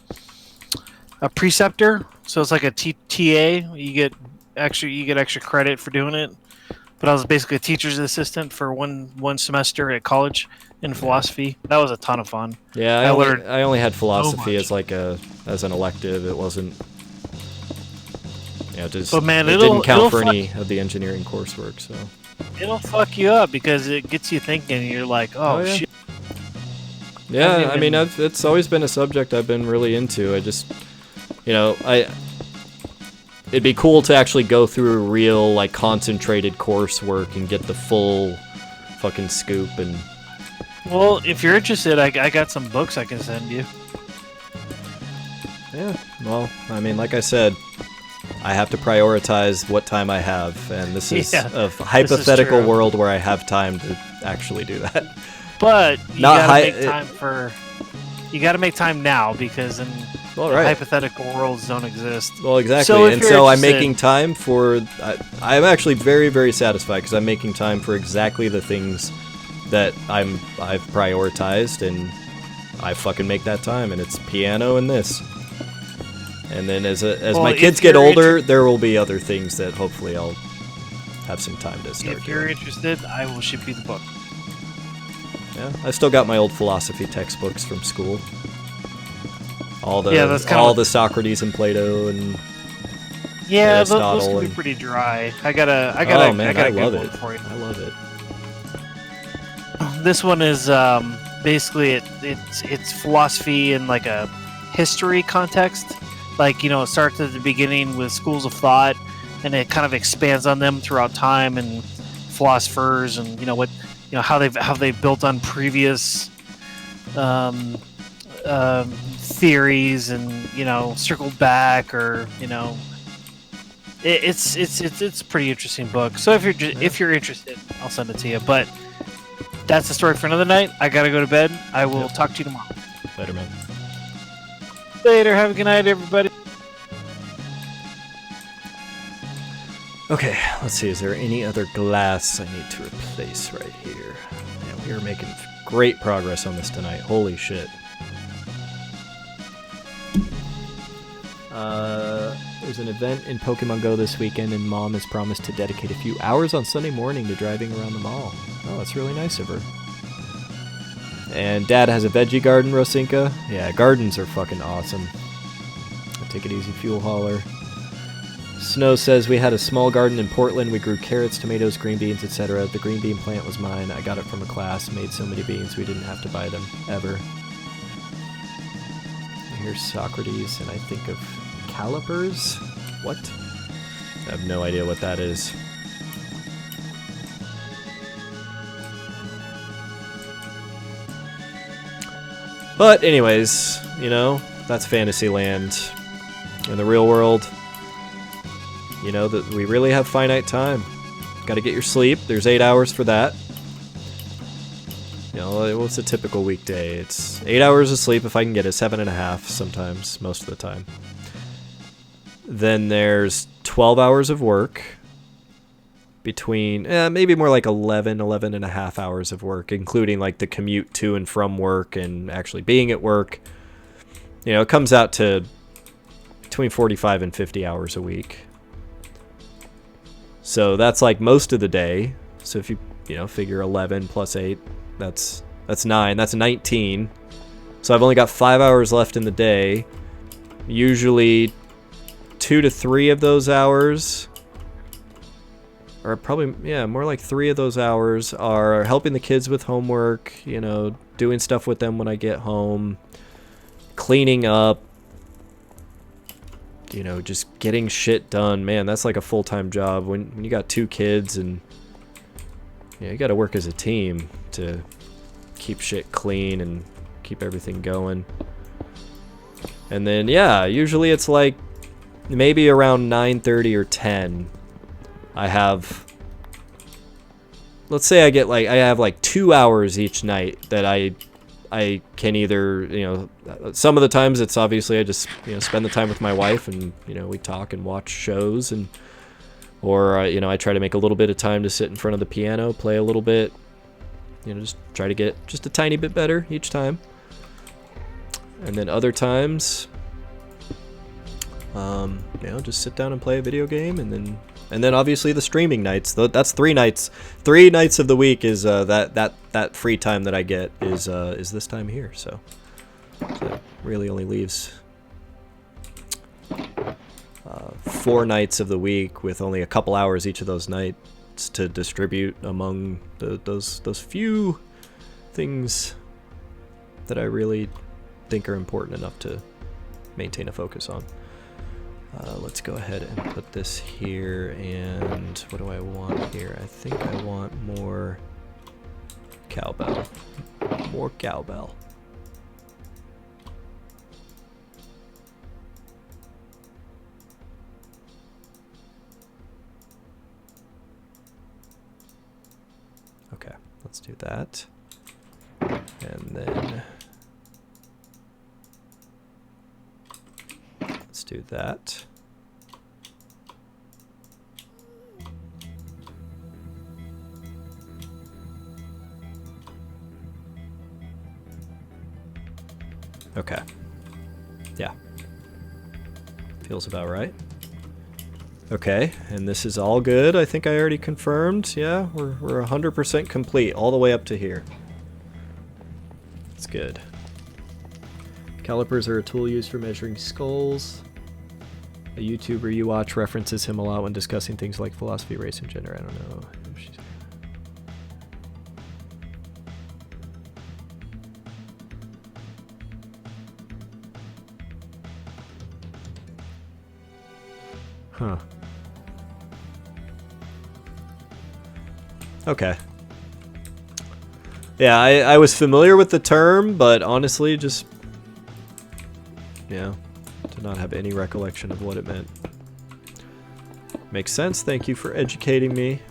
preceptor. So it's like a TA. You get extra credit for doing it. But I was basically a teacher's assistant for one semester at college in philosophy. That was a ton of fun. Yeah, I only had philosophy as an elective. It wasn't. Yeah, just. But man, it didn't count for any of the engineering coursework, so. It'll fuck you up because it gets you thinking. And you're like, oh shit. Yeah, I mean, it's always been a subject I've been really into. I just, you know, it'd be cool to actually go through real, like, concentrated coursework and get the full fucking scoop. And well, if you're interested, I got some books I can send you. Yeah, well, I mean, like I said, I have to prioritize what time I have, and this is a hypothetical world where I have time to actually do that. But you gotta make time now, because in hypothetical worlds don't exist. Well, exactly, so I'm making time for. I'm actually very, very satisfied because I'm making time for exactly the things that I've prioritized, and I fucking make that time, and it's piano and this. And then as my kids get older, there will be other things that hopefully I'll have some time to start. If you're interested, I will ship you the book. Yeah, I still got my old philosophy textbooks from school. All the Socrates and Plato and Aristotle. Those can be pretty dry. I got a love good it. one for you. I love it. This one is basically it's philosophy in like a history context. Like, it starts at the beginning with schools of thought, and it kind of expands on them throughout time, and philosophers, and how they've built on previous um, theories, and circled back, or it's a pretty interesting book. So if you're interested, I'll send it to you. But that's the story for another night. I gotta go to bed. I will talk to you tomorrow. Later, man. Later. Have a good night, everybody. Okay, let's see. Is there any other glass I need to replace right here? Man, we are making great progress on this tonight. Holy shit. There's an event in Pokemon Go this weekend, and Mom has promised to dedicate a few hours on Sunday morning to driving around the mall. Oh, that's really nice of her. And Dad has a veggie garden, Rosinka. Yeah, gardens are fucking awesome. Take it easy, fuel hauler. Snow says we had a small garden in Portland. We grew carrots, tomatoes, green beans, etc. The green bean plant was mine. I got it from a class. Made so many beans we didn't have to buy them ever. Here's Socrates, and I think of calipers. What? I have no idea what that is. But anyways, that's Fantasyland. In the real world, that we really have finite time. Got to get your sleep. There's 8 hours for that. What's a typical weekday? It's 8 hours of sleep if I can get it. 7.5 sometimes, most of the time. Then there's 12 hours of work. Between, maybe more like 11.5 hours of work, including like the commute to and from work and actually being at work. It comes out to between 45 and 50 hours a week. So that's like most of the day. So if you figure 11 plus 8, that's 9. That's 19. So I've only got 5 hours left in the day. Usually 2 to 3 of those hours, or probably, more like 3 of those hours are helping the kids with homework, doing stuff with them when I get home, cleaning up, just getting shit done. Man, that's like a full-time job when you got 2 kids, and you got to work as a team to keep shit clean and keep everything going. And then usually it's like maybe around 9:30 or 10 I have, let's say I have like 2 hours each night that I can either, some of the times it's obviously I just, spend the time with my wife, and, we talk and watch shows, or I try to make a little bit of time to sit in front of the piano, play a little bit, just try to get just a tiny bit better each time. And then other times, just sit down and play a video game, and then obviously the streaming nights. That's 3 nights. 3 nights of the week is that free time that I get is this time here. So that really only leaves 4 nights of the week with only a couple hours each of those nights to distribute among those few things that I really think are important enough to maintain a focus on. Let's go ahead and put this here, and what do I want here? I think I want more cowbell. More cowbell. Okay, let's do that. And then let's do that. Okay. Yeah. Feels about right. Okay, and this is all good. I think I already confirmed. Yeah, we're 100% complete all the way up to here. That's good. Calipers are a tool used for measuring skulls. A YouTuber you watch references him a lot when discussing things like philosophy, race, and gender. I don't know. Huh. Okay. Yeah, I was familiar with the term, but honestly, just, yeah, did not have any recollection of what it meant. Makes sense. Thank you for educating me.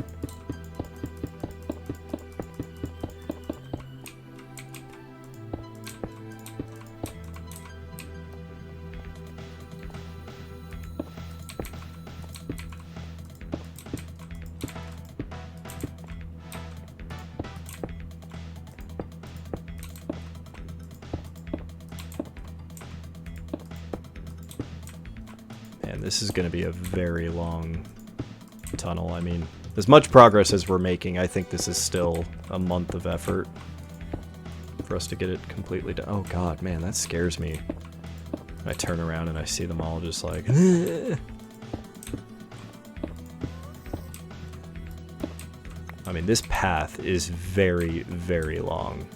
Man, this is going to be a very long tunnel. I mean, as much progress as we're making, I think this is still a month of effort for us to get it completely done. Oh god, man, that scares me. I turn around and I see them all just like... I mean, this path is very, very long.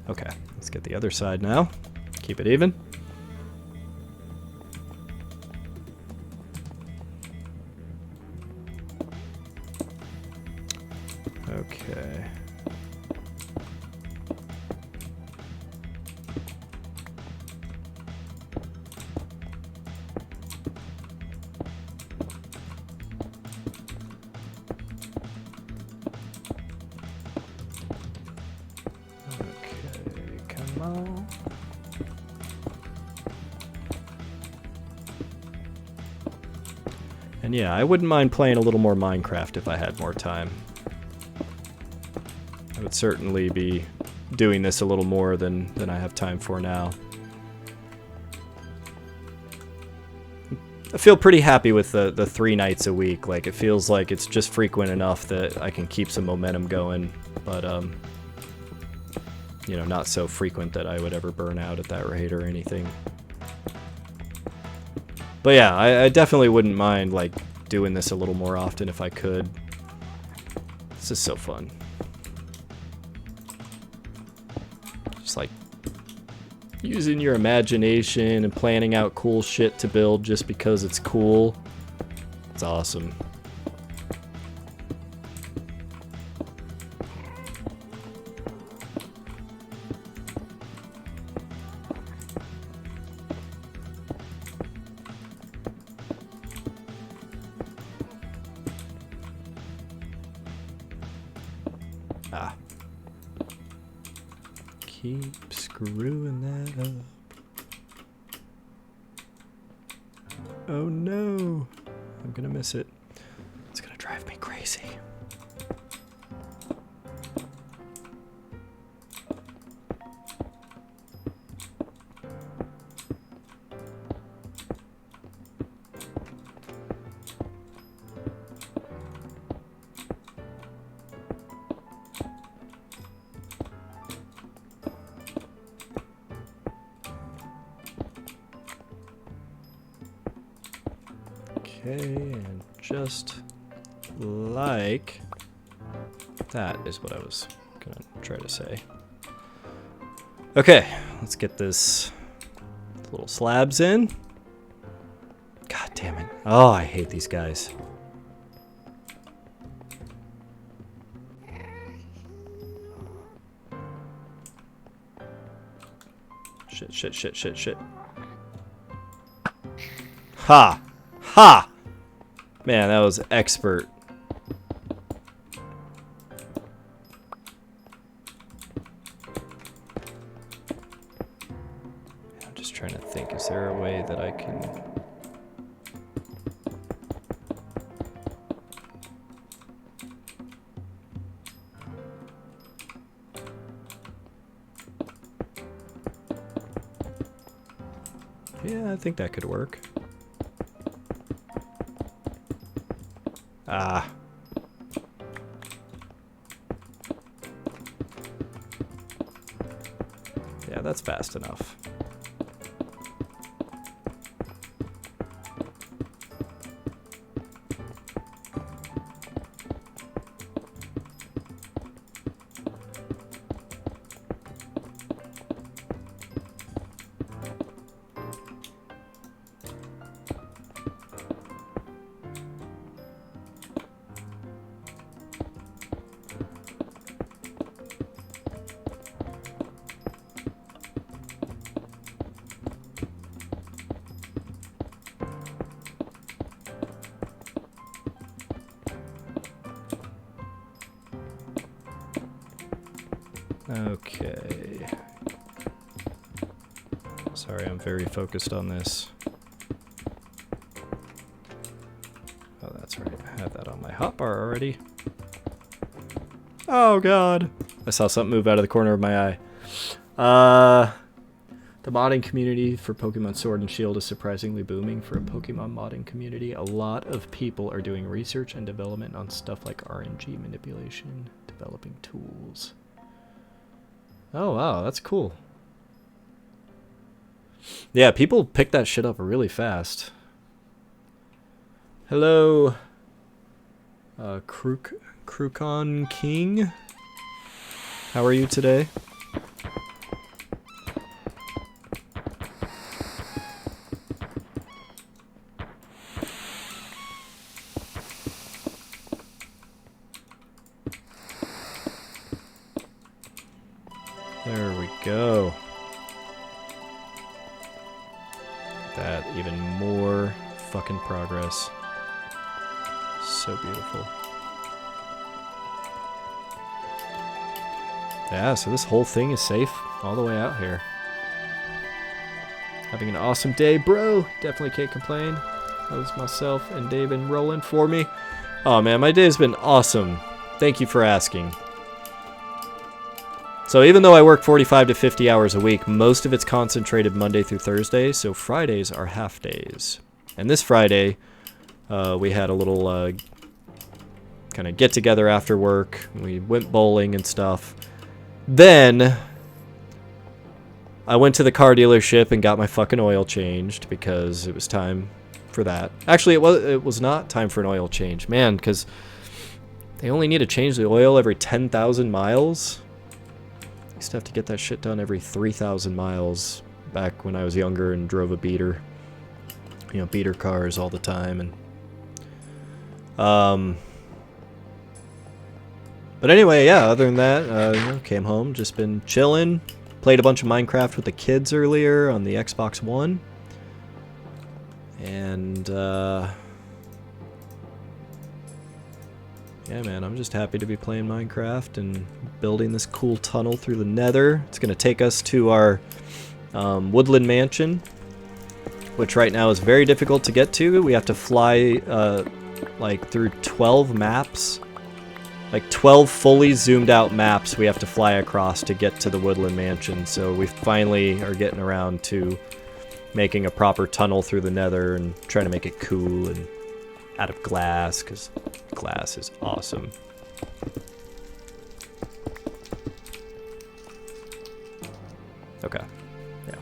Okay, let's get the other side now. Keep it even. Okay. Come on. And yeah, I wouldn't mind playing a little more Minecraft if I had more time. I would certainly be doing this a little more than I have time for now. I feel pretty happy with the 3 nights a week. Like, it feels like it's just frequent enough that I can keep some momentum going, but you know, not so frequent that I would ever burn out at that rate or anything. But yeah, I definitely wouldn't mind, like, doing this a little more often if I could. This is so fun. Just, like, using your imagination and planning out cool shit to build just because it's cool. It's awesome. Ah. Keep screwing that up. Oh no. I'm gonna miss it. It's gonna drive me crazy. Okay, and just like that is what I was gonna try to say. Okay, let's get this little slabs in. God damn it. Oh, I hate these guys. Shit, shit, shit, shit, shit. Ha! Ha! Man, that was expert. I'm just trying to think, is there a way that I can... Yeah, I think that could work. Ah. Yeah, that's fast enough. Okay. Sorry, I'm very focused on this. Oh, that's right. I have that on my hotbar already. Oh, God. I saw something move out of the corner of my eye. The modding community for Pokemon Sword and Shield is surprisingly booming for a Pokemon modding community. A lot of people are doing research and development on stuff like RNG manipulation, developing tools. Oh, wow, that's cool. Yeah, people pick that shit up really fast. Hello, Krukon King. How are you today? There we go. That even more fucking progress. So beautiful. Yeah, so this whole thing is safe all the way out here. Having an awesome day, bro. Definitely can't complain. How's myself and Dave been rolling for me? Oh man, my day's been awesome. Thank you for asking. So even though I work 45 to 50 hours a week, most of it's concentrated Monday through Thursday, so Fridays are half days. And this Friday, we had a little kind of get together after work. We went bowling and stuff. Then I went to the car dealership and got my fucking oil changed because it was time for that. Actually, it was not time for an oil change, man, because they only need to change the oil every 10,000 miles. I used to have to get that shit done every 3,000 miles back when I was younger and drove a beater. You know, beater cars all the time. And but anyway, yeah, other than that, you know, came home, just been chilling. Played a bunch of Minecraft with the kids earlier on the Xbox One. And, yeah, man, I'm just happy to be playing Minecraft and building this cool tunnel through the nether. It's going to take us to our woodland mansion, which right now is very difficult to get to. We have to fly, like, through 12 maps. Like 12 fully zoomed out maps we have to fly across to get to the woodland mansion. So we finally are getting around to making a proper tunnel through the nether and trying to make it cool and out of glass, because glass is awesome. Okay, yeah.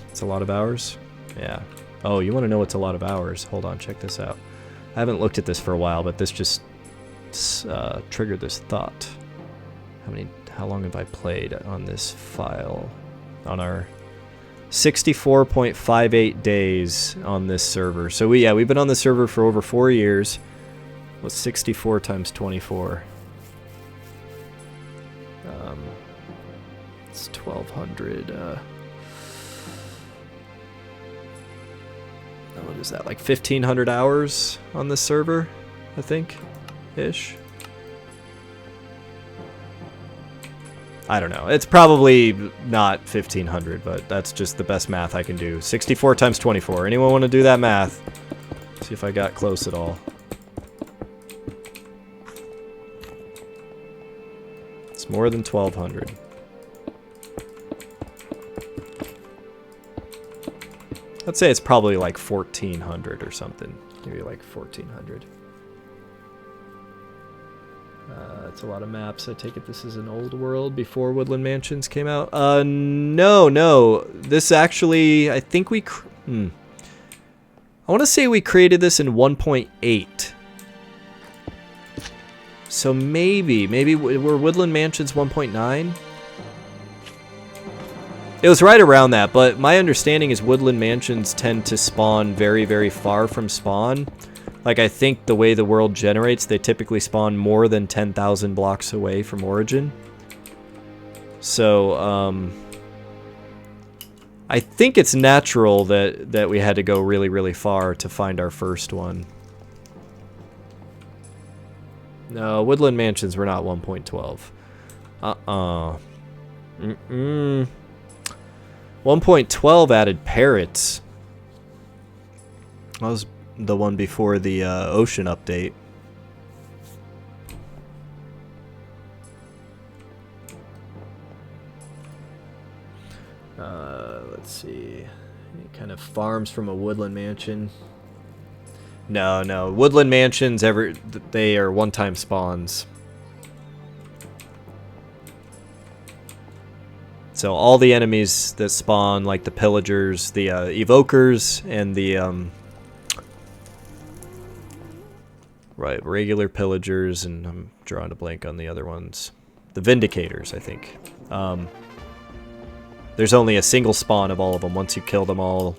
It's a lot of hours? Yeah. Oh, you want to know what's a lot of hours? Hold on, check this out. I haven't looked at this for a while, but this just triggered this thought. How long have I played on this file? On our 64.58 days on this server. So we've been on the server for over 4 years. What's 64 times 24? It's 1,200. What is that, like 1,500 hours on this server, I think, ish. I don't know. It's probably not 1,500, but that's just the best math I can do. 64 times 24. Anyone want to do that math? See if I got close at all. It's more than 1,200. Let's say it's probably like 1,400 or something. Maybe like 1,400. That's a lot of maps. I take it this is an old world before Woodland Mansions came out? No. This actually, I think I want to say we created this in 1.8. So maybe were Woodland Mansions 1.9? It was right around that, but my understanding is Woodland Mansions tend to spawn very, very far from spawn. Like, I think the way the world generates, they typically spawn more than 10,000 blocks away from origin. So, I think it's natural that we had to go really, really far to find our first one. No, Woodland Mansions were not 1.12. Mm-mm. 1.12 added parrots. That was the one before the ocean update. Let's see. Any kind of farms from a woodland mansion? No. Woodland mansions, they are one-time spawns. So all the enemies that spawn, like the pillagers, the evokers, and the regular pillagers, and I'm drawing a blank on the other ones. The vindicators, I think. There's only a single spawn of all of them. Once you kill them all,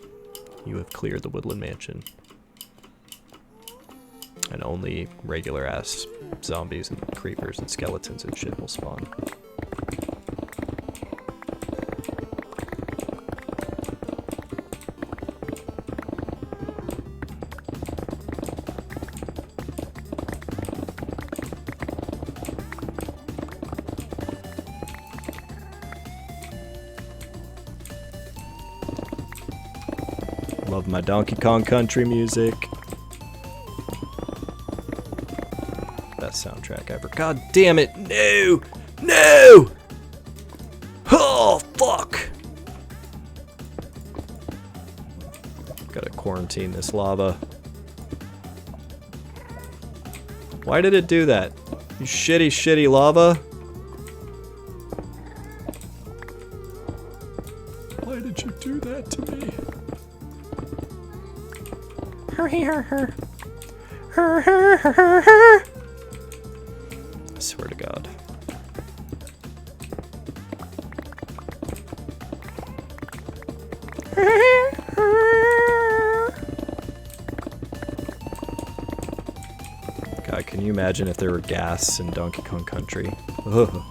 you have cleared the woodland mansion. And only regular ass zombies and creepers and skeletons and shit will spawn. Love my Donkey Kong Country music. Best soundtrack ever. God damn it! No! No! Oh, fuck! Gotta quarantine this lava. Why did it do that? You shitty, shitty lava? Why did you do that to me? I swear to God. God, can you imagine if there were gas in Donkey Kong Country? Ugh.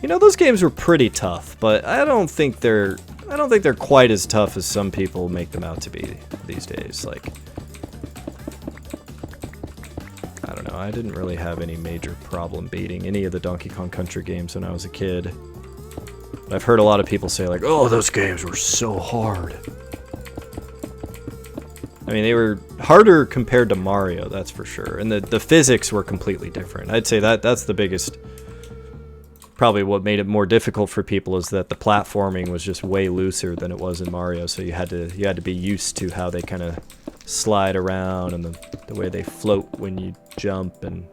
You know, those games were pretty tough, but I don't think they're quite as tough as some people make them out to be these days. Like, I don't know, I didn't really have any major problem beating any of the Donkey Kong Country games when I was a kid. But I've heard a lot of people say, like, oh, those games were so hard. I mean, they were harder compared to Mario, that's for sure. And the physics were completely different. I'd say that's the biggest... Probably what made it more difficult for people is that the platforming was just way looser than it was in Mario, so you had to be used to how they kind of slide around and the way they float when you jump and...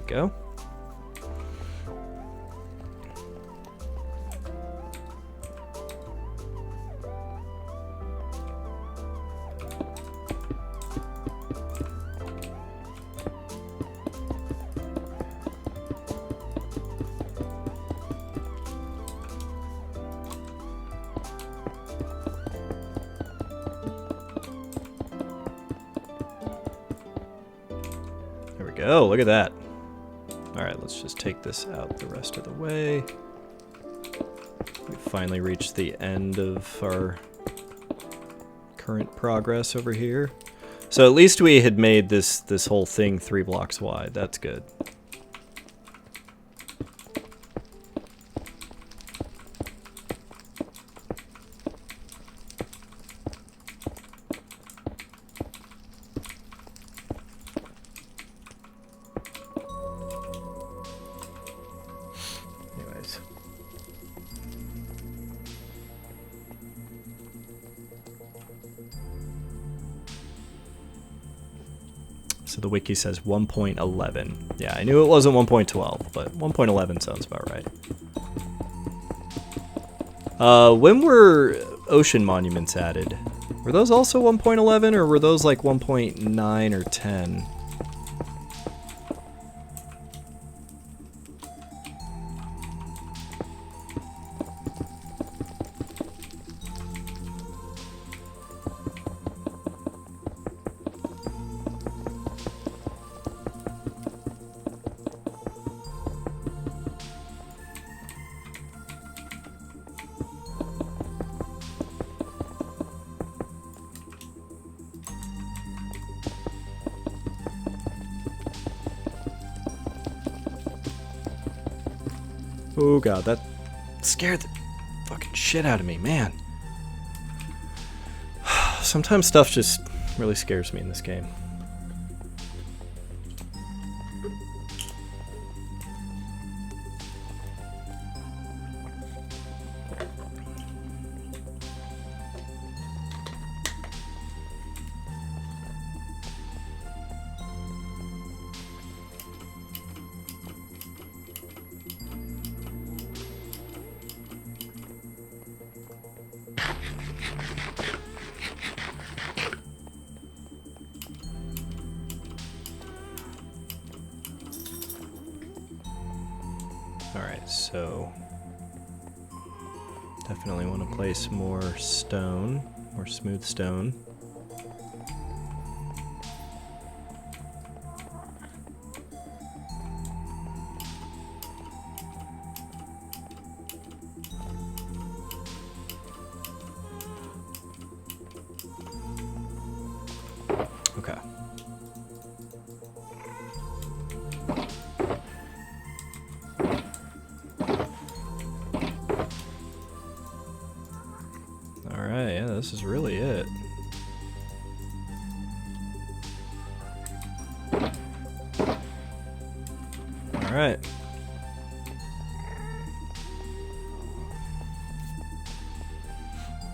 Go. There we go. Look at that. Alright, let's just take this out the rest of the way. We finally reached the end of our current progress over here. So at least we had made this whole thing 3 blocks wide. That's good. So the wiki says 1.11. Yeah, I knew it wasn't 1.12, but 1.11 sounds about right. When were ocean monuments added? Were those also 1.11, or were those like 1.9 or 10? Oh god, that scared the fucking shit out of me, man. Sometimes stuff just really scares me in this game. Alright, so definitely want to place more stone, more smooth stone. Okay. Alright, yeah, this is really it. Alright.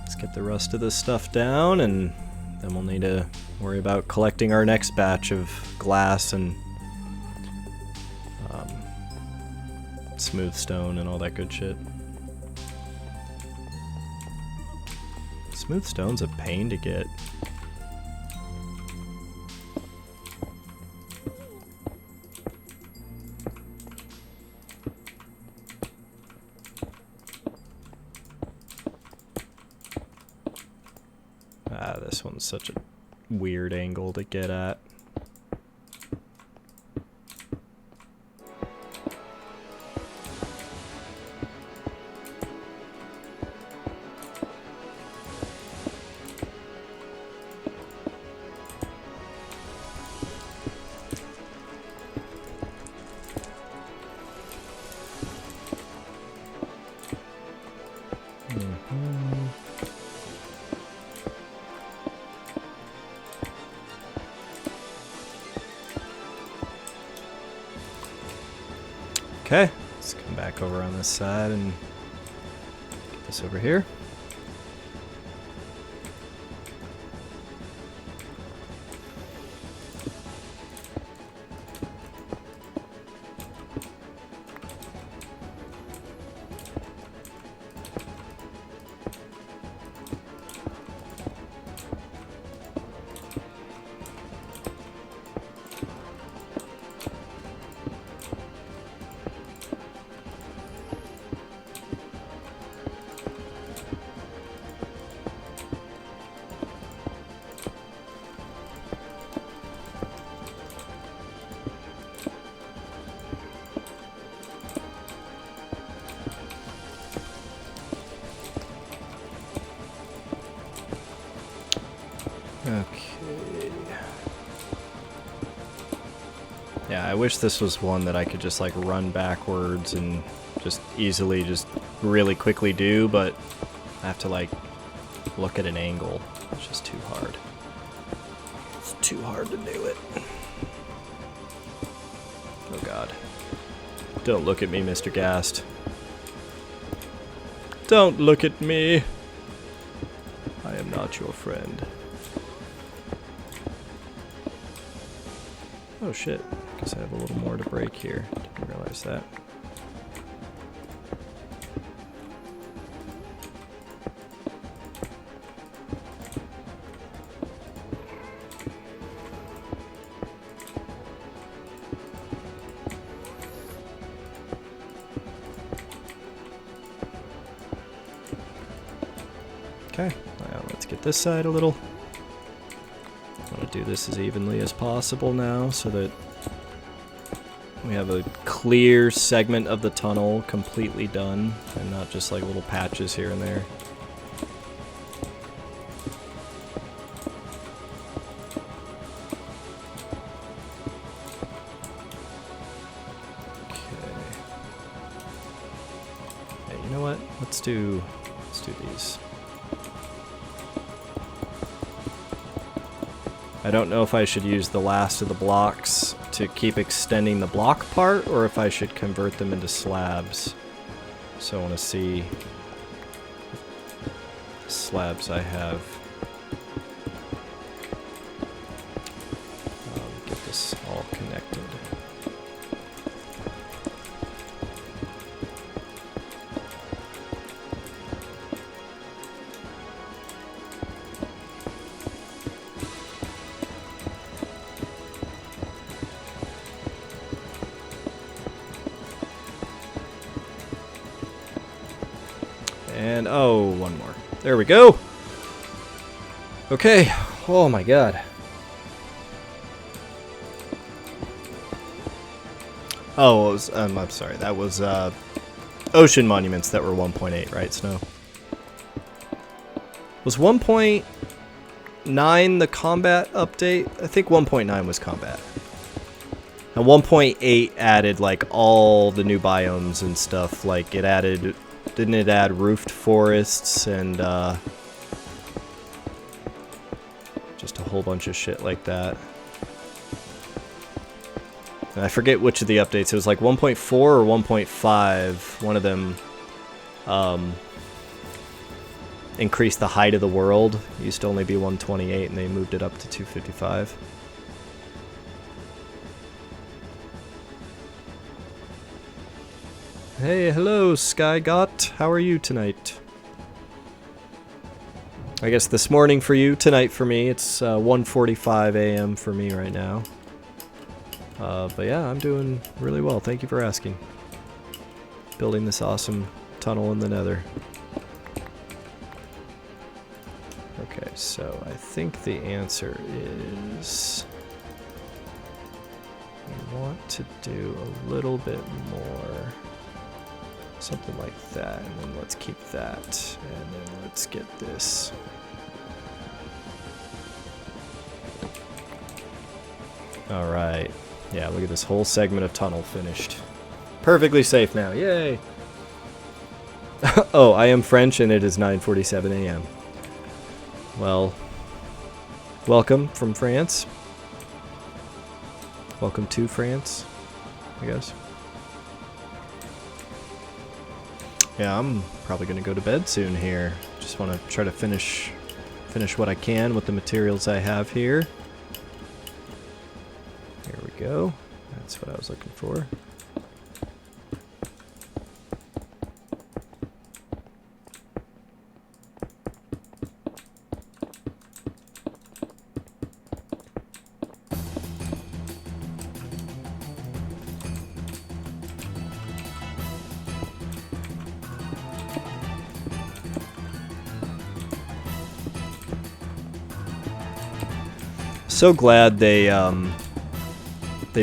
Let's get the rest of this stuff down, and then we'll need to worry about collecting our next batch of glass and smooth stone and all that good shit. Smooth stone's a pain to get. Ah, this one's such a weird angle to get at. Okay, let's come back over on this side and get this over here. Okay. Yeah, I wish this was one that I could just like run backwards and just easily, just really quickly do, but I have to like look at an angle. It's just too hard. It's too hard to do it. Oh god. Don't look at me, Mr. Gast. Don't look at me. I am not your friend. Oh shit, guess I have a little more to break here. Didn't realize that. Okay, now let's get this side a little. I want to do this as evenly as possible now so that we have a clear segment of the tunnel completely done and not just like little patches here and there. let's do these. I don't know if I should use the last of the blocks to keep extending the block part, or if I should convert them into slabs. So I want to see the slabs I have. Get this all connected. And, oh, one more. There we go. Okay. Oh my god. Oh, it was, I'm sorry. That was ocean monuments that were 1.8, right, Snow? Was 1.9 the combat update? I think 1.9 was combat. And 1.8 added, like, all the new biomes and stuff. Like, it added... Didn't it add roofed forests and just a whole bunch of shit like that? And I forget which of the updates. It was like 1.4 or 1.5. One of them increased the height of the world. It used to only be 128 and they moved it up to 255. Hey, hello, Skygot. How are you tonight? I guess this morning for you, tonight for me. It's 1:45 a.m. for me right now. But yeah, I'm doing really well. Thank you for asking. Building this awesome tunnel in the nether. Okay, so I think the answer is... we want to do a little bit more... something like that, and then let's keep that, and then let's get this. Alright. Yeah, look at this whole segment of tunnel finished. Perfectly safe now, yay! Oh, I am French and it is 9:47 a.m. Well, welcome from France. Welcome to France, I guess. Yeah, I'm probably going to go to bed soon here. Just want to try to finish what I can with the materials I have here. Here we go. That's what I was looking for. So glad they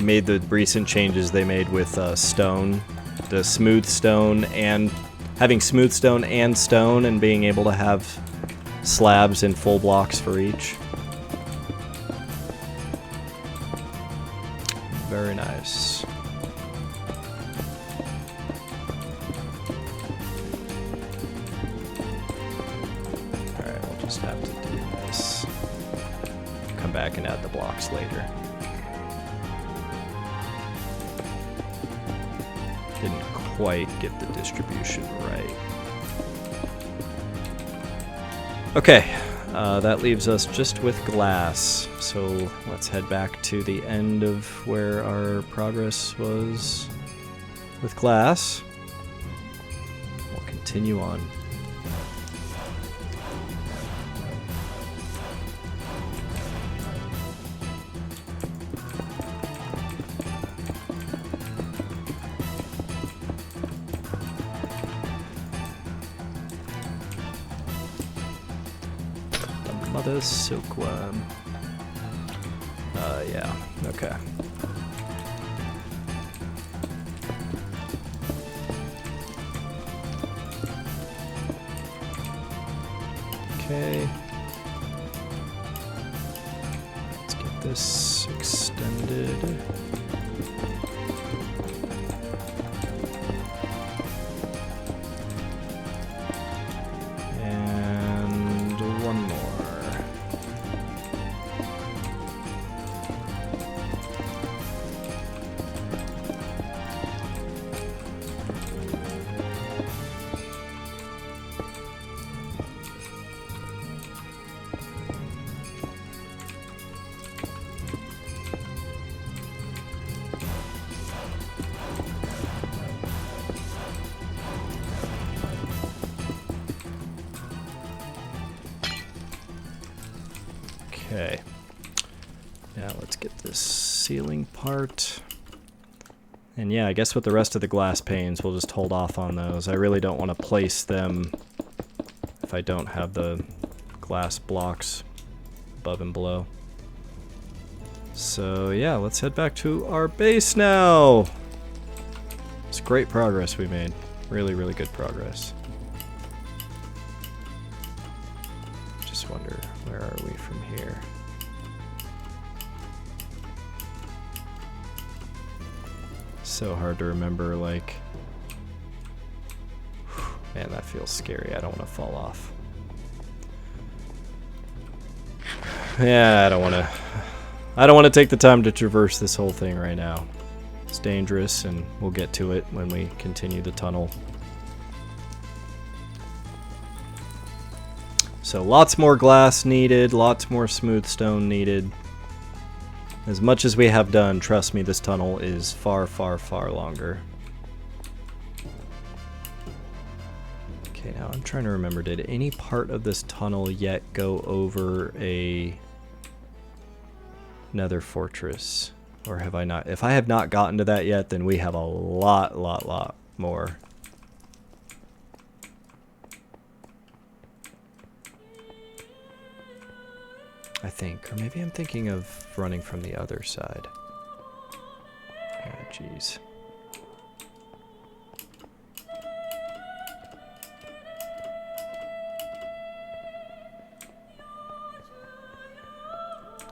made the recent changes they made with stone, the smooth stone, and having smooth stone and stone, and being able to have slabs and full blocks for each. Very nice. Alright, we'll just have to do this. Come back and add the blocks later. Didn't quite get the distribution right. Okay, that leaves us just with glass. So let's head back to the end of where our progress was with glass. We'll continue on. The silkworm. Yeah, okay. Okay. Let's get this extended. Yeah, let's get this ceiling part. And yeah, I guess with the rest of the glass panes, we'll just hold off on those. I really don't want to place them if I don't have the glass blocks above and below. So yeah, let's head back to our base now. It's great progress we made. Really, really good progress. Just wonder, where are we from here? So hard to remember, like... Man, that feels scary. I don't want to fall off. Yeah, I don't want to take the time to traverse this whole thing right now. It's dangerous, and we'll get to it when we continue the tunnel. So lots more glass needed, lots more smooth stone needed. As much as we have done, trust me, this tunnel is far, far, far longer. Okay, now I'm trying to remember, did any part of this tunnel yet go over a nether fortress? Or have I not? If I have not gotten to that yet, then we have a lot more. I think, or maybe I'm thinking of running from the other side. Oh, jeez.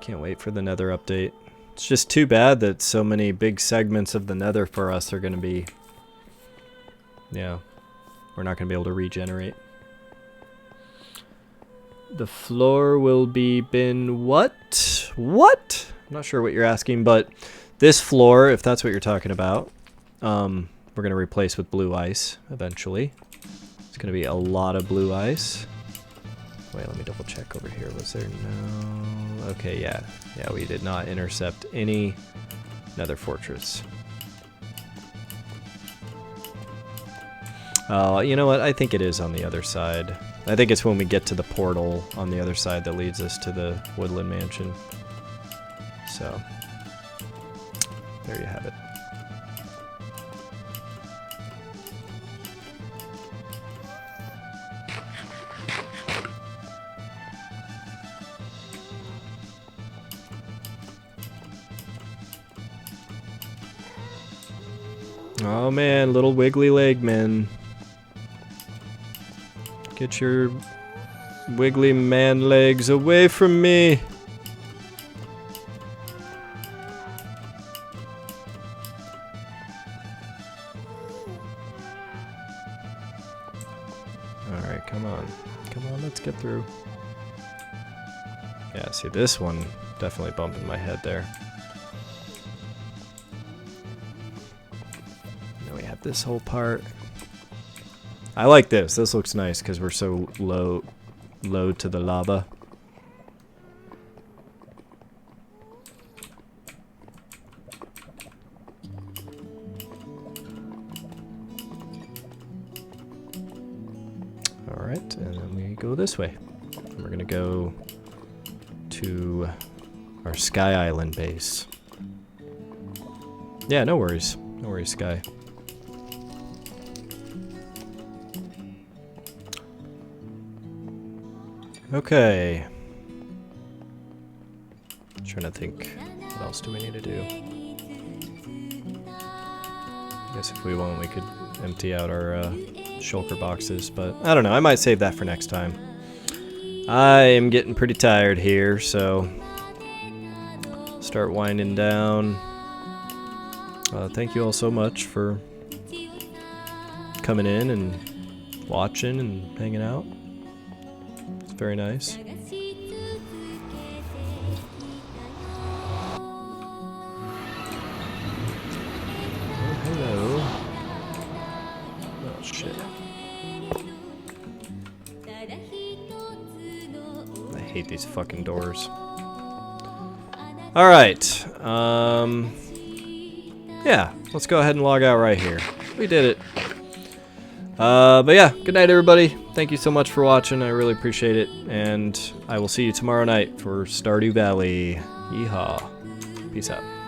Can't wait for the nether update. It's just too bad that so many big segments of the nether for us are going to be... Yeah, we're not going to be able to regenerate. The floor will be bin what? What? I'm not sure what you're asking, but this floor, if that's what you're talking about, we're going to replace with blue ice eventually. It's going to be a lot of blue ice. Wait, let me double check over here. Was there no... Okay, yeah. Yeah, we did not intercept any nether fortress. Oh, you know what? I think it is on the other side. I think it's when we get to the portal on the other side that leads us to the Woodland Mansion. So, there you have it. Oh man, little wiggly leg man. Get your wiggly man legs away from me. Alright, come on. Come on, let's get through. Yeah, see, this one definitely bumping my head there. Now we have this whole part. I like this. This looks nice because we're so low to the lava. Alright, and then we go this way. And we're gonna go to our Sky Island base. Yeah, no worries. No worries, Sky. Okay. Trying to think, what else do we need to do? I guess if we want, we could empty out our shulker boxes, but I don't know. I might save that for next time. I am getting pretty tired here, so start winding down. Thank you all so much for coming in and watching and hanging out. It's very nice. Oh, hello. Oh, shit. I hate these fucking doors. Alright. Yeah, let's go ahead and log out right here. We did it. But yeah, good night, everybody. Thank you so much for watching. I really appreciate it. And I will see you tomorrow night for Stardew Valley. Yeehaw. Peace out.